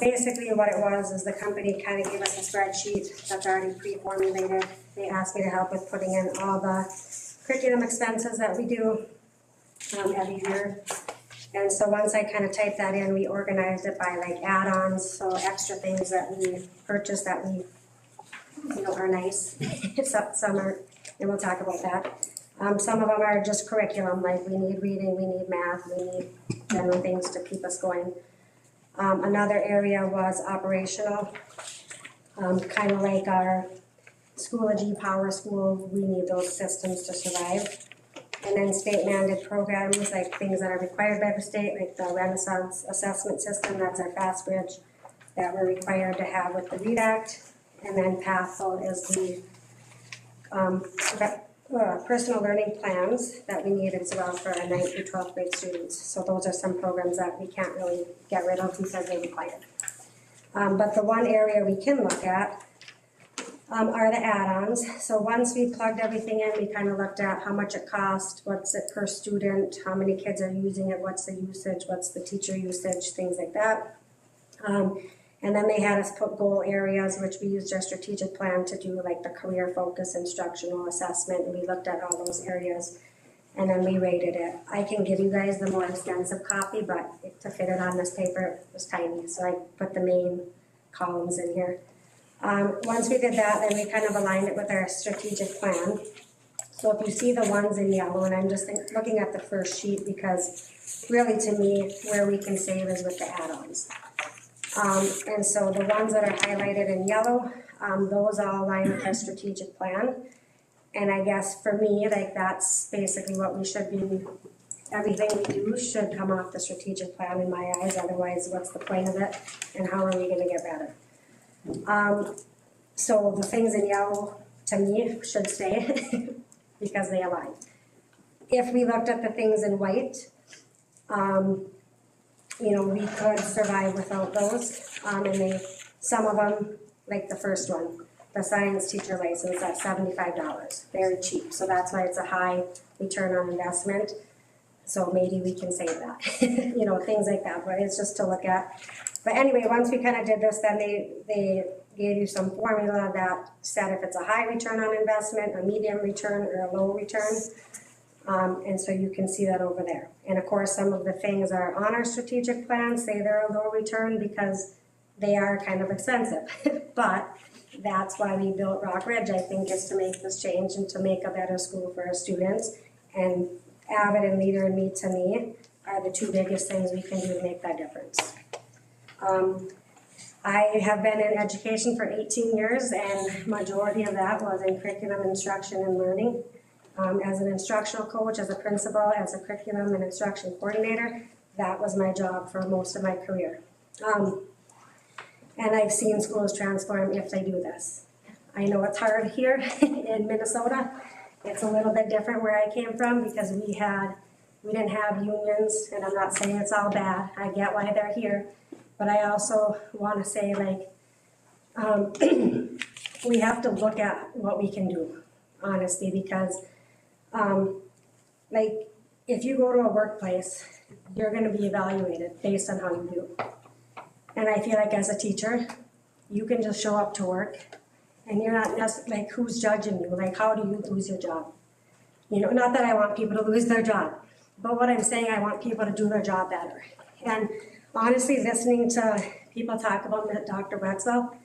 Basically what it was is the company kind of gave us a spreadsheet that's already pre-formulated. They asked me to help with putting in all the curriculum expenses that we do every year. And so once I kind of typed that in, we organized it by like add-ons, so extra things that we purchase that we, are nice. Some are, and we'll talk about that. Some of them are just curriculum, like we need reading, we need math, we need general things to keep us going. Another area was operational, kind of like our Schoology, Power School, we need those systems to survive. And then state mandated programs, like things that are required by the state, like the Renaissance assessment system, that's our fast bridge that we're required to have with the READ Act. And then PATHFL is the personal learning plans that we need as well for our 9th through 12th grade students. So those are some programs that we can't really get rid of because they're required. But the one area we can look at are the add-ons. So once we plugged everything in, we kind of looked at how much it cost, what's it per student, how many kids are using it, what's the usage, what's the teacher usage, things like that. And then they had us put goal areas, which we used our strategic plan to do, like the career focus instructional assessment, and we looked at all those areas, and then we rated it. I can give you guys the more extensive copy, but to fit it on this paper, it was tiny, so I put the main columns in here. Once we did that, then we kind of aligned it with our strategic plan. So if you see the ones in yellow, and I'm just looking at the first sheet because really to me, where we can save is with the add-ons. And so the ones that are highlighted in yellow, those all align with our strategic plan. And I guess for me, like that's basically what we should be, everything we do should come off the strategic plan in my eyes, otherwise what's the point of it and how are we gonna get better? So the things in yellow to me should stay because they align. If we looked at the things in white, we could survive without those. And some of them, like the first one, the science teacher license, that's $75, very cheap. So that's why it's a high return on investment. So maybe we can save that, things like that, but it's just to look at. But anyway, once we kind of did this, then they gave you some formula that said if it's a high return on investment, a medium return, or a low return. And so you can see that over there. And of course, some of the things are on our strategic plan, say they're a low return because they are kind of expensive. But that's why we built Rock Ridge, I think, is to make this change and to make a better school for our students. And Avid and Leader and Me to me are the two biggest things we can do to make that difference. I have been in education for 18 years and majority of that was in curriculum instruction and learning. As an instructional coach, as a principal, as a curriculum and instruction coordinator, that was my job for most of my career. And I've seen schools transform if they do this. I know it's hard here in Minnesota. It's a little bit different where I came from because we didn't have unions, and I'm not saying it's all bad. I get why they're here. But I also want to say, we have to look at what we can do, honestly, because if you go to a workplace, you're going to be evaluated based on how you do. And I feel like as a teacher, you can just show up to work and you're not necessarily, who's judging you? How do you lose your job? Not that I want people to lose their job, but what I'm saying, I want people to do their job better. And honestly, listening to people talk about Dr. Wetzel,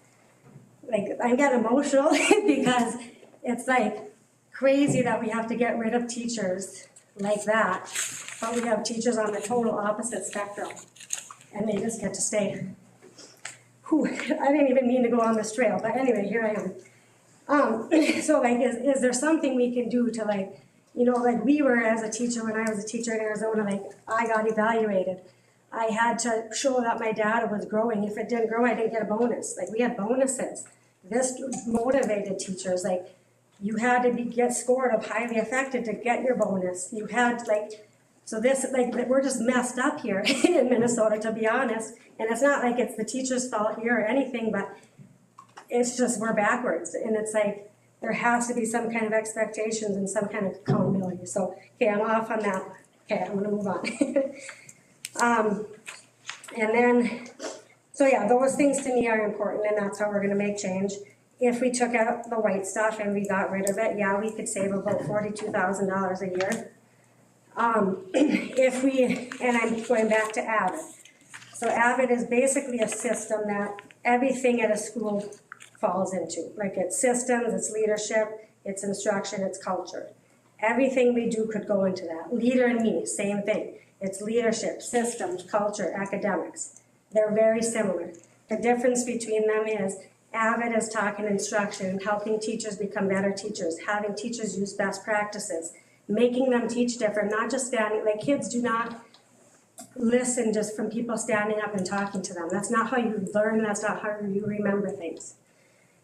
I get emotional because it's crazy that we have to get rid of teachers like that, but we have teachers on the total opposite spectrum, and they just get to stay. Whew, I didn't even mean to go on this trail, but anyway, here I am. So is there something we can do to we were as a teacher, when I was a teacher in Arizona, I got evaluated. I had to show that my data was growing. If it didn't grow, I didn't get a bonus. We had bonuses. This motivated teachers. You had to get scored of highly affected to get your bonus. You had so this we're just messed up here in Minnesota, to be honest. And it's not like it's the teacher's fault here or anything, but it's just we're backwards. And it's there has to be some kind of expectations and some kind of accountability. So okay, I'm off on that. Okay, I'm gonna move on. And then, so yeah, those things to me are important, and that's how we're gonna make change. If we took out the white stuff and we got rid of it, yeah, we could save about $42,000 a year. If we, and I'm going back to Avid. So Avid is basically a system that everything at a school falls into. Like it's systems, it's leadership, it's instruction, it's culture. Everything we do could go into that. Leader and me, same thing. It's leadership, systems, culture, academics. They're very similar. The difference between them is Avid is talking instruction, helping teachers become better teachers, having teachers use best practices, making them teach different, not just standing, like kids do not listen just from people standing up and talking to them. That's not how you learn, that's not how you remember things.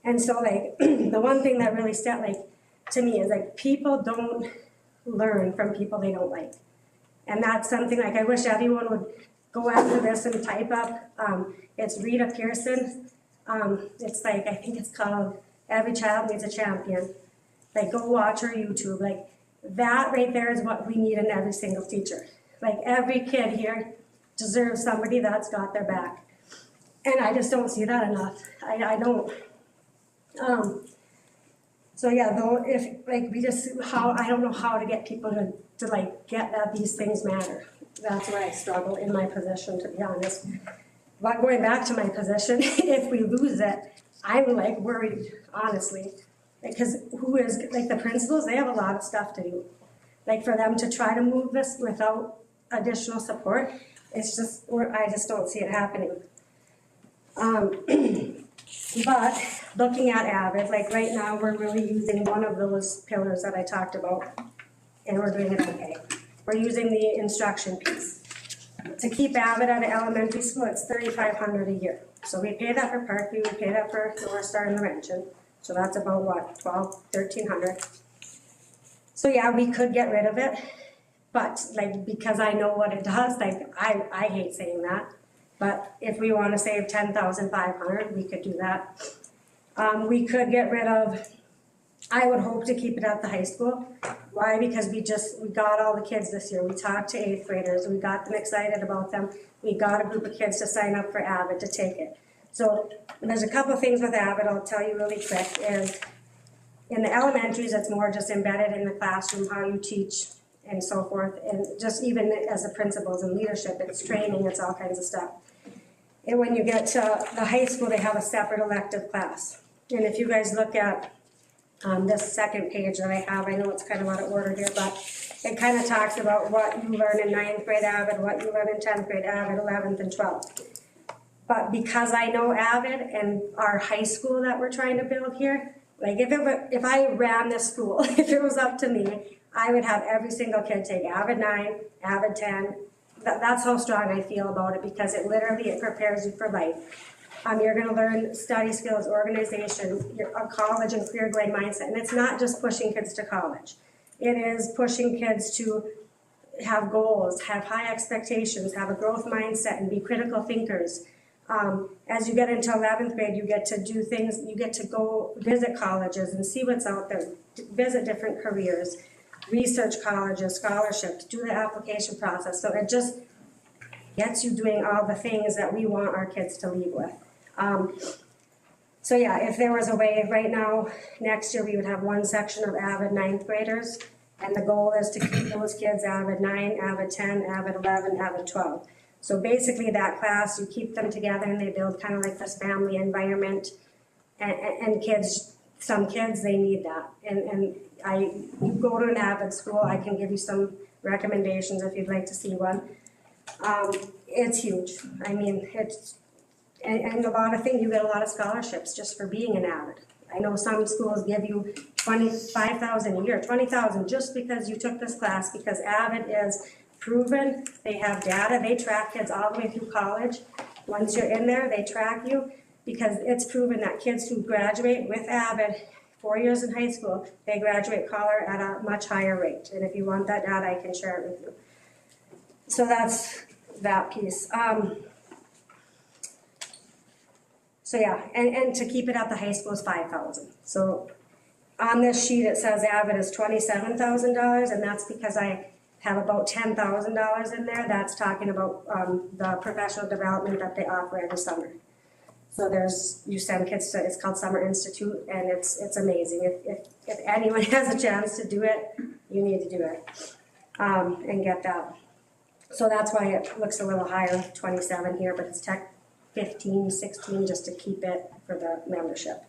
And so like, the one thing that really to me is like, people don't learn from people they don't like. And that's something like, I wish everyone would go after this and type up, it's Rita Pearson. It's like, I think it's called Every Child Needs a Champion. Like, go watch her YouTube. Like, that right there is what we need in every single teacher. Like, every kid here deserves somebody that's got their back. And I just don't see that enough. I don't. So yeah, though, if, like, I don't know how to get people to like, get that these things matter. That's where I struggle in my position, to be honest. But going back to my position, if we lose it, I'm like worried, honestly. Because the principals, they have a lot of stuff to do. Like for them to try to move this without additional support, it's just, I just don't see it happening. But looking at Avid, like right now, we're really using one of those pillars that I talked about, and we're doing it okay. We're using the instruction piece. To keep Avid at an elementary school, it's $3,500 a year. So we pay that for Parkview, we pay that for North Star and Laurentian. So that's about what, $1,300. So yeah, we could get rid of it, but like, because I know what it does, like I hate saying that. But if we want to save $10,500, we could do that. We could get rid of, I would hope to keep it at the high school. Why? Because we got all the kids this year. We talked to 8th graders. We got them excited about them. We got a group of kids to sign up for Avid to take it. So there's a couple of things with Avid I'll tell you really quick is in the elementaries, it's more just embedded in the classroom, how you teach and so forth. And just even as the principals and leadership, it's training, it's all kinds of stuff. And when you get to the high school, they have a separate elective class. And if you guys look at this second page that I have, I know it's kind of out of order here, but it kind of talks about what you learn in 9th grade Avid, what you learn in 10th grade Avid, 11th and 12th. But because I know Avid and our high school that we're trying to build here, like if I ran this school, if it was up to me, I would have every single kid take Avid 9, Avid 10. That's how strong I feel about it, because it prepares you for life. You're going to learn study skills, organization, a college and career going mindset. And it's not just pushing kids to college. It is pushing kids to have goals, have high expectations, have a growth mindset, and be critical thinkers. As you get into 11th grade, you get to do things, you get to go visit colleges and see what's out there, visit different careers, research colleges, scholarships, do the application process. So it just gets you doing all the things that we want our kids to leave with. So yeah, if there was a way, right now, next year we would have one section of Avid 9th graders, and the goal is to keep those kids Avid 9, Avid 10, Avid 11, Avid 12. So basically that class, you keep them together and they build kind of like this family environment, and kids, some kids, they need that. And you go to an Avid school, I can give you some recommendations if you'd like to see one. It's huge. I mean, and a lot of things, you get a lot of scholarships just for being an Avid. I know some schools give you $25,000 a year, $20,000 just because you took this class, because Avid is proven. They have data, they track kids all the way through college. Once you're in there, they track you, because it's proven that kids who graduate with Avid 4 years in high school, they graduate collar at a much higher rate. And if you want that data, I can share it with you. So that's that piece. So yeah, and to keep it at the high school is $5,000. So on this sheet, it says Avid is $27,000, and that's because have about $10,000 in there. That's talking about the professional development that they offer every summer. So you send kids to, it's called Summer Institute, and it's amazing. If anyone has a chance to do it, you need to do it and get that. So that's why it looks a little higher, 27 here, but it's tech 15, 16, just to keep it for the membership.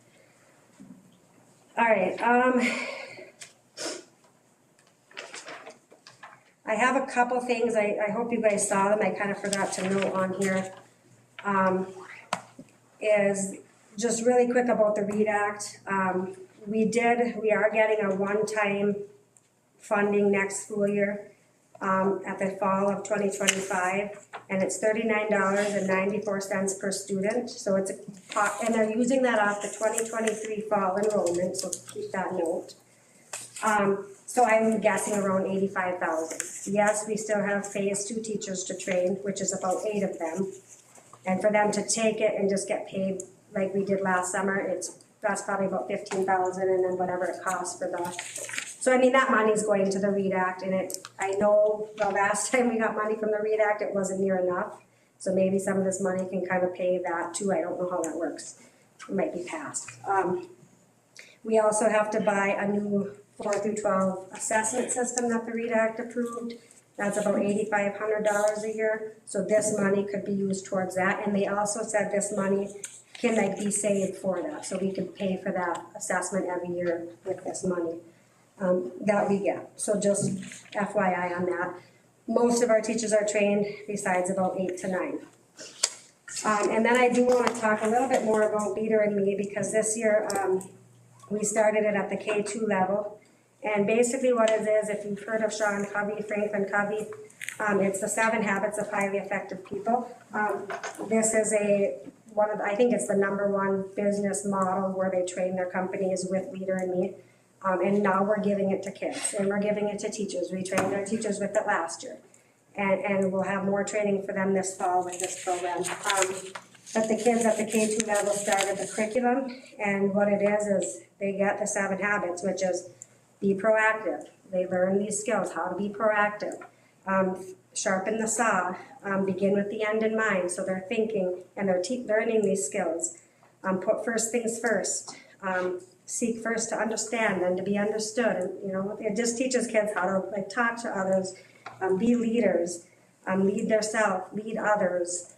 All right. I have a couple things. I hope you guys saw them. I kind of forgot to note on here. Is just really quick about the READ Act. We are getting a one-time funding next school year at the fall of 2025, and it's $39.94 per student. So it's and they're using that off the 2023 fall enrollment, so keep that note. So I'm guessing around 85,000. Yes, we still have phase 2 teachers to train, which is about 8 of them. And for them to take it and just get paid like we did last summer, that's probably about 15,000, and then whatever it costs for the. So I mean, that money's going to the READ Act, and I know the last time we got money from the READ Act, it wasn't near enough. So maybe some of this money can kind of pay that too. I don't know how that works. It might be passed. We also have to buy a new 4 through 12 assessment system that the READ Act approved. That's about $8,500 a year. So this money could be used towards that. And they also said this money can be saved for that. So we could pay for that assessment every year with this money that we get. So just FYI on that. Most of our teachers are trained besides about 8 to 9. And then I do want to talk a little bit more about Leader in Me, because this year we started it at the K2 level. And basically what it is, if you've heard of Sean Covey, Franklin Covey, it's the 7 Habits of Highly Effective People. This is I think it's the #1 business model where they train their companies with Leader in Me. And now we're giving it to kids, and we're giving it to teachers. We trained our teachers with it last year. And we'll have more training for them this fall with this program. But the kids at the K2 level started the curriculum, and what it is they get the 7 habits, which is be proactive. They learn these skills, how to be proactive. Sharpen the saw, begin with the end in mind. So they're thinking and they're learning these skills. Put first things first. Seek first to understand, then to be understood. And, it just teaches kids how to talk to others, be leaders, lead themselves, lead others.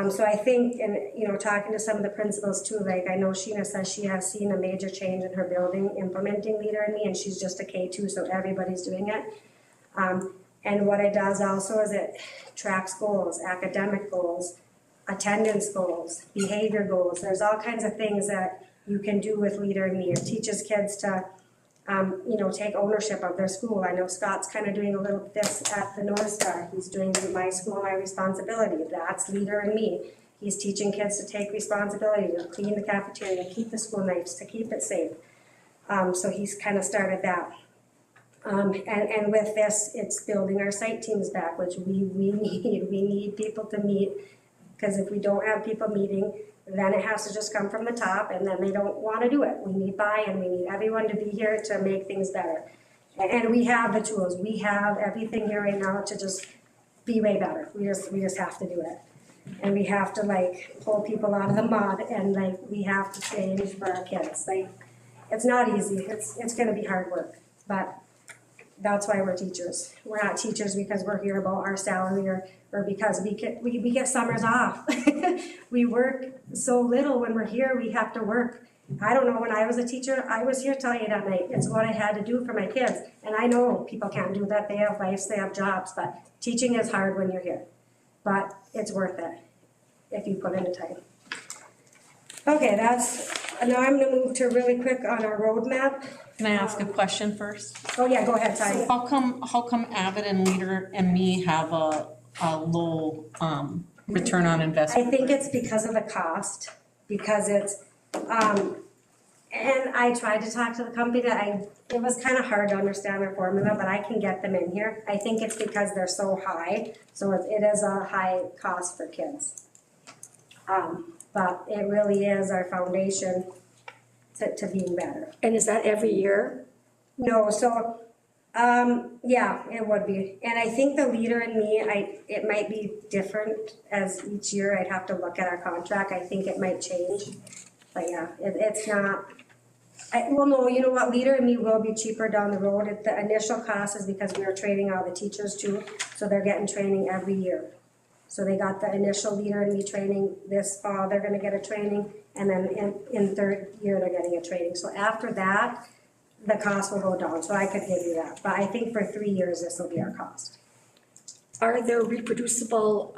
So I think, and talking to some of the principals too, I know Sheena says she has seen a major change in her building implementing Leader in Me, and she's just a K2, so everybody's doing it. And what it does also is it tracks goals, academic goals, attendance goals, behavior goals. There's all kinds of things that you can do with Leader in Me. It teaches kids to take ownership of their school. I know Scott's kind of doing a little this at the North Star. He's doing my school, my responsibility. That's Leader in Me. He's teaching kids to take responsibility, to clean the cafeteria, to keep the school nice, to keep it safe. So he's kind of started that. And with this, it's building our site teams back, which we need. We need people to meet, because if we don't have people meeting, then it has to just come from the top, and then they don't want to do it. We need buy-in. We need everyone to be here to make things better. And we have the tools. We have everything here right now to just be way better. We just have to do it. And we have to pull people out of the mud, and we have to change for our kids. It's not easy. It's going to be hard work, but that's why we're teachers. We're not teachers because we're here about our salary or because we get summers off. We work so little when we're here. We have to work. I don't know, when I was a teacher, I was here till 8 at night. It's what I had to do for my kids. And I know people can't do that. They have lives, they have jobs, but teaching is hard when you're here. But it's worth it if you put in the time. Okay, now I'm gonna move to really quick on our roadmap. Can I ask a question first? Oh yeah, go ahead, Ty. So how come Avid and Leader and Me have a low return on investment? I think it's because of the cost, because it's, and I tried to talk to the company it was kind of hard to understand their formula, but I can get them in here. I think it's because they're so high, so it is a high cost for kids. But it really is our foundation to being better. And is that every year? No, so Yeah, it would be. And I think the leader in me, it might be different as each year. I'd have to look at our contract. I think it might change. But yeah, it's not, well, no, you know what, leader in me will be cheaper down the road. The initial cost is because we are training all the teachers too, so they're getting training every year. So they got the initial leader in me training this fall, they're gonna get a training, and then in third year, they're getting a training. So after that, the cost will go down, so I could give you that. But I think for 3 years, this will be our cost. Are there reproducible,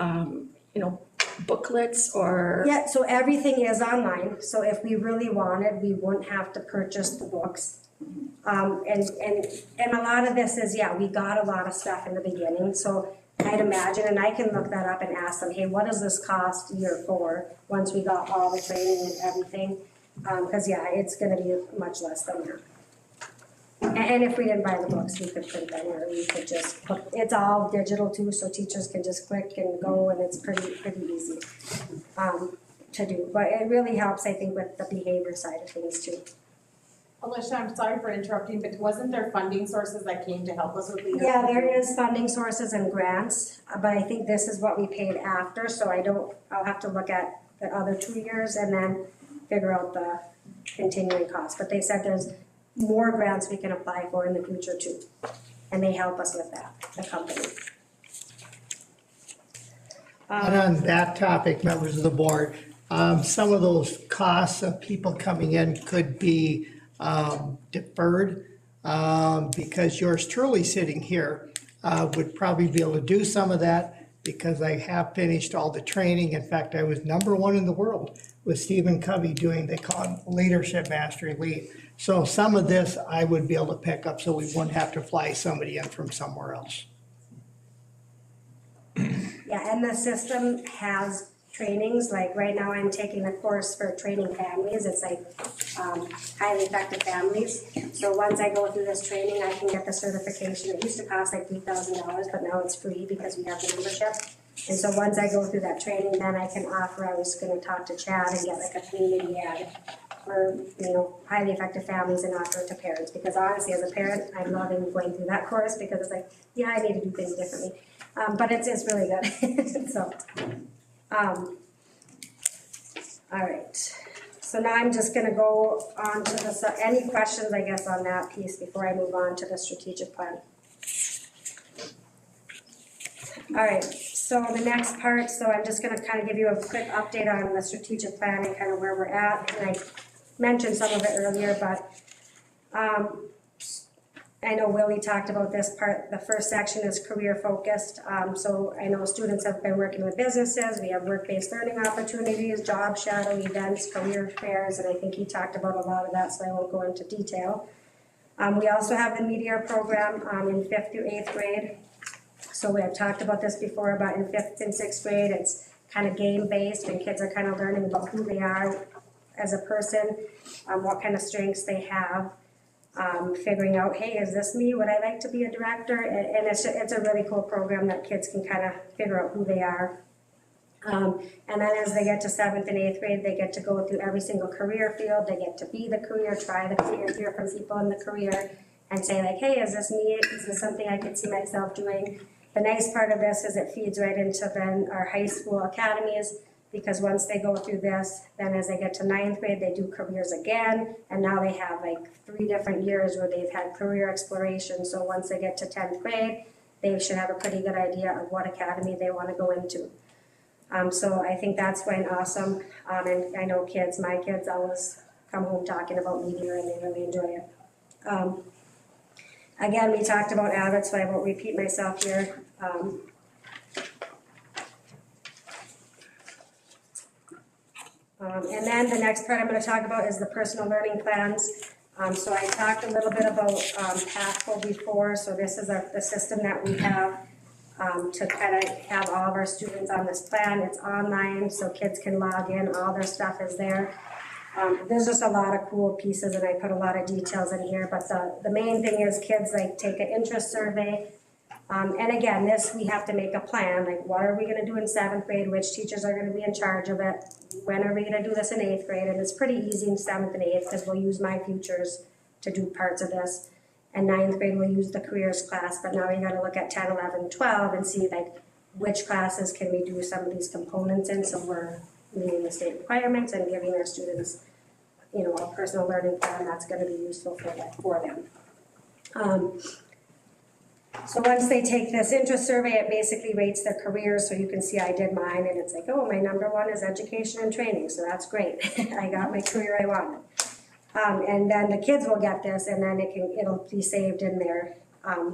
booklets or? Yeah, so everything is online, so if we really wanted, we wouldn't have to purchase the books. And a lot of this is, yeah, we got a lot of stuff in the beginning, so I'd imagine, and I can look that up and ask them, hey, what does this cost year four, once we got all the training and everything? Cause yeah, it's gonna be much less than that. And if we didn't buy the books, we could print them, or we could just put, it's all digital too, so teachers can just click and go, and it's pretty easy to do. But it really helps, I think, with the behavior side of things too. Alicia, I'm sorry for interrupting, but wasn't there funding sources that came to help us with leadership? Yeah, there is funding sources and grants, but I think this is what we paid after, so I'll have to look at the other 2 years and then figure out the continuing costs. But they said there's more grants we can apply for in the future too, and they help us with that, the company. And on that topic, members of the board, some of those costs of people coming in could be deferred, because yours truly sitting here would probably be able to do some of that, because I have finished all the training. In fact, I was #1 in the world with Stephen Covey doing, they call it Leadership Mastery Lead. So some of this I would be able to pick up, so we wouldn't have to fly somebody in from somewhere else. Yeah, and the system has trainings, like right now I'm taking a course for training families. It's like highly effective families. So once I go through this training, I can get the certification. It used to cost like $3,000, but now it's free because we have the membership. And so once I go through that training, then I can offer, I was gonna talk to Chad and get like a community ad for, highly effective families and offer it to parents. Because honestly, as a parent, I'm loving going through that course because it's like, yeah, I need to do things differently. But it's really good, so. All right, so now I'm just gonna go on to any questions, I guess, on that piece before I move on to the strategic plan. All right, so the next part, so I'm just gonna kind of give you a quick update on the strategic plan and kind of where we're at. And I mentioned some of it earlier, but I know Willie talked about this part. The first section is career focused. So I know students have been working with businesses. We have work-based learning opportunities, job shadow events, career fairs, and I think he talked about a lot of that, so I won't go into detail. We also have the media program in 5th through 8th grade. So we have talked about this before, about in 5th and 6th grade, it's kind of game-based, and kids are kind of learning about who they are as a person, what kind of strengths they have. Figuring out, hey, is this me? Would I like to be a director? And it's a really cool program that kids can kind of figure out who they are. And then as they get to 7th and 8th grade, they get to go through every single career field. They get to be the career, try the career, hear from people in the career, and say like, hey, is this me? Is this something I could see myself doing? The nice part of this is it feeds right into then our high school academies, because once they go through this, then as they get to 9th grade, they do careers again, and now they have like 3 different years where they've had career exploration. So once they get to 10th grade, they should have a pretty good idea of what academy they want to go into. So I think that's going awesome, and I know my kids always come home talking about media, and they really enjoy it. Again, we talked about AVID, so I won't repeat myself here. And then the next part I'm going to talk about is the personal learning plans. So I talked a little bit about Pathful before. So this is the system that we have to kind of have all of our students on this plan. It's online, so kids can log in. All their stuff is there. There's just a lot of cool pieces, and I put a lot of details in here. But the main thing is kids take an interest survey. And again, we have to make a plan, like what are we gonna do in 7th grade, which teachers are gonna be in charge of it, when are we gonna do this in 8th grade, and it's pretty easy in 7th and 8th, because we'll use My Futures to do parts of this. And 9th grade will use the careers class, but now we gotta look at 10, 11, 12 and see like which classes can we do some of these components in, so we're meeting the state requirements and giving our students, you know, a personal learning plan that's gonna be useful for them. So once they take this interest survey, it basically rates their careers, so you can see I did mine, and it's like, oh, my number one is education and training, so that's great. I got my career I wanted. And then the kids will get this, and then it'll be saved in there.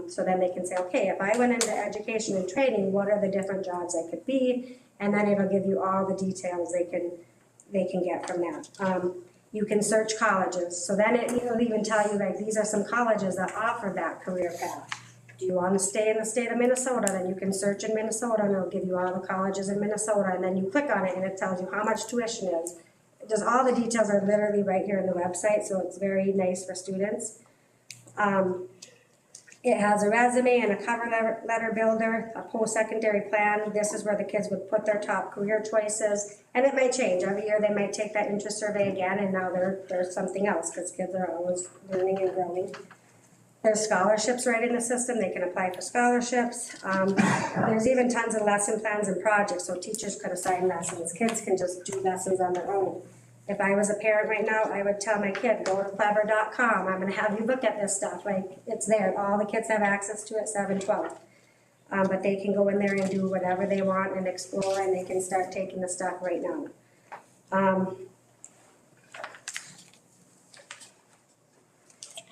So then they can say, okay, if I went into education and training, what are the different jobs I could be? And then it'll give you all the details they can get from that. You can search colleges, so then it'll even tell you, like, these are some colleges that offer that career path. Do you want to stay in the state of Minnesota? Then you can search in Minnesota, and it'll give you all the colleges in Minnesota, and then you click on it, and it tells you how much tuition is. Just all the details are literally right here on the website, so it's very nice for students. It has a resume and a cover letter builder, a post-secondary plan. This is where the kids would put their top career choices, and it might change. Every year they might take that interest survey again, and now there's something else, because kids are always learning and growing. There's scholarships right in the system. They can apply for scholarships. There's even tons of lesson plans and projects, so teachers could assign lessons. Kids can just do lessons on their own. If I was a parent right now, I would tell my kid, go to clever.com. I'm gonna have you look at this stuff. Like, it's there. All the kids have access to it, 7-12. But they can go in there and do whatever they want and explore, and they can start taking the stuff right now.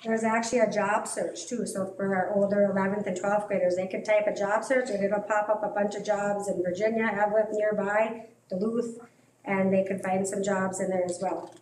There's actually a job search too, so for our older 11th and 12th graders, they could type a job search and it'll pop up a bunch of jobs in Virginia, Evlith nearby, Duluth, and they could find some jobs in there as well.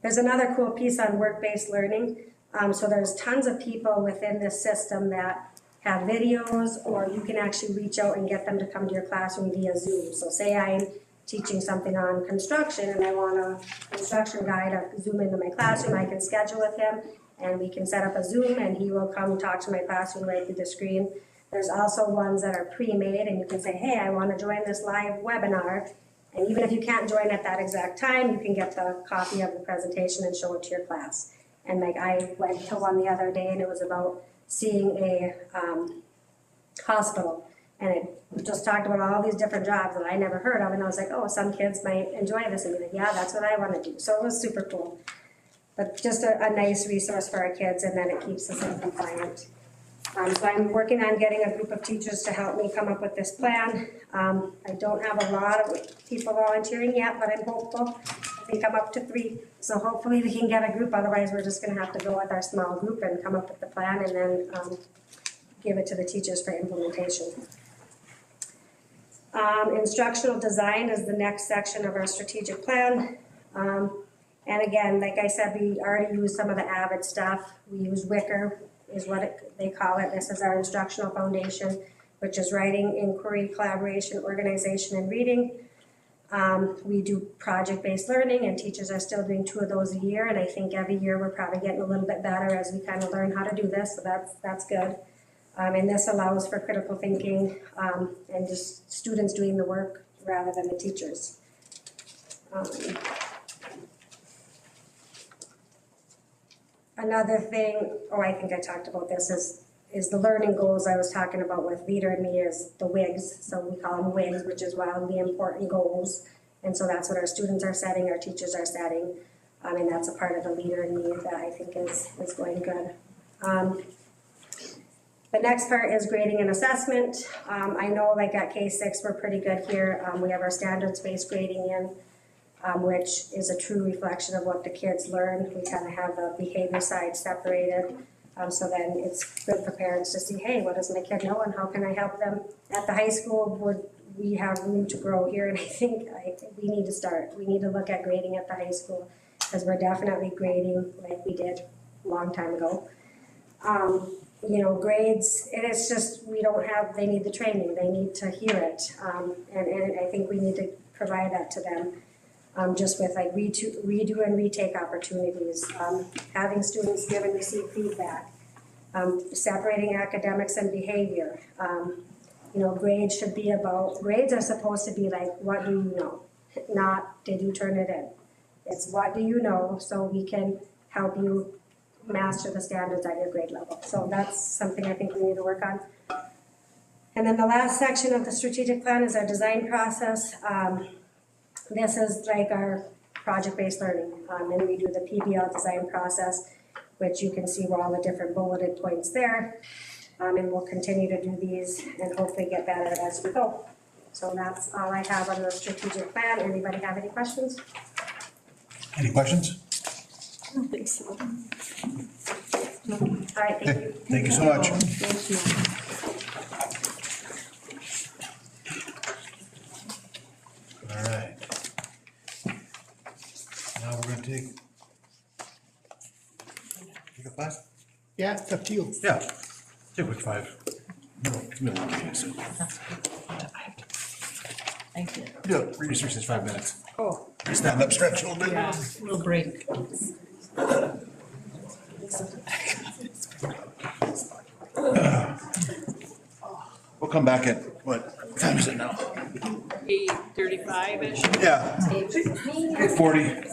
There's another cool piece on work-based learning. So there's tons of people within this system that have videos, or you can actually reach out and get them to come to your classroom via Zoom. So say I'm teaching something on construction and I want a construction guy to zoom into my classroom, I can schedule with him and we can set up a Zoom and he will come talk to my classroom right through the screen. There's also ones that are pre-made and you can say, hey, I want to join this live webinar. And even if you can't join at that exact time, you can get the copy of the presentation and show it to your class. And like I went to one the other day and it was about seeing a hospital. And it just talked about all these different jobs that I never heard of. And I was like, oh, some kids might enjoy this and be like, yeah, that's what I want to do. So it was super cool. But just a nice resource for our kids, and then it keeps us in compliant. So I'm working on getting a group of teachers to help me come up with this plan. I don't have a lot of people volunteering yet, but I'm hopeful I can come up to 3. So hopefully we can get a group. Otherwise, we're just going to have to go with our small group and come up with the plan and then give it to the teachers for implementation. Instructional design is the next section of our strategic plan. And again, like I said, we already use some of the AVID stuff. We use Wicker, is what they call it. This is our instructional foundation, which is writing, inquiry, collaboration, organization, and reading. We do project-based learning, and teachers are still doing 2 of those a year, and I think every year we're probably getting a little bit better as we kind of learn how to do this, so that's good. And this allows for critical thinking and just students doing the work rather than the teachers. Another thing, I think I talked about this, is the learning goals I was talking about with Leader and Me is the WIGs. So we call them WIGs, which is wildly important goals. And so that's what our students are setting, our teachers are setting. And that's a part of the Leader and Me that I think is going good. The next part is grading and assessment. I know like at K6 we're pretty good here. We have our standards-based grading in, which is a true reflection of what the kids learn. We kind of have the behavior side separated. So then it's good for parents to see, hey, what does my kid know and how can I help them? At the high school, we have room to grow here, and I think we need to start. We need to look at grading at the high school because we're definitely grading like we did a long time ago. Grades, and it's just, they need the training, they need to hear it. And I think we need to provide that to them, just with like redo and retake opportunities, having students give and receive feedback, separating academics and behavior. Grades are supposed to be like, what do you know? Not, did you turn it in? It's what do you know, so we can help you master the standards at your grade level. So that's something I think we need to work on. And then the last section of the strategic plan is our design process. This is like our project-based learning, and we do the PBL design process, which you can see where all the different bulleted points there. And we'll continue to do these and hopefully get better as we go. So that's all I have on the strategic plan. Anybody have any questions? Any questions? I don't think so. All right, thank you. Thank you so much. Thank you. All right. Now we're gonna take a 5? Yeah, it's up to you. Yeah, take a quick 5. Middle of the meeting, so. Thank you. Yeah, research is 5 minutes. Oh. Stand up, stretch a little bit. Yeah, little break. We'll come back at, what time is it now? 8:35-ish? Yeah, 8:40.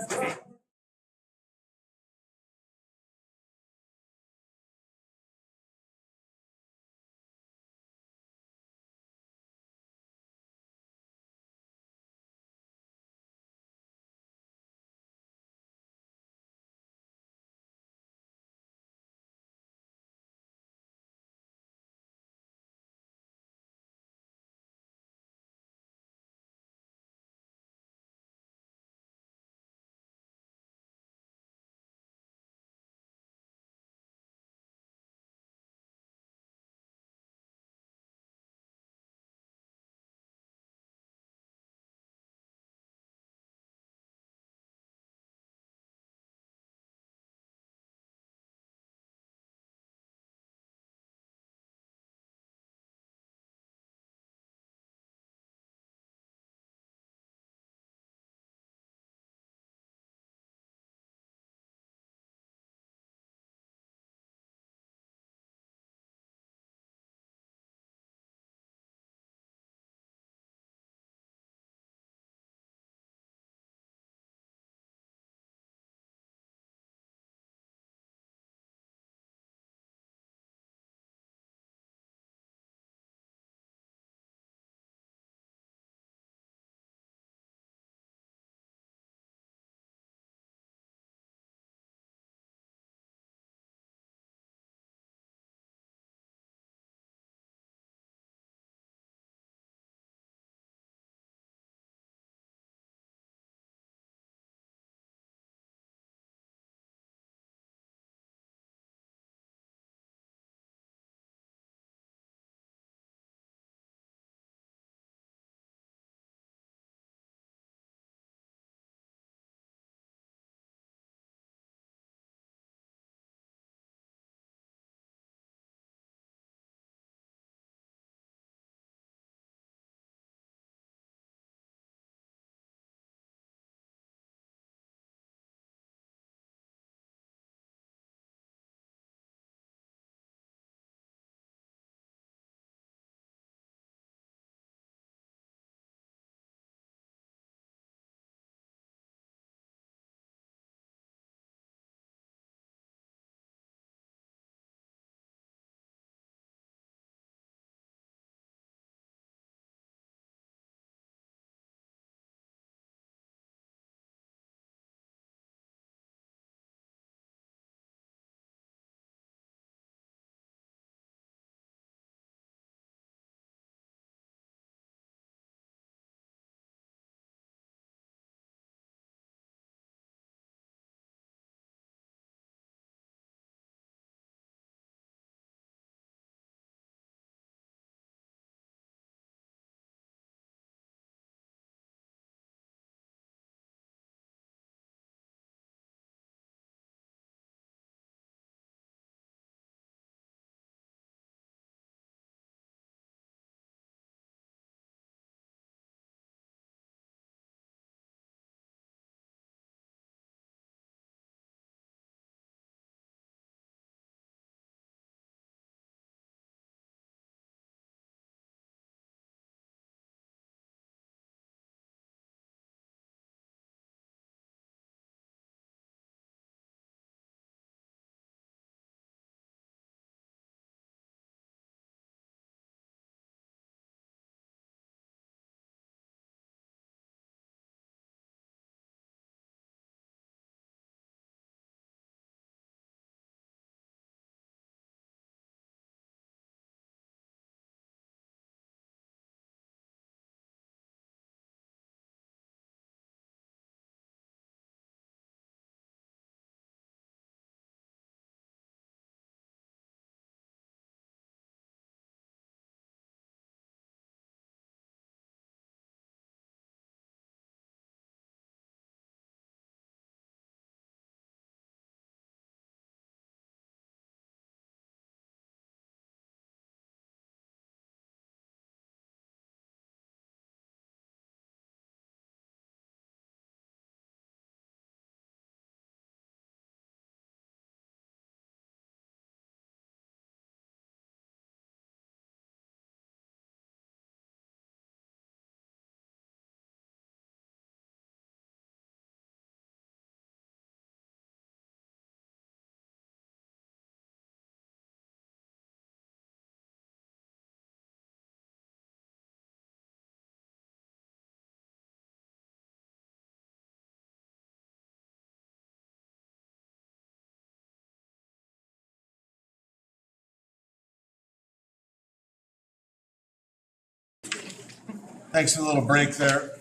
Thanks for the little break there.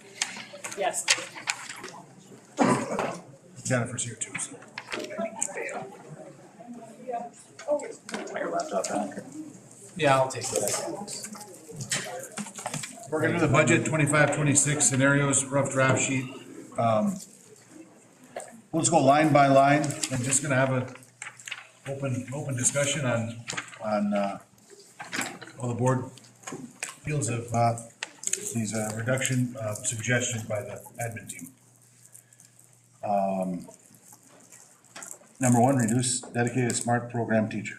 Yes. Jennifer's here too, so. Your laptop back. Yeah, I'll take that. We're gonna do the budget 25-26 scenarios, rough draft sheet. We'll just go line by line. I'm just gonna have a open discussion on all the board feels of these reduction suggestions by the admin team. Number one, reduce dedicated smart program teacher.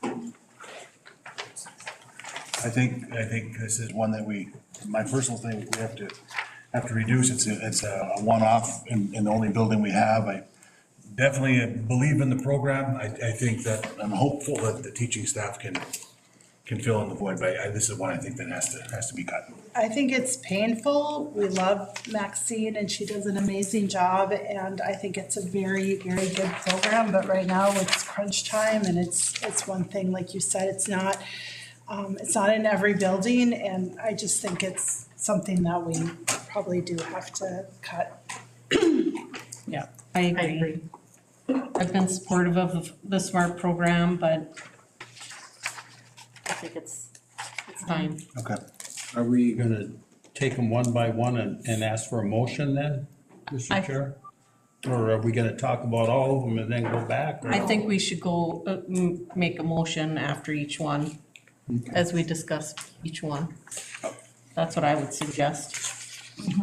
I think this is one that my personal thing, we have to reduce. It's a one-off in the only building we have. I definitely believe in the program. I think that, I'm hopeful that the teaching staff can fill in the void, but this is one I think that has to be cut. I think it's painful. We love Maxine and she does an amazing job and I think it's a very, very good program, but right now it's crunch time and it's one thing, like you said, it's not in every building and I just think it's something that we probably do have to cut. Yeah, I agree. I've been supportive of the SMART program, but I think it's time. Okay. Are we gonna take them one by one and ask for a motion then, I- Mr. Chair? Or are we gonna talk about all of them and then go back? or- I think we should go, make a motion after each one, as we discuss each one. That's what I would suggest.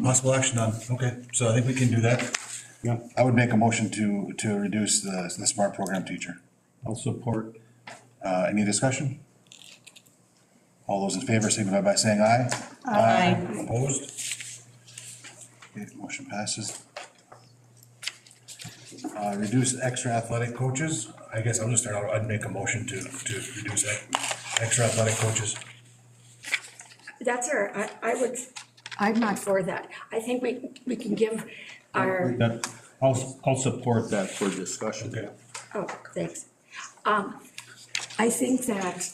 Possible action on, okay, so I think we can do that. Yeah. I would make a motion to reduce the smart program teacher. I'll support. Any discussion? All those in favor signify by saying aye. Aye. Opposed? Okay, motion passes. Reduce extra athletic coaches. I guess I'll just start out, I'd make a motion to reduce extra athletic coaches. That's I'm not for that. I think we can give our, I'll support that for discussion. Okay. oh, thanks. I think that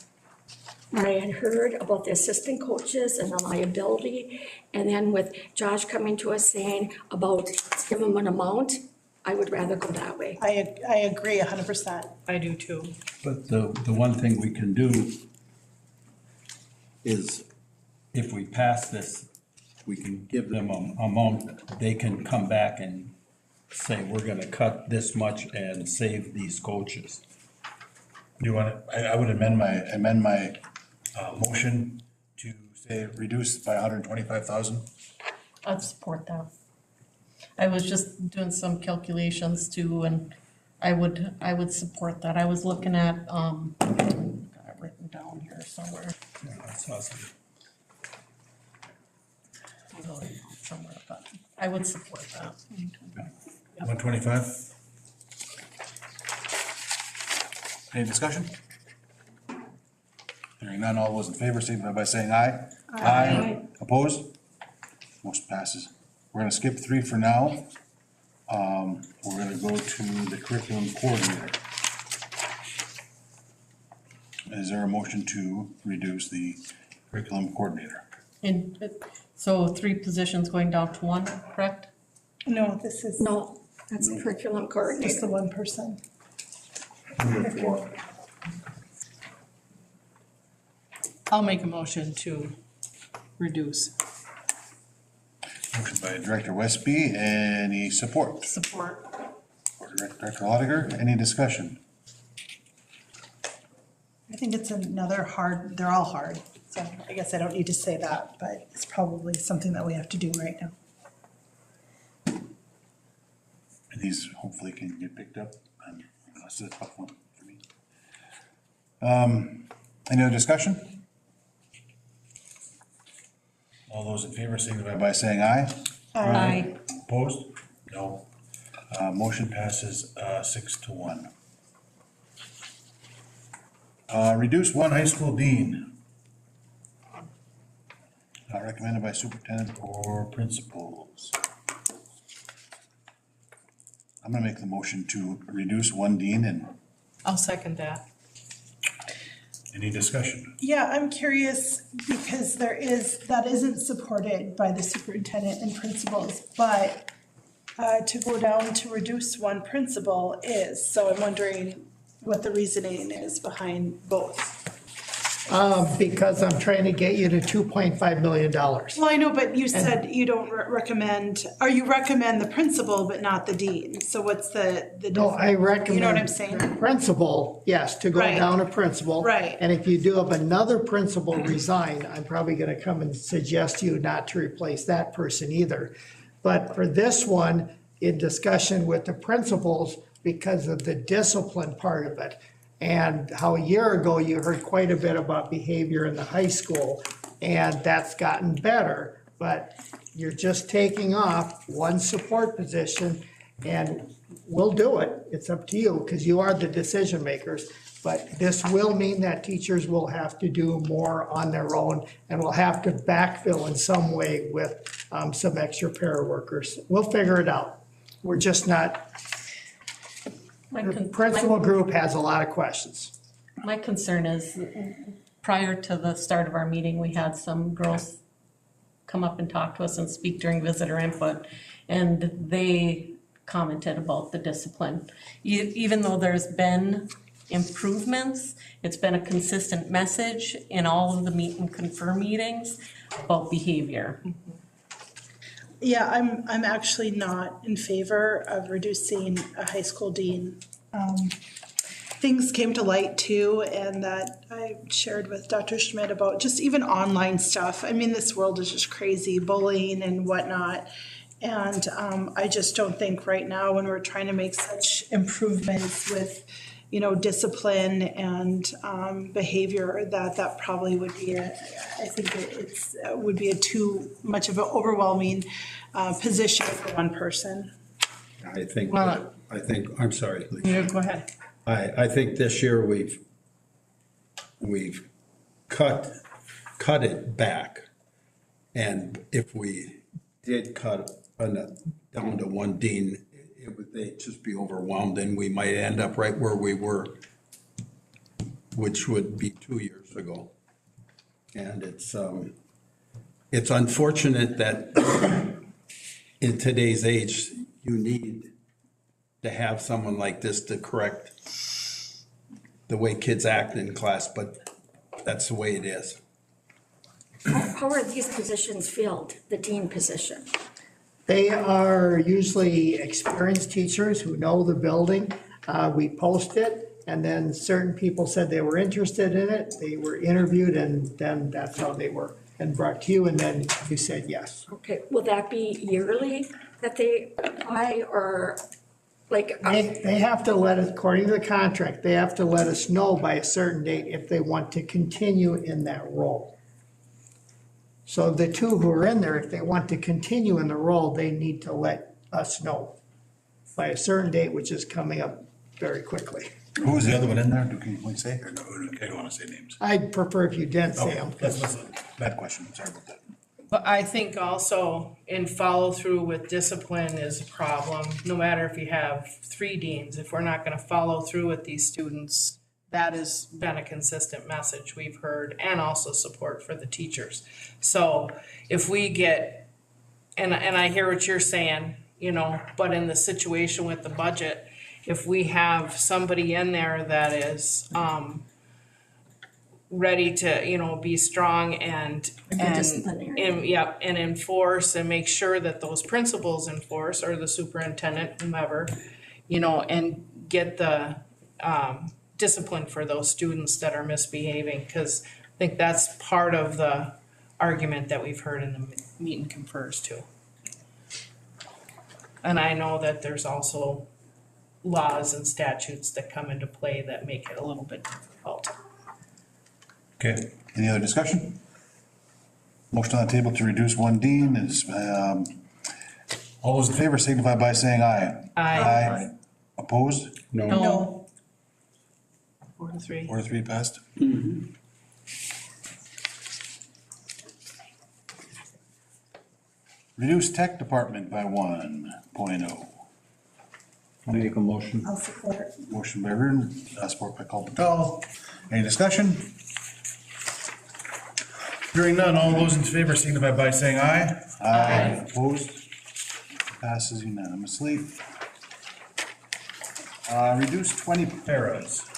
when I had heard about the assistant coaches and the liability, and then with Josh coming to us saying about give them an amount, I would rather go that way. I agree 100%. I do too. But the one thing we can do is if we pass this, we can give them an amount, they can come back and say, we're gonna cut this much and save these coaches. Do you want to, I would amend my motion to say reduce by 125,000. I'd support that. I was just doing some calculations too, and I would support that. I was looking at, got it written down here somewhere. Yeah, that's awesome. Somewhere, but I would support that. 125. Any discussion? Hearing none, all those in favor signify by saying aye. Aye. Opposed? Motion passes. We're gonna skip 3 for now. We're gonna go to the curriculum coordinator. Is there a motion to reduce the curriculum coordinator? And so 3 positions going down to 1, correct? No, this is No, that's a curriculum just coordinator. the one person. I'll make a motion to reduce. Motion by Director Westby, any support? Support. Or Director Lotiger, any discussion? I think it's another hard, they're all hard, so I guess I don't need to say that, but it's probably something that we have to do right now. And these hopefully can get picked up. That's a tough one for me. Any other discussion? All those in favor signify by saying aye. Aye. Opposed? No. Motion passes 6-1. Reduce 1 high school dean. Not recommended by superintendent or principals. I'm gonna make the motion to reduce 1 dean and I'll second that. Any discussion? Yeah, I'm curious because that isn't supported by the superintendent and principals, but to go down to reduce one principal is, so I'm wondering what the reasoning is behind both. Because I'm trying to get you to $2.5 million. Well, I know, but you said you don't recommend, or you recommend the principal but not the dean, so what's the No, I recommend. You know what I'm saying? Principal, yes, to go Right. down a principal. Right. And if you do have another principal resign, I'm probably gonna come and suggest to you not to replace that person either. But for this one, in discussion with the principals, because of the discipline part of it, and how a year ago you heard quite a bit about behavior in the high school, and that's gotten better, but you're just taking off one support position, and we'll do it. It's up to you, because you are the decision makers. But this will mean that teachers will have to do more on their own, and will have to backfill in some way with some extra para workers. We'll figure it out. We're just not. The principal group has a lot of questions. My concern is, prior to the start of our meeting, we had some girls come up and talk to us and speak during visitor input, and they commented about the discipline. Even though there's been improvements, it's been a consistent message in all of the meet and confirm meetings about behavior. Yeah, I'm actually not in favor of reducing a high school dean. Things came to light too, and that I shared with Dr. Schmidt about just even online stuff. I mean, this world is just crazy, bullying and whatnot. And I just don't think right now, when we're trying to make such improvements with, you know, discipline and behavior, that probably would be would be a too much of an overwhelming position for one person. I think, I'm sorry, Lee. Yeah, go ahead. I think this year we've cut it back. And if we did cut down to one dean, they'd just be overwhelmed, and we might end up right where we were, which would be 2 years ago. And it's unfortunate that in today's age, you need to have someone like this to correct the way kids act in class, but that's the way it is. How are these positions filled, the dean position? They are usually experienced teachers who know the building. We post it, and then certain people said they were interested in it. They were interviewed, and then that's how they were, and brought to you, and then you said yes. Okay, will that be yearly that they apply, or like? They have to let us, according to the contract, they have to let us know by a certain date if they want to continue in that role. So the two who are in there, if they want to continue in the role, they need to let us know by a certain date, which is coming up very quickly. Who was the other one in there? Can you say? Or no, I don't want to say names. I'd prefer if you didn't say them. That's a bad question. Sorry about that. But I think also in follow through with discipline is a problem, no matter if you have 3 deans, if we're not gonna follow through with these students, that has been a consistent message we've heard, and also support for the teachers. So if we get, and I hear what you're saying, you know, but in the situation with the budget, if we have somebody in there that is, ready to, you know, be strong and enforce and make sure that those principals enforce, or the superintendent, whomever, you know, and get the discipline for those students that are misbehaving, because I think that's part of the argument that we've heard in the meet and confers too. And I know that there's also laws and statutes that come into play that make it a little bit difficult. Okay, any other discussion? Motion on the table to reduce one dean is, all those in favor signify by saying aye. Aye. Opposed? No. 4-3. 4-3 passed. Reduce tech department by 1.0. I'll make a motion. I'll support. Motion by Reardon, support by Colton. Any discussion? Hearing none, all those in favor signify by saying aye. Aye. Opposed? Passes unanimously. Reduce 20 paras.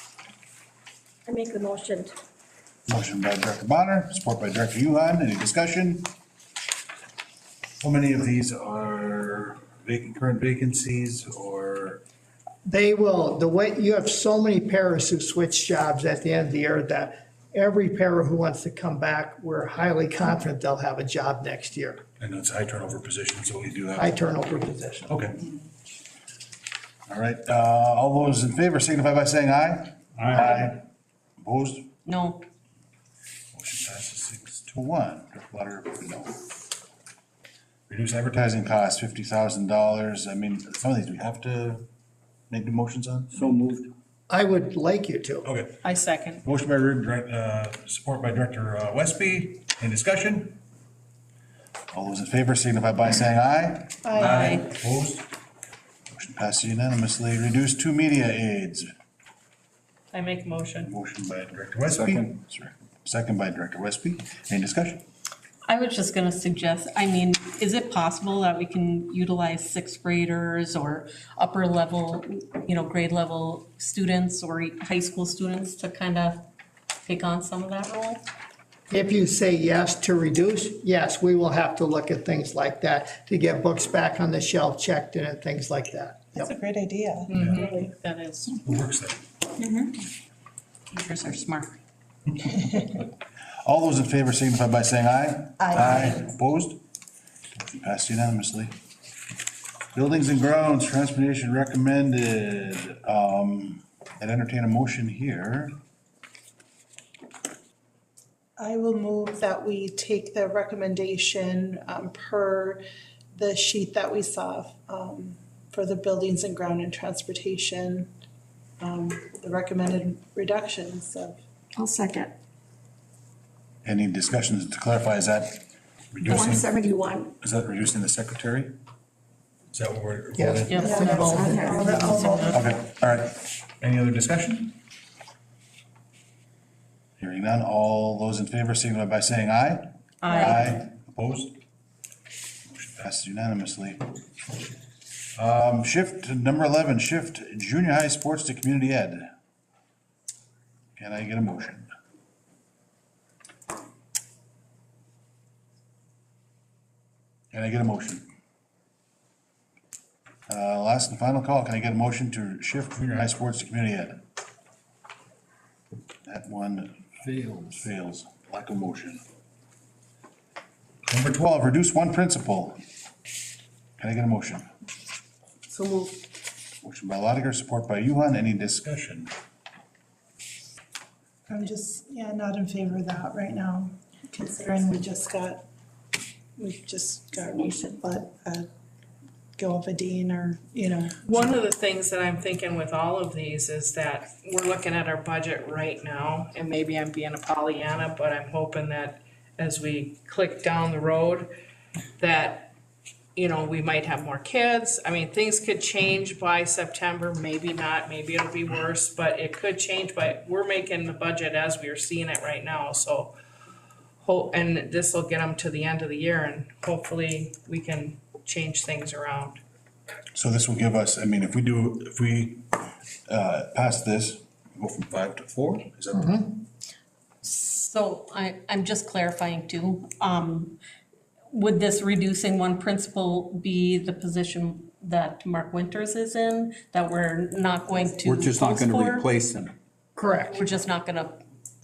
I make the motion. Motion by Director Bonner, support by Director Yuhan. Any discussion? How many of these are current vacancies or? They will, the way, you have so many paras who switch jobs at the end of the year that every para who wants to come back, we're highly confident they'll have a job next year. I know it's a high turnover position, so we do have. High turnover position. Okay. All right, all those in favor signify by saying aye. Aye. Opposed? No. Motion passes 6-1. Director Lauder, no. Reduce advertising costs, $50,000. I mean, some of these we have to make the motions on? So moved. I would like you to. Okay. I second. Motion by, support by Director Westby. Any discussion? All those in favor signify by saying aye. Aye. Opposed? Motion passes unanimously. Reduce 2 media aides. I make a motion. Motion by Director Westby. Second by Director Westby. Any discussion? I was just gonna suggest, I mean, is it possible that we can utilize sixth graders or upper level, grade level students or high school students to kind of take on some of that role? If you say yes to reduce, yes, we will have to look at things like that to get books back on the shelf checked in and things like that. That's a great idea. Really, that is. Who works there? Teachers are smart. All those in favor signify by saying aye. Aye. Opposed? Motion passed unanimously. Buildings and grounds, transportation recommended. I'd entertain a motion here. I will move that we take the recommendation per the sheet that we saw for the buildings and ground and transportation, the recommended reductions of. I'll second. Any discussions to clarify, is that reducing? 171. Is that reducing the secretary? Is that what we're? Yes. voting? It's involved in that. Okay, all right. Any other discussion? Hearing none, all those in favor signify by saying aye. Aye. Opposed? Motion passes unanimously. Shift to number 11, shift junior high sports to community ed. Can I get a motion? Can I get a motion? Last and final call, can I get a motion to shift junior high sports to community ed? That one fails, lack of motion. Number 12, reduce one principal. Can I get a motion? So moved. Motion by Lotiger, support by Yuhan. Any discussion? I'm just, not in favor of that right now, considering we've just got what, go of a dean or, One of the things that I'm thinking with all of these is that we're looking at our budget right now, and maybe I'm being a Pollyanna, but I'm hoping that as we click down the road, that, we might have more kids. I mean, things could change by September, maybe not, maybe it'll be worse, but it could change, but we're making the budget as we are seeing it right now, so and this will get them to the end of the year, and hopefully we can change things around. So this will give us, I mean, if we pass this, go from 5 to 4, is that? So I'm just clarifying too. Would this reducing one principal be the position that Mark Winters is in, that we're not going to? We're just not gonna post for? replace him. Correct. We're just not gonna.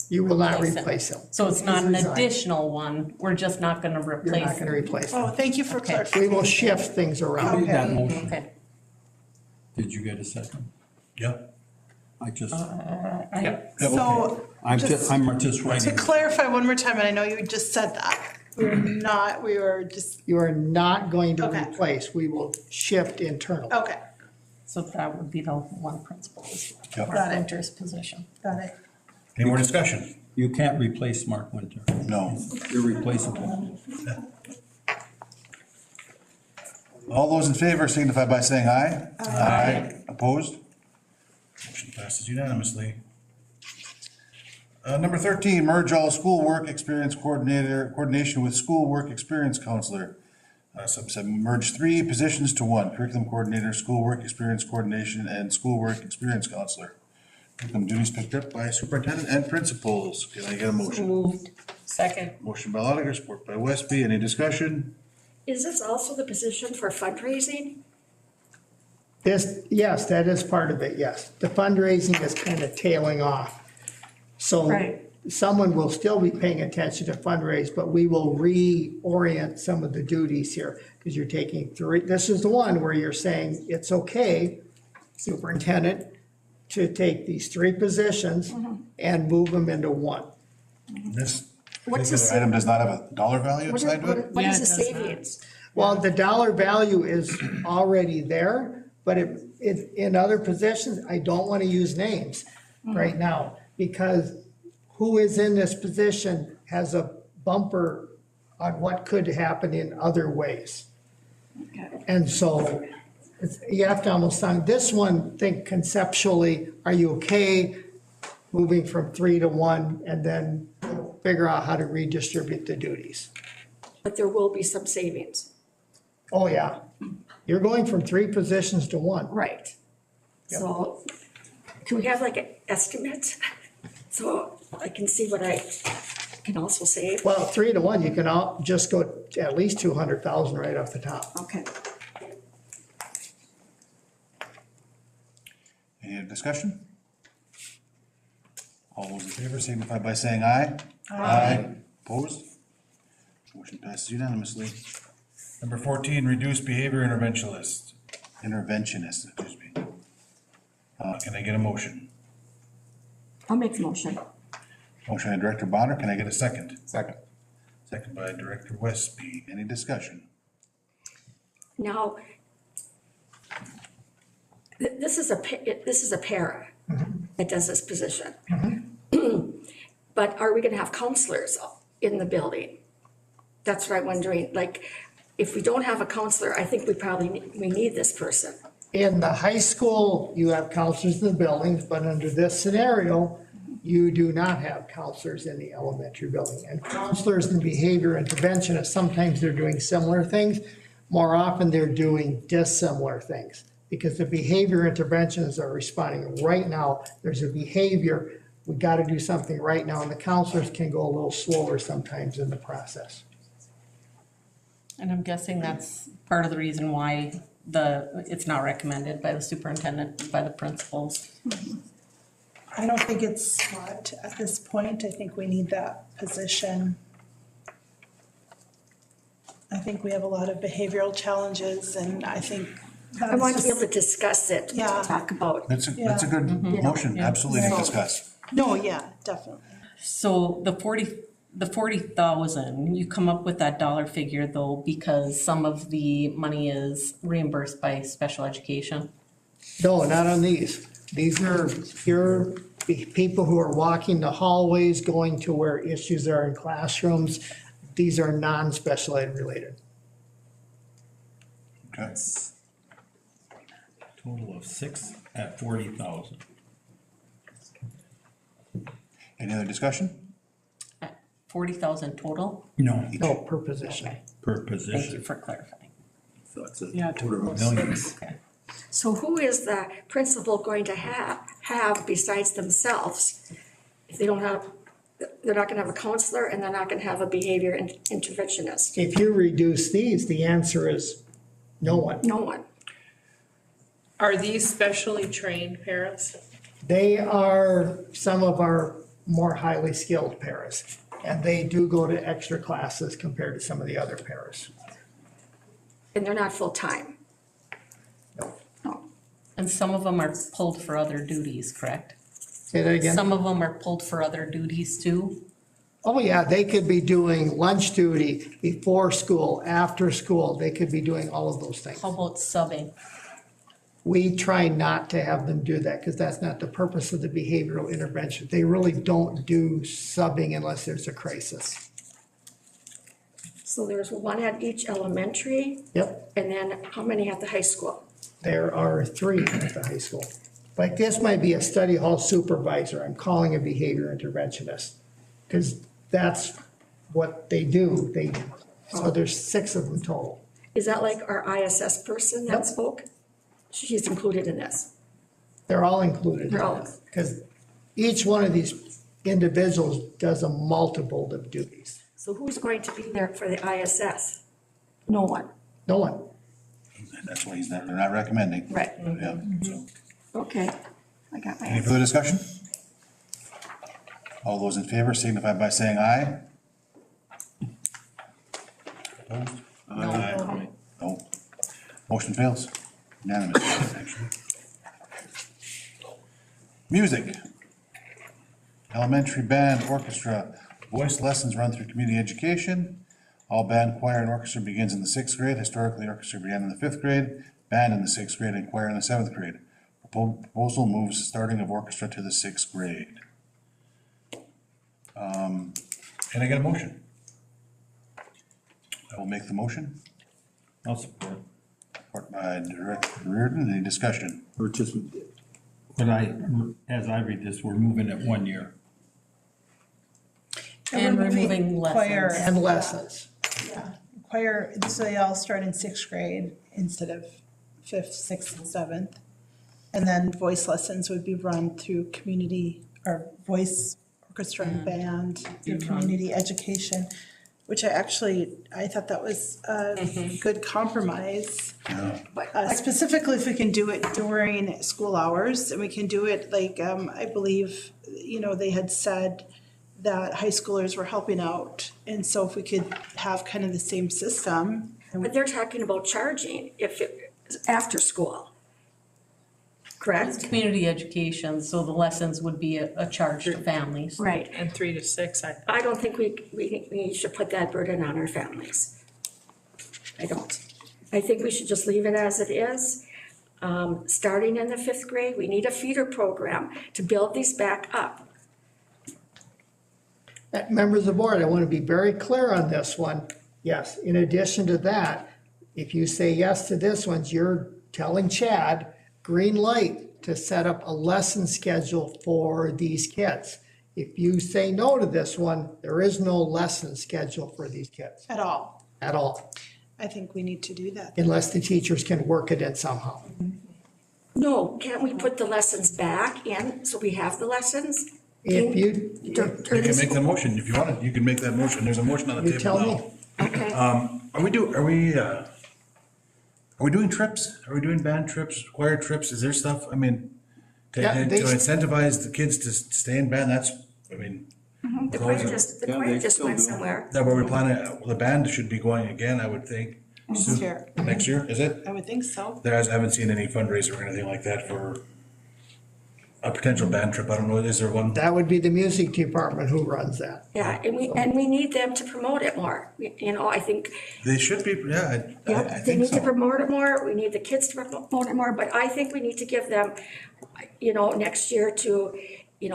You will not replace him. So it's not an He's resigned. additional one, we're just not gonna replace. You're not gonna replace him. oh, thank you for Okay. clarifying. We will shift things around. Made that motion. Okay. Did you get a second? Yeah. I just, So, I'm just to writing. clarify one more time, and I know you just said that, we were just, You are not going to Okay. replace, we will shift internally. okay, So that would be the one principal, is Yep. Mark Winter's position. got it. Any more discussion? You can't replace Mark Winter. No. You're replaceable. All those in favor signify by saying aye. Aye. Opposed? Motion passes unanimously. Number 13, merge all school work experience coordination with school work experience counselor. Merge 3 positions to 1, curriculum coordinator, school work experience coordination, and school work experience counselor. Curriculum duties picked up by superintendent and principals. Can I get a motion? Moved. Second. Motion by Lotiger, support by Westby. Any discussion? Is this also the position for fundraising? Yes, that is part of it, yes. The fundraising is kind of tailing off. So someone will still be paying attention to fundraise, but we will reorient some of the duties here because you're taking 3. This is the one where you're saying it's okay, superintendent, to take these 3 positions and move them into 1. This What's particular item does not have a dollar value assigned to it? What is the savings? Well, the dollar value is already there, but in other positions, I don't want to use names right now because who is in this position has a bumper on what could happen in other ways. And so you have to almost, on this one, think conceptually, are you okay moving from 3 to 1 and then figure out how to redistribute the duties? But there will be some savings. Oh, yeah. You're going from 3 positions to 1. Right. So can we have like an estimate? So I can see what I can also save. Well, 3 to 1, you can just go at least 200,000 right off the top. Okay. Any other discussion? All those in favor signify by saying aye. Aye. Opposed? Motion passes unanimously. Number 14, reduce behavior interventionist, excuse me. Can I get a motion? I'll make the motion. Motion by Director Bonner, can I get a second? Second. Second by Director Westby. Any discussion? Now, this is a para that does this position. But are we gonna have counselors in the building? That's what I'm wondering, like, if we don't have a counselor, I think we need this person. In the high school, you have counselors in the buildings, but under this scenario, you do not have counselors in the elementary building. And counselors in behavior interventionists, sometimes they're doing similar things. More often, they're doing dissimilar things because the behavior interventionists are responding right now. There's a behavior, we got to do something right now, and the counselors can go a little slower sometimes in the process. And I'm guessing that's part of the reason why it's not recommended by the superintendent, by the principals. I don't think it's SWAT at this point. I think we need that position. I think we have a lot of behavioral challenges and I think that's I want to be able to discuss it, Yeah. talk about. That's a good motion, absolutely to discuss. No, yeah, definitely. So the 40,000, you come up with that dollar figure though, because some of the money is reimbursed by special education? No, not on these. These are pure people who are walking the hallways, going to where issues are in classrooms. These are non-special ed related. Okay. Total of 6 at 40,000. Any other discussion? 40,000 total? No. No, per position. Per Thank you position. for clarifying. So it's a Yeah, quarter of a total million. six. Okay. So who is the principal going to have besides themselves? If they don't have, they're not gonna have a counselor and they're not gonna have a behavior interventionist. If you reduce these, the answer is no one. No one. Are these specially trained paras? They are some of our more highly skilled paras, and they do go to extra classes compared to some of the other paras. And they're not full-time. And some of them are pulled for other duties, correct? Say that again? Some of them are pulled for other duties too? Oh, yeah, they could be doing lunch duty before school, after school. They could be doing all of those things. How about subbing? We try not to have them do that because that's not the purpose of the behavioral intervention. They really don't do subbing unless there's a crisis. So there's one at each elementary? Yep. And then how many at the high school? There are 3 at the high school. Like this might be a study hall supervisor, I'm calling a behavior interventionist, because that's what they do. So there's 6 of them total. Is that like our ISS person that spoke? She's included in this. They're all included in They're all- this, because each one of these individuals does a multiple of duties. So who's going to be there for the ISS? No one. No one. That's why they're not recommending. Right. Yeah, so. Okay, I got my Any answer. further discussion? All those in favor signify by saying aye. Opposed? Aye. No. Motion fails. Unanimous, actually. Music. Elementary band, orchestra, voice lessons run through community education. All band, choir, and orchestra begins in the 6th grade. Historically, orchestra began in the 5th grade, band in the 6th grade, and choir in the 7th grade. Proposal moves starting of orchestra to the 6th grade. Can I get a motion? I will make the motion. I'll support. Support by Director Reardon. Any discussion? Or just, as I read this, we're moving it 1 year. And removing choir lessons. And lessons. Yeah, choir, so they all start in 6th grade instead of 5th, 6th, and 7th. And then voice lessons would be run through community, or voice orchestra and band through community education, which I thought that was a good compromise. Specifically, if we can do it during school hours, and we can do it like, I believe, they had said that high schoolers were helping out. And so if we could have kind of the same system. But they're talking about charging if it's after school. Correct? It's community education, so the lessons would be a charge to families. Right. And 3 to 6, I don't think we should put that burden on our families. I don't. I think we should just leave it as it is. Starting in the 5th grade, we need a feeder program to build these back up. Members of the board, I want to be very clear on this one. Yes, in addition to that, if you say yes to this one, you're telling Chad, green light to set up a lesson schedule for these kids. If you say no to this one, there is no lesson schedule for these kids At all. at all, I think we need to do that. unless the teachers can work it in somehow. No, can't we put the lessons back in so we have the lessons? If you, You can make the motion if you want it. You can make that motion. There's a motion on the you table tell now. me. Okay. Are we doing trips? Are we doing band trips, choir trips? Is there stuff, I mean, to Yeah, they- incentivize the kids to stay in band, that's, I mean, The choir just went somewhere. that where we're planning, the band should be going again, I would think. Next year. Next year, is it? I would think so. I haven't seen any fundraiser or anything like that for a potential band trip. I don't know, is there one? That would be the music department who runs that. Yeah, and we need them to promote it more. I think, They should be, yeah, I they think need to so. promote it more. We need the kids to promote it more, but I think we need to give them, next year to,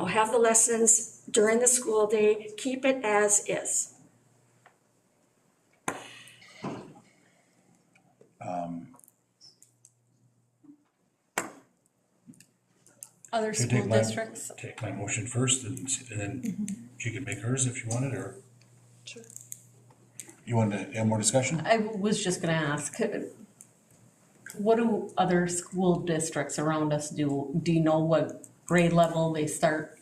have the lessons during the school day, keep it as is. Other Should I school take my- districts, Take my motion first and then she can make hers if you wanted, or? Sure. You wanted to have more discussion? I was just gonna ask, what do other school districts around us do? Do you know what grade level they start?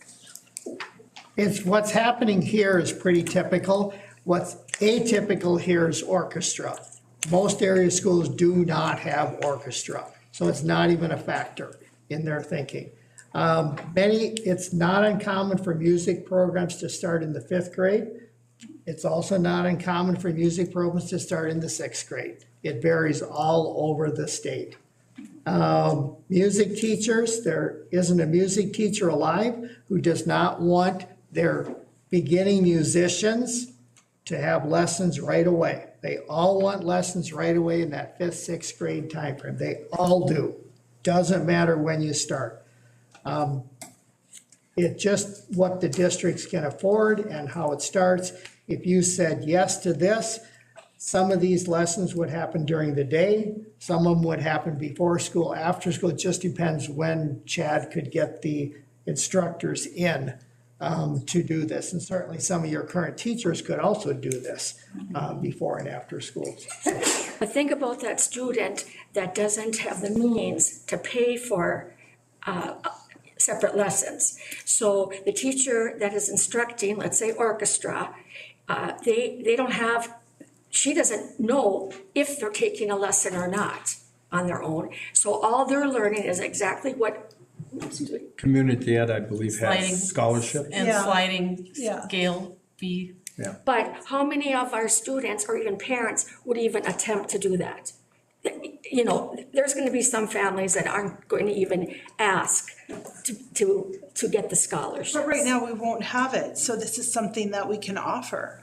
What's happening here is pretty typical. What's atypical here is orchestra. Most area schools do not have orchestra, so it's not even a factor in their thinking. It's not uncommon for music programs to start in the 5th grade. It's also not uncommon for music programs to start in the 6th grade. It varies all over the state. Music teachers, there isn't a music teacher alive who does not want their beginning musicians to have lessons right away. They all want lessons right away in that 5th, 6th grade timeframe. They all do. Doesn't matter when you start. It's just what the districts can afford and how it starts. If you said yes to this, Some of these lessons would happen during the day, some of them would happen before school, after school. It just depends when Chad could get the instructors in to do this. And certainly some of your current teachers could also do this before and after school. But think about that student that doesn't have the means to pay for separate lessons. So the teacher that is instructing, let's say orchestra, they don't have, she doesn't know if they're taking a lesson or not on their own. So all they're learning is exactly what. Community ed, I believe, Sliding has scholarships. And Yeah. sliding Yeah. scale fee. But how many of our students or even parents would even attempt to do that? You know, there's going to be some families that aren't going to even ask to get the scholarship. But right now, we won't have it, so this is something that we can offer.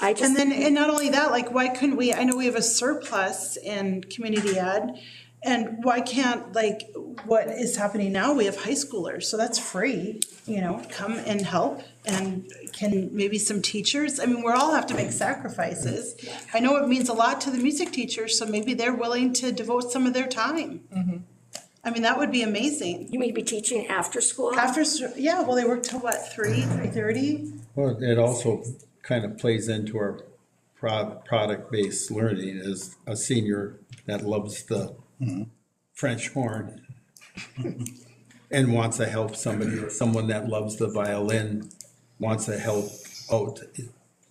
I just. And then, and not only that, like, why couldn't we, I know we have a surplus in community ed, and why can't, like, what is happening now, we have high schoolers, so that's free, you know, come and help, and can maybe some teachers, I mean, we all have to make sacrifices. I know it means a lot to the music teachers, so maybe they're willing to devote some of their time. I mean, that would be amazing. You may be teaching after school? Yeah, well, they work till what, 3:30? Well, it also kind of plays into our product-based learning as a senior that loves the French horn and wants to help somebody, or someone that loves the violin wants to help out.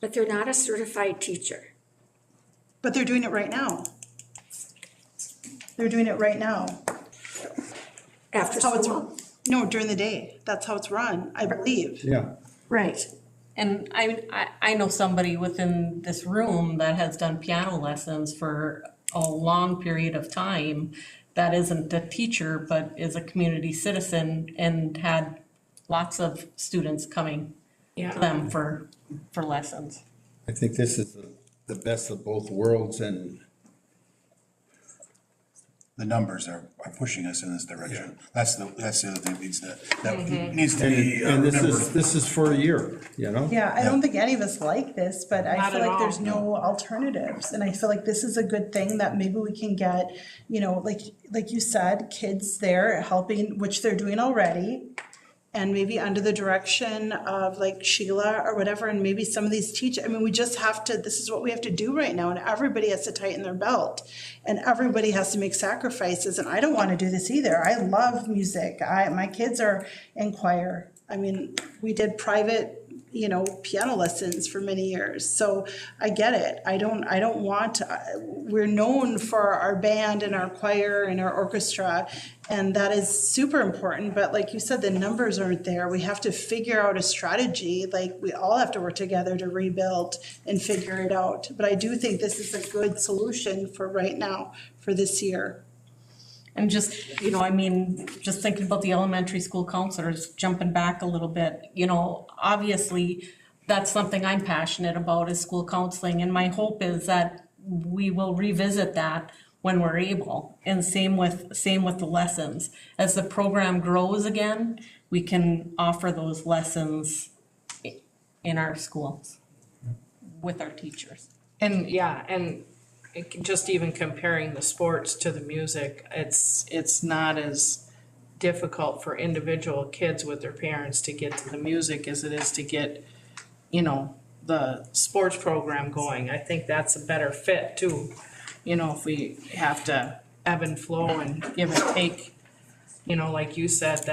But they're not a certified teacher. But they're doing it right now. They're doing it right now. After That's how it's school? No, during the day. That's how it's run, I believe. Yeah. Right. And I know somebody within this room that has done piano lessons for a long period of time that isn't a teacher, but is a community citizen and had lots of students coming to them for lessons. I think this is the best of both worlds, and The numbers are pushing us in this direction. That's the other thing that needs to and be this remembered. is for a year, you know? Yeah, I don't think any of us like this, but I Not feel at like there's all. no alternatives. And I feel like this is a good thing that maybe we can get, you know, like you said, kids there helping, which they're doing already. And maybe under the direction of like Sheila or whatever, and maybe some of these teachers, I mean, we just have to, this is what we have to do right now, and everybody has to tighten their belt. And everybody has to make sacrifices, and I don't want to do this either. I love music. My kids are in choir. I mean, we did private, you know, piano lessons for many years. So I get it. I don't want, we're known for our band and our choir and our orchestra, and that is super important. But like you said, the numbers aren't there. We have to figure out a strategy. Like, we all have to work together to rebuild and figure it out. But I do think this is a good solution for right now, for this year. And just, you know, I mean, just thinking about the elementary school counselors, jumping back a little bit, you know, obviously that's something I'm passionate about is school counseling. And my hope is that we will revisit that when we're able. And same with the lessons. As the program grows again, we can offer those lessons in our schools with our teachers. And just even comparing the sports to the music, it's not as difficult for individual kids with their parents to get to the music as it is to get, you know, the sports program going. I think that's a better fit too. You know, if we have to ebb and flow and give and take, you know, like you said,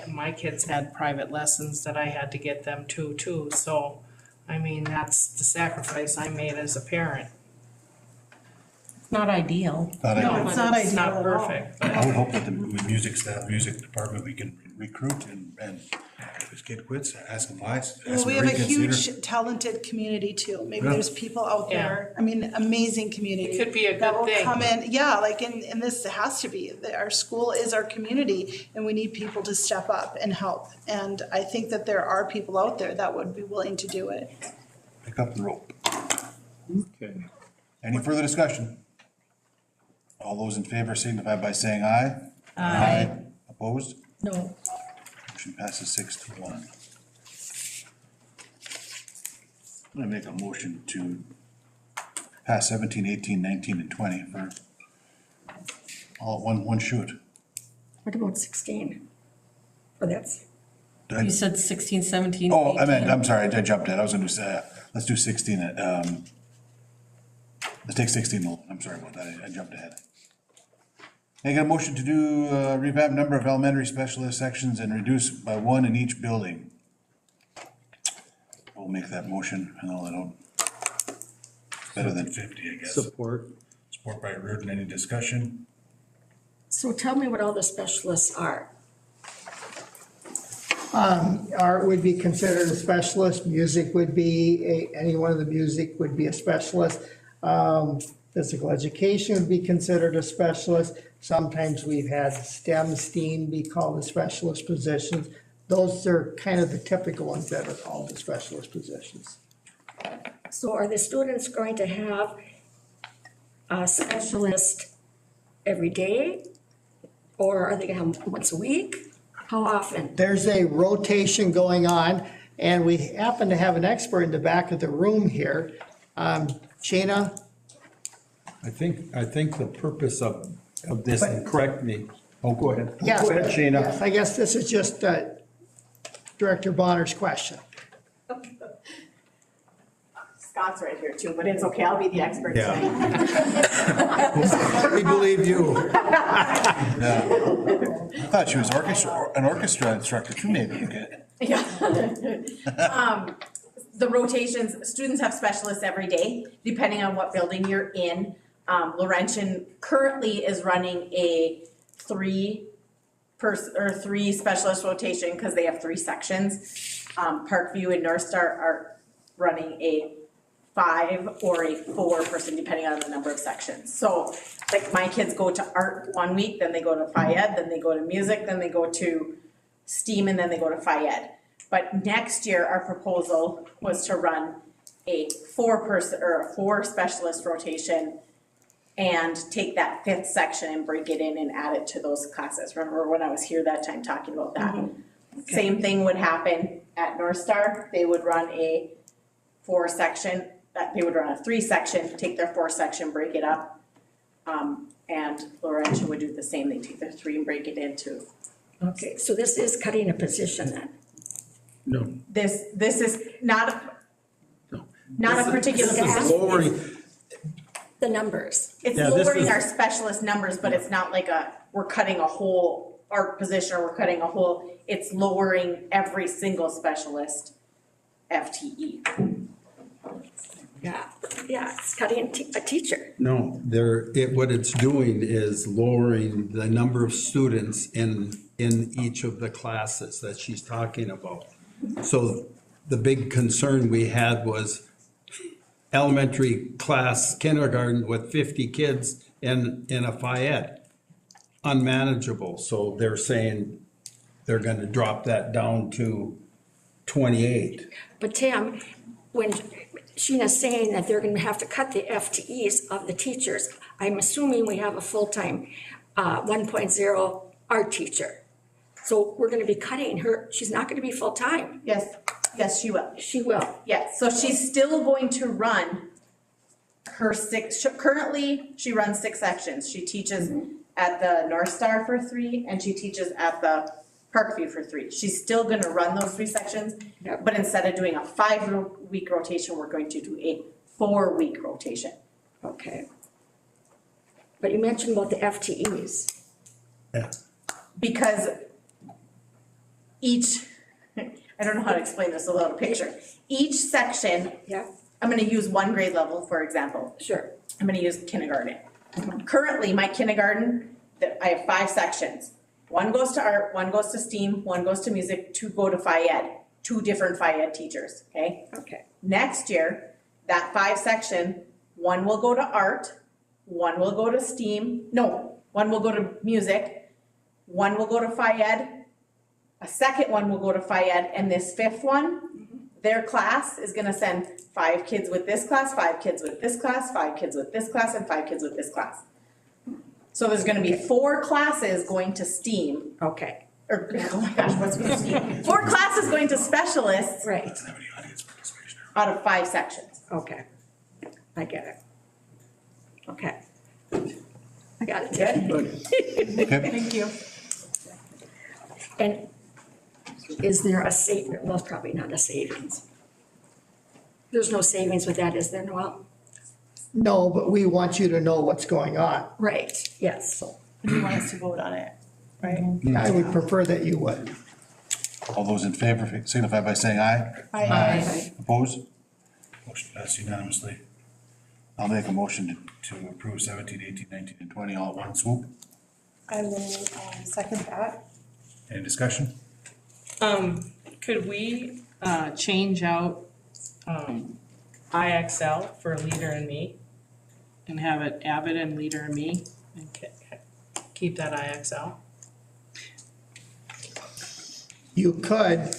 my kids had private lessons that I had to get them to too. So, I mean, that's the sacrifice I made as a parent. Not ideal. Not No, ideal. It's not it's ideal not at all. perfect. I would hope that the music department, we can recruit and if this kid quits, ask him why. ask Well, him we to have a reconsider. huge talented community too. Maybe Yeah. there's people out there, I mean, amazing community. It could be a that good will thing. come in, yeah, like in this, it has to be. Our school is our community, and we need people to step up and help. And I think that there are people out there that would be willing to do it. Pick up the rope. Okay. Any further discussion? All those in favor signify by saying aye. Aye. Opposed? No. Motion passes 6-1. I'm gonna make a motion to pass 17, 18, 19, and 20 for all one shoot. What about 16? Oh, that's, You said 16, 17, Oh, I meant, 18. I'm sorry, I jumped ahead. I was gonna say, let's do 16 at, let's take 16 alone. I'm sorry about that. I jumped ahead. Make a motion to do revamp number of elementary specialist sections and reduce by one in each building. We'll make that motion, and I'll let them. Better than 50, I guess. Support. Support by Reardon. Any discussion? so tell me what all the specialists are. Art would be considered a specialist, music would be, any one of the music would be a specialist. Physical education would be considered a specialist. Sometimes we've had STEAM be called the specialist positions. Those are kind of the typical ones that are called the specialist positions. So are the students going to have a specialist every day? Or are they gonna have them once a week? How often? There's a rotation going on, and we happen to have an expert in the back of the room here. Shayna? I think the purpose of this, and correct me, oh, go ahead. Yes. Go ahead, Shayna. Yes, I guess this is just Director Bonner's question. Scott's right here too, but it's okay, I'll be the expert Yeah. tonight. We believe you. I thought she was an orchestra instructor too, maybe. Okay. Yeah. The rotations, students have specialists every day, depending on what building you're in. Laurentian currently is running a three specialist rotation because they have 3 sections. Parkview and North Star are running a 5 or a 4 person, depending on the number of sections. So like my kids go to art one week, then they go to Phi Ed, then they go to music, then they go to STEAM, and then they go to Phi Ed. But next year, our proposal was to run a 4 specialist rotation and take that 5th section and break it in and add it to those classes. Remember when I was here that time talking about that? Okay. Same thing would happen at North Star. They would run a 4 section, they would run a 3 section, take their 4 section, break it up. And Laurentian would do the same. They take their 3 and break it into. Okay, so this is cutting a position then? No. This is not a particular. This is lowering. The numbers. It's lowering our specialist numbers, but it's not like we're cutting a whole art position or we're cutting a whole, it's lowering every single specialist FTE. Yeah, it's cutting a teacher. No, what it's doing is lowering the number of students in each of the classes that she's talking about. So the big concern we had was elementary class kindergarten with 50 kids in a Phi Ed. Unmanageable, so they're saying they're gonna drop that down to 28. But Tim, when Sheena's saying that they're gonna have to cut the FTEs of the teachers, I'm assuming we have a full-time 1.0 art teacher. So we're gonna be cutting her, she's not gonna be full-time. Yes, she will. She will. Yes, so she's still going to run her 6, currently she runs 6 sections. She teaches at the North Star for 3 and she teaches at the Parkview for 3. She's still gonna run those 3 sections, but instead of doing a 5-week rotation, we're going to do a 4-week rotation. Okay. But you mentioned about the FTEs. Yeah. Because each, I don't know how to explain this without a picture. Each section, I'm gonna use 1 grade level, for example. Sure. I'm gonna use kindergarten. Currently, my kindergarten, I have 5 sections. 1 goes to art, 1 goes to STEAM, 1 goes to music, 2 go to Phi Ed. 2 different Phi Ed teachers, okay? Okay. Next year, that 5 section, 1 will go to art, 1 will go to STEAM, no, 1 will go to music, 1 will go to Phi Ed, a second one will go to Phi Ed, and this 5th one, their class is gonna send 5 kids with this class, 5 kids with this class, 5 kids with this class, and 5 kids with this class. So there's gonna be 4 classes going to STEAM. Okay. Or, oh my gosh, what's STEAM? 4 classes going to specialists. Right. out of 5 sections. Okay, I get it. Okay. I got it. Good. Thank you. And is there a well, it's probably not a savings. There's no savings with that, is there, Noel? No, but we want you to know what's going on. Right, yes. You want us to vote on it, right? I would prefer that you would. All those in favor signify by saying aye. Aye. Opposed? Motion passed unanimously. I'll make a motion to approve 17, 18, 19, and 20 all at one swoop. I will second that. Any discussion? Could we, change out, IXL for Leader and Me? And have it Avid and Leader and Me, and keep that IXL? You could,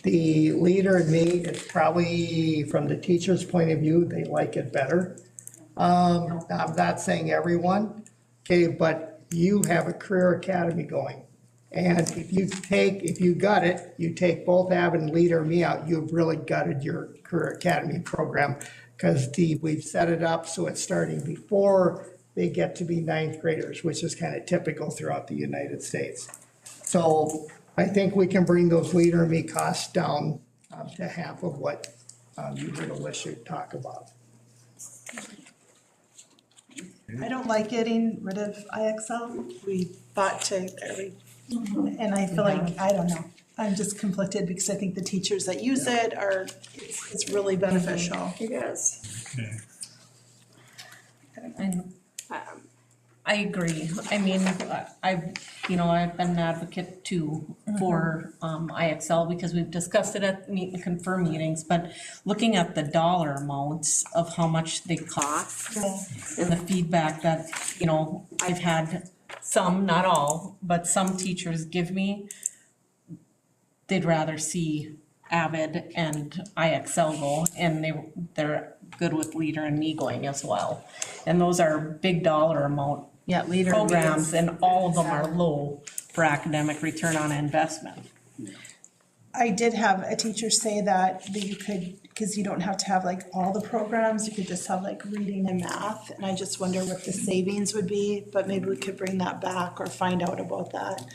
the Leader and Me, it's probably, from the teacher's point of view, they like it better. I'm not saying everyone, okay, but you have a career academy going. And if you gut it, you take both Avid and Leader and Me out, you've really gutted your career academy program. Because we've set it up so it's starting before they get to be ninth graders, which is kind of typical throughout the United States. So I think we can bring those Leader and Me costs down to half of what you heard Alicia talk about. I don't like getting rid of IXL. We bought to every, and I feel like, I don't know. I'm just conflicted because I think the teachers that use it it's really beneficial. It is. And I agree. I mean, I've been an advocate too for IXL because we've discussed it at meet and confirm meetings, but looking at the dollar amounts of how much they cost and the feedback that, I've had some, not all, but some teachers give me, they'd rather see Avid and IXL go, and they're good with Leader and Me going as well. And those are big dollar amount Leader and Me programs, is- and all of them are low for academic return on investment. I did have a teacher say that you could, because you don't have to have like all the programs, you could just have like reading and math. And I just wonder what the savings would be, but maybe we could bring that back or find out about that.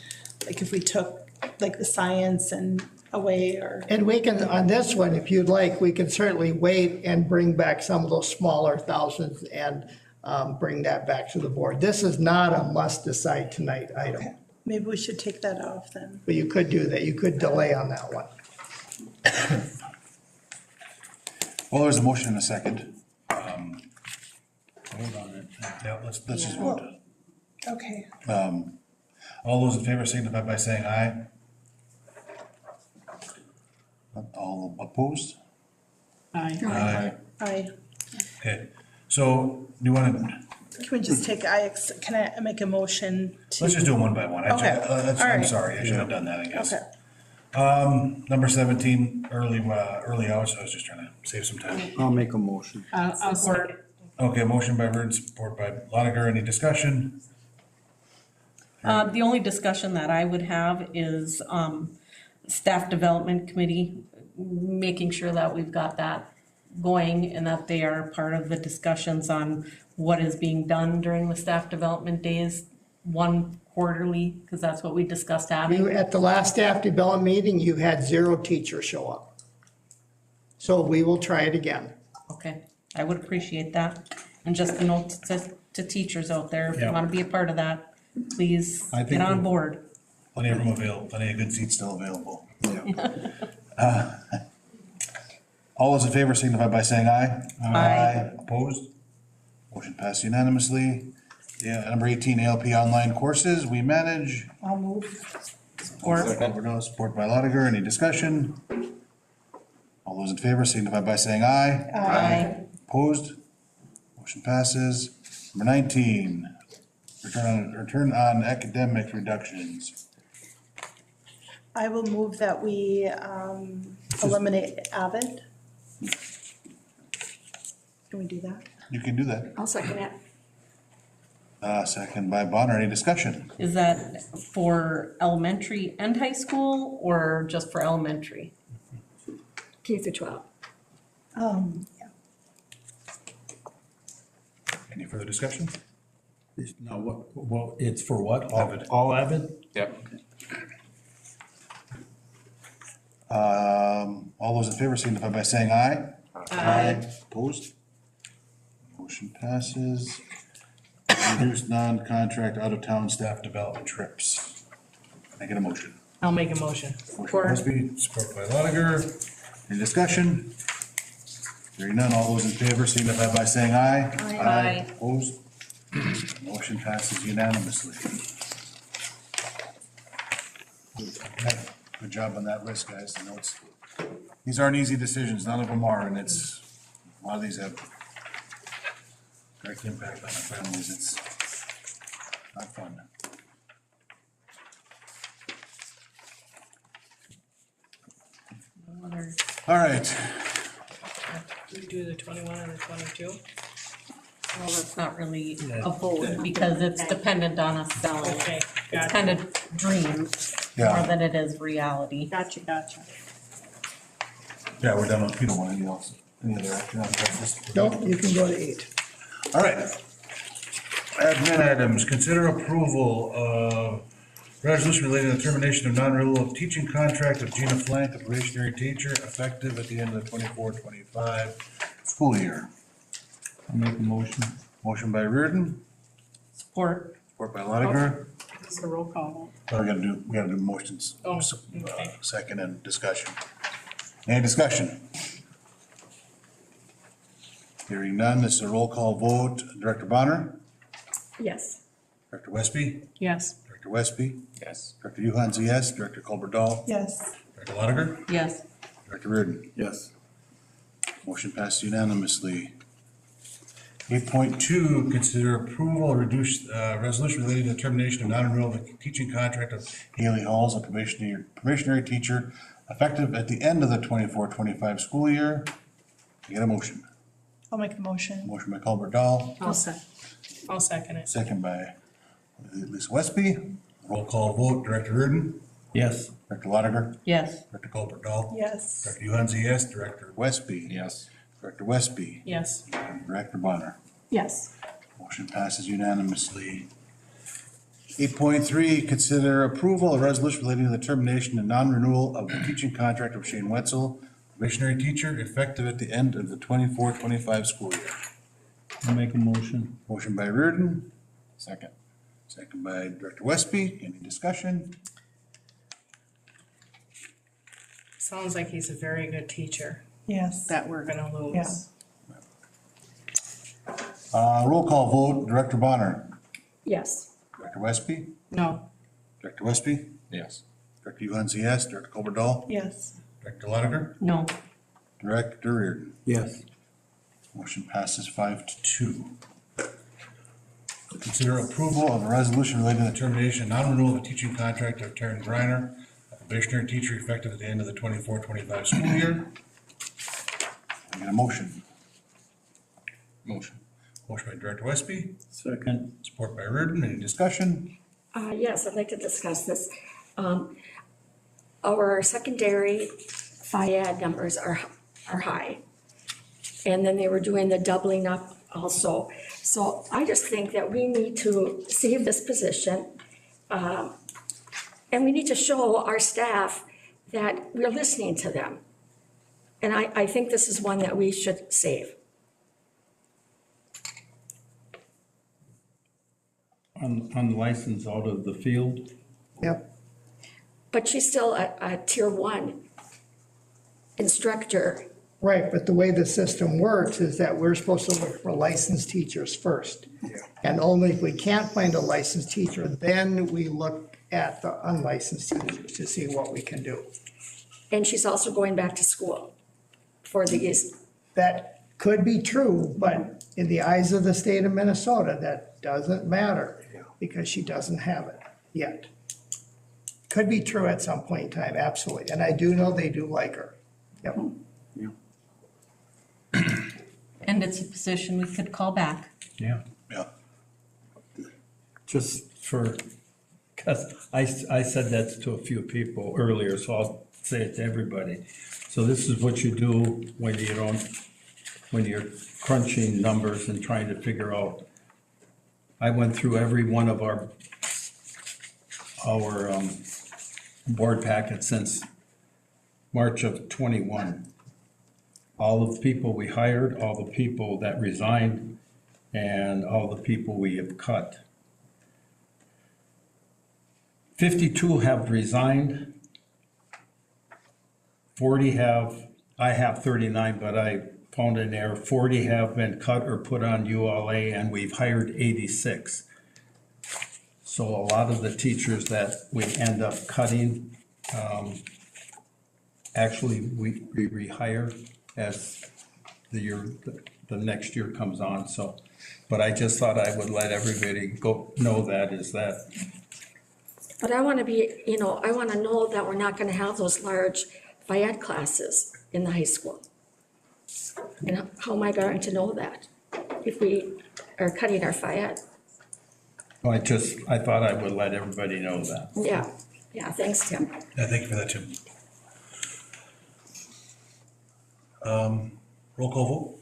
Like if we took like the science and away or. And we can, on this one, if you'd like, we can certainly wait and bring back some of those smaller thousands and bring that back to the board. This is not a must decide tonight item. Okay. Maybe we should take that off then. But you could do that. You could delay on that one. Well, there's a motion and a second. Hold on it. Yeah, let's just vote. Okay. All those in favor signify by saying aye. All opposed? Aye. Aye. Okay, so do you want to, Can we just take can I make a motion to? let's just do them one by one. Okay. I'm Alright. sorry, I should have done that, I guess. Okay. Number 17, early hours, I was just trying to save some time. I'll make a motion. I'll support. Okay, motion by Bird, support by Lotiger, any discussion? The only discussion that I would have is staff development committee, making sure that we've got that going and that they are part of the discussions on what is being done during the staff development days, one quarterly, because that's what we discussed having. At the last staff development meeting, you had 0 teachers show up. So we will try it again. Okay, I would appreciate that. And just a note to teachers out there, if you Yeah. want to be a part of that, please I think get on we- board. Plenty of room available, plenty of good seats still available. All those in favor signify by saying aye. Aye. Opposed? Motion passed unanimously. Yeah, number 18, ALP online courses, we manage. I'll move. Support by Lotiger, any discussion? All those in favor signify by saying aye. Aye. Opposed? Motion passes. Number 19, return on academic reductions. I will move that we eliminate Avid. Can we do that? You can do that. I'll second it. Second by Bonner, any discussion? Is that for elementary and high school or just for elementary? K through 12. Yeah. Any further discussion? Now, what, it's for what? Avid. All Avid? Yep. All those in favor signify by saying aye. Aye. Opposed? Motion passes. Reduced non-contract out-of-town staff development trips. Can I get a motion? I'll make a motion. Motion by Husby, support by Lotiger. Any discussion? Hearing none, all those in favor signify by saying aye. Aye. Opposed? Motion passes unanimously. Good job on that list, guys. I know these aren't easy decisions, none of them are, and a lot of these have direct impact on our families. It's not fun. All right. Do we do the 21 and the 22? Well, that's not really a vote because it's dependent on us selling. Okay, It's gotcha. kind of dream Yeah. more than it is reality. Gotcha. Yeah, we're done with, you don't want anything else, any other action on this? Nope, you can go to 8. All right. Admin items, consider approval of resolution relating to the termination of non-renewal of teaching contract of Gina Flank, a probationary teacher, effective at the end of the 24-25 school year. I'll make a motion. Motion by Reardon, Support. support by Lotiger. It's a roll call. Oh, we gotta do motions. Oh, okay. Second and discussion. Any discussion? Hearing none, this is a roll call vote. Director Bonner? Yes. Director Westby? Yes. Director Westby? Yes. Director Yuhan's a yes. Director Colbert-Dahl? Yes. Director Lotiger? Yes. Director Reardon? Yes. Motion passed unanimously. 8.2, consider approval of reduced resolution relating to the termination of non-renewal of the teaching contract of Haley Halls, a probationary teacher, effective at the end of the 24-25 school year. You get a motion. I'll make the motion. Motion by Colbert-Dahl, I'll second it. second by Lisa Westby. Roll call vote, Director Reardon, Yes. Director Lotiger, Yes. Director Colbert-Dahl, Yes. Director Yuhan's a yes. Director Westby. Yes. Director Westby. Yes. And Director Bonner. Yes. Motion passes unanimously. 8.3, consider approval of resolution relating to the termination and non-renewal of the teaching contract of Shane Wetzel, probationary teacher, effective at the end of the 24-25 school year. I'll make a motion. Motion by Reardon, Second. second by Director Westby. Any discussion? Sounds like he's a very good teacher Yes. that we're gonna lose. Yeah. Roll call vote, Director Bonner, Yes. Director Westby, No. Director Westby, Yes. Director Yuhan's a yes. Director Colbert-Dahl, Yes. Director Lotiger, No. Director Reardon. Yes. Motion passes 5-2. Consider approval of a resolution relating to the termination and non-renewal of the teaching contract of Taryn Griner, a probationary teacher effective at the end of the 24-25 school year. I get a motion. Motion. Motion by Director Westby, Second. support by Reardon. Any discussion? Yes, I'd like to discuss this. Our secondary FIAD numbers are high. And then they were doing the doubling up also. So I just think that we need to save this position. And we need to show our staff that we're listening to them. And I think this is one that we should save. Unlicensed out of the field. Yep. But she's still a tier 1 instructor. Right, but the way the system works is that we're supposed to look for licensed teachers first. And only if we can't find a licensed teacher, then we look at the unlicensed teachers to see what we can do. And she's also going back to school for these. That could be true, but in the eyes of the state of Minnesota, that doesn't matter because she doesn't have it yet. Could be true at some point in time, absolutely. And I do know they do like her. Yep. And it's a position we could call back. Yeah. Yeah. Just for, because I said that to a few people earlier, so I'll say it to everybody. So this is what you do when you don't, when you're crunching numbers and trying to figure out. I went through every one of our board packets since March of '21. All of the people we hired, all the people that resigned, and all the people we have cut. 52 have resigned. 40 have, I have 39, but I found in there, 40 have been cut or put on ULA, and we've hired 86. So a lot of the teachers that we end up cutting, actually, we rehire as the next year comes on, so. But I just thought I would let everybody know that is that. But I want to be, I want to know that we're not going to have those large FIAD classes in the high school. And how am I going to know that if we are cutting our FIAD? I thought I would let everybody know that. Yeah, thanks, Tim. Yeah, thank you for that, Tim. Roll call vote.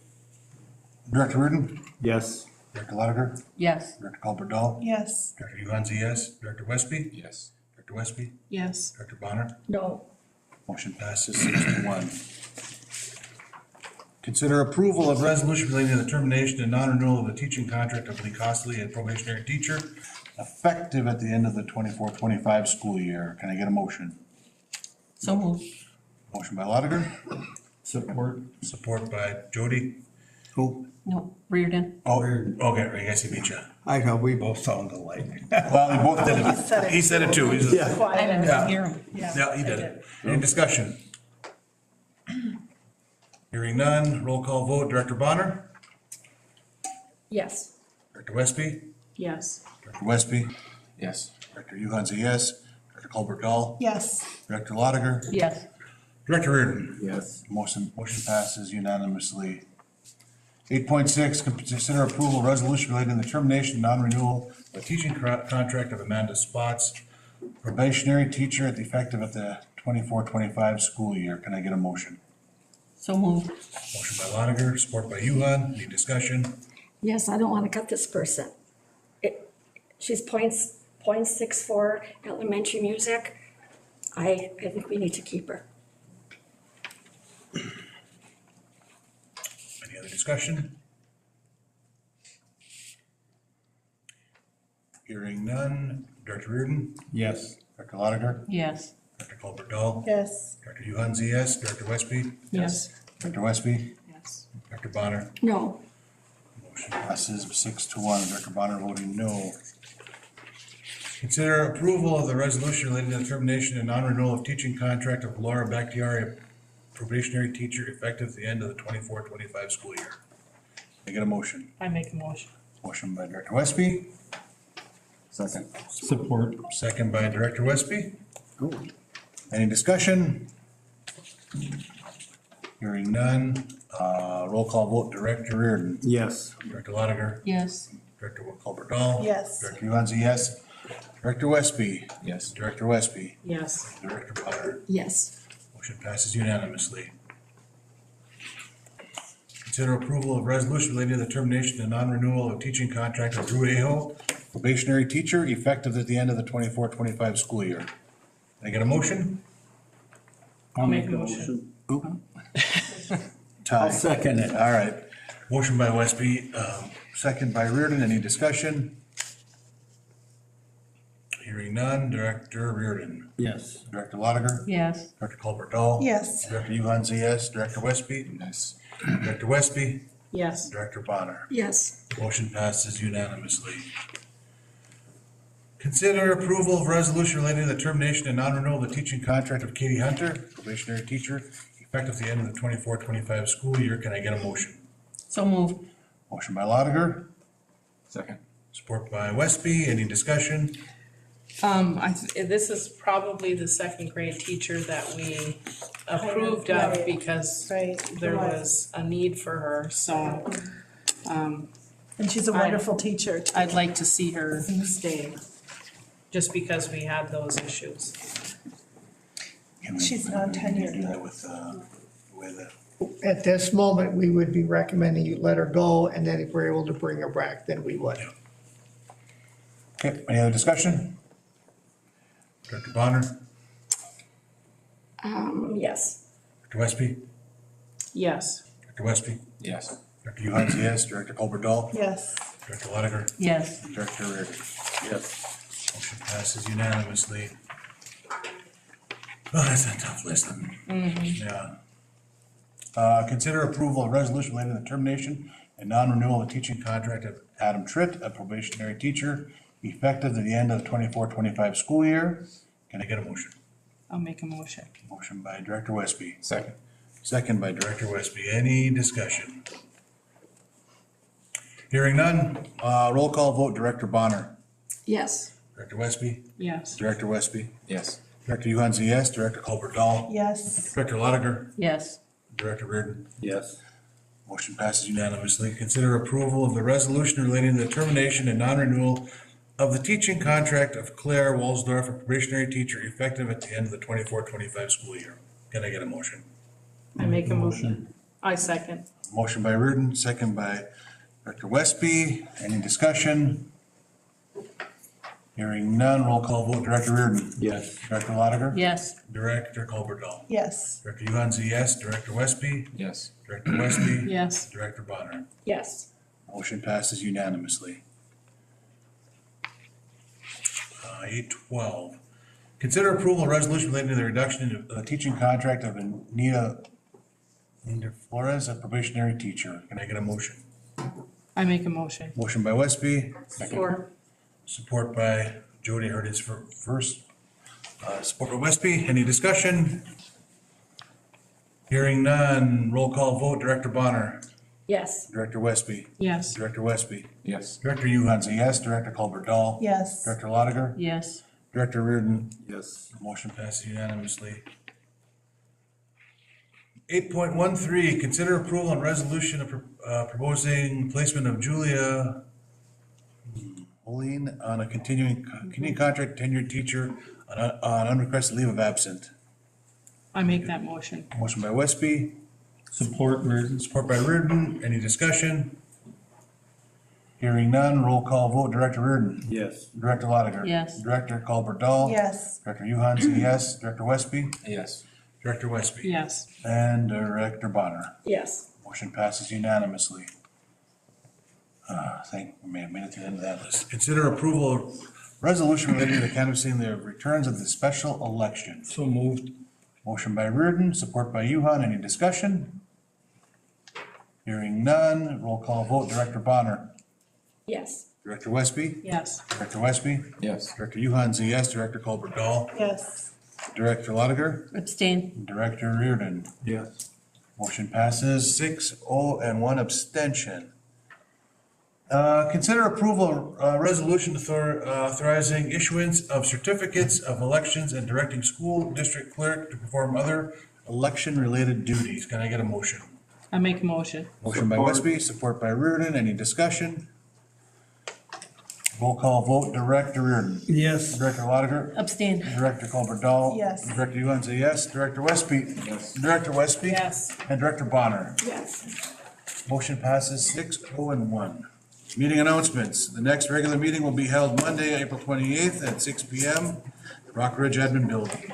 Director Reardon? Yes. Director Lotiger? Yes. Director Colbert-Dahl? Yes. Director Yuhanzi, yes. Director Westby? Yes. Director Westby? Yes. Director Bonner? No. Motion passes 6-1. Consider approval of resolution relating to the termination and non-renewal of the teaching contract of Lee Costley, a probationary teacher, effective at the end of the 24-25 school year. Can I get a motion? So moved. Motion by Lotiger, Support. support by Jody. Who? No, Reardon. Oh, okay, I guess he beat you. I know, we both sound alike. Well, they both did it. He said it too. He's just- I didn't Yeah. hear him. Yeah, he did it. Any discussion? Hearing none, roll call vote. Director Bonner? Yes. Director Westby? Yes. Director Westby? Yes. Director Yuhanzi, yes. Director Colbert-Dahl? Yes. Director Lotiger? Yes. Director Reardon? Yes. Motion passes unanimously. 8.6, consider approval of resolution relating to the termination and non-renewal of a teaching contract of Amanda Spots, probationary teacher at the effective at the 24-25 school year. Can I get a motion? So moved. Motion by Lotiger, support by Yuhan. Any discussion? Yes, I don't want to cut this person. She's .64 elementary music. I think we need to keep her. Any other discussion? Hearing none. Director Reardon? Yes. Director Lotiger? Yes. Director Colbert-Dahl? Yes. Director Yuhanzi, yes. Director Westby? Yes. Director Westby? Yes. Director Bonner? No. Motion passes 6-1. Director Bonner voting no. Consider approval of the resolution relating to the termination and non-renewal of teaching contract of Laura Bakhtiari, probationary teacher, effective at the end of the 24-25 school year. Can I get a motion? I make a motion. Motion by Director Westby. Second. Support. Second by Director Westby. Any discussion? Hearing none. Roll call vote. Director Reardon. Yes. Director Lotiger. Yes. Director Colbert-Dahl. Yes. Director Yuhanzi, yes. Director Westby. Yes. Director Westby. Yes. Director Bonner. Yes. Motion passes unanimously. Consider approval of resolution relating to the termination and non-renewal of teaching contract of Drew Aho, probationary teacher, effective at the end of the 24-25 school year. Can I get a motion? I'll make a motion. Ty. I'll second it. All right. Motion by Westby, second by Reardon. Any discussion? Hearing none. Director Reardon. Yes. Director Lotiger. Yes. Director Colbert-Dahl. Yes. Director Yuhanzi, yes. Director Westby. Yes. Director Westby. Yes. Director Bonner. Yes. Motion passes unanimously. Consider approval of resolution relating to the termination and non-renewal of the teaching contract of Katie Hunter, probationary teacher, effective the end of the 24-25 school year. Can I get a motion? So moved. Motion by Lotiger, Second. support by Westby. Any discussion? This is probably the second grade teacher that we approved of Right. because Right. there was a need for her, so. And she's a wonderful teacher. too. I'd like to see her stay, just because we had those issues. Can we- She's non-tenured. Do that with, with, At this moment, we would be recommending you let her go, and then if we're able to bring her back, then we would. okay, any other discussion? Director Bonner, Yes. Director Westby, Yes. Director Westby, Yes. Director Yuhan's yes, Director Colbert-Dahl, Yes. Director Lotiger, Yes. Director Reardon. Yes. Motion passes unanimously. Oh, that's a tough list. Yeah. Consider approval of resolution relating to the termination and non-renewal of the teaching contract of Adam Tritt, a probationary teacher, effective at the end of the 24-25 school year. Can I get a motion? I'll make a motion. Motion by Director Westby. Second. Second by Director Westby. Any discussion? Hearing none, roll call vote, Director Bonner. Yes. Director Westby. Yes. Director Westby. Yes. Director Yuhan's a yes. Director Colbert-Dahl. Yes. Director Lotiger. Yes. Director Reardon. Yes. Motion passes unanimously. Consider approval of the resolution relating to the termination and non-renewal of the teaching contract of Claire Walsdorf, a probationary teacher, effective at the end of the 24-25 school year. Can I get a motion? I make a motion. I second. Motion by Reardon, second by Director Westby. Any discussion? Hearing none, roll call vote, Director Reardon. Yes. Director Lotiger. Yes. Director Colbert-Dahl. Yes. Director Yuhan's a yes. Director Westby. Yes. Director Westby. Yes. Director Bonner. Yes. Motion passes unanimously. 8:12. Consider approval of resolution relating to the reduction of the teaching contract of Anita Flores, a probationary teacher. Can I get a motion? I make a motion. Motion by Westby. Support. Support by Jody, heard his first. Support by Westby. Any discussion? Hearing none, roll call vote, Director Bonner. Yes. Director Westby. Yes. Director Westby. Yes. Director Yuhan's a yes. Director Colbert-Dahl. Yes. Director Lotiger. Yes. Director Reardon. Yes. Motion passes unanimously. 8.13, consider approval and resolution of proposing placement of Julia Moline on a continuing contract tenured teacher on unrequested leave of absence. I make that motion. Motion by Westby, Support Reardon. support by Reardon. Any discussion? Hearing none, roll call vote, Director Reardon. Yes. Director Lotiger. Yes. Director Colbert-Dahl. Yes. Director Yuhan's a yes. Director Westby. Yes. Director Westby. Yes. And Director Bonner. Yes. Motion passes unanimously. Made it to the end of that list. Consider approval of resolution relating to the canvassing the returns of the special election. So moved. Motion by Reardon, support by Yuhan. Any discussion? Hearing none, roll call vote, Director Bonner. Yes. Director Westby. Yes. Director Westby. Yes. Director Yuhan's a yes. Director Colbert-Dahl. Yes. Director Lotiger. Abstain. Director Reardon. Yes. Motion passes 6-0 and 1 abstention. Consider approval of resolution authorizing issuance of certificates of elections and directing school district clerk to perform other election-related duties. Can I get a motion? I make a motion. Motion by Westby, support by Reardon. Any discussion? Roll call vote, Director Reardon. Yes. Director Lotiger. Abstain. Director Colbert-Dahl. Yes. Director Yuhan's a yes. Director Westby. Yes. Director Westby. Yes. And Director Bonner. Yes. Motion passes 6-0 and 1. Meeting announcements. The next regular meeting will be held Monday, April 28th at 6 PM, Rock Ridge Admin Building.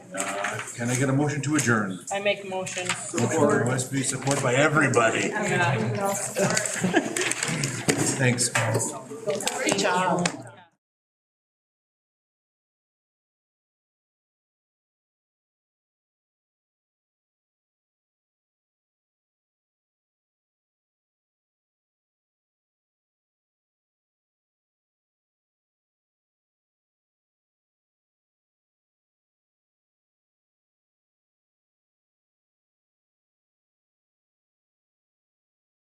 Can I get a motion to adjourn? I make a motion. Motion by Westby, support by everybody. Yeah. Thanks. Great job.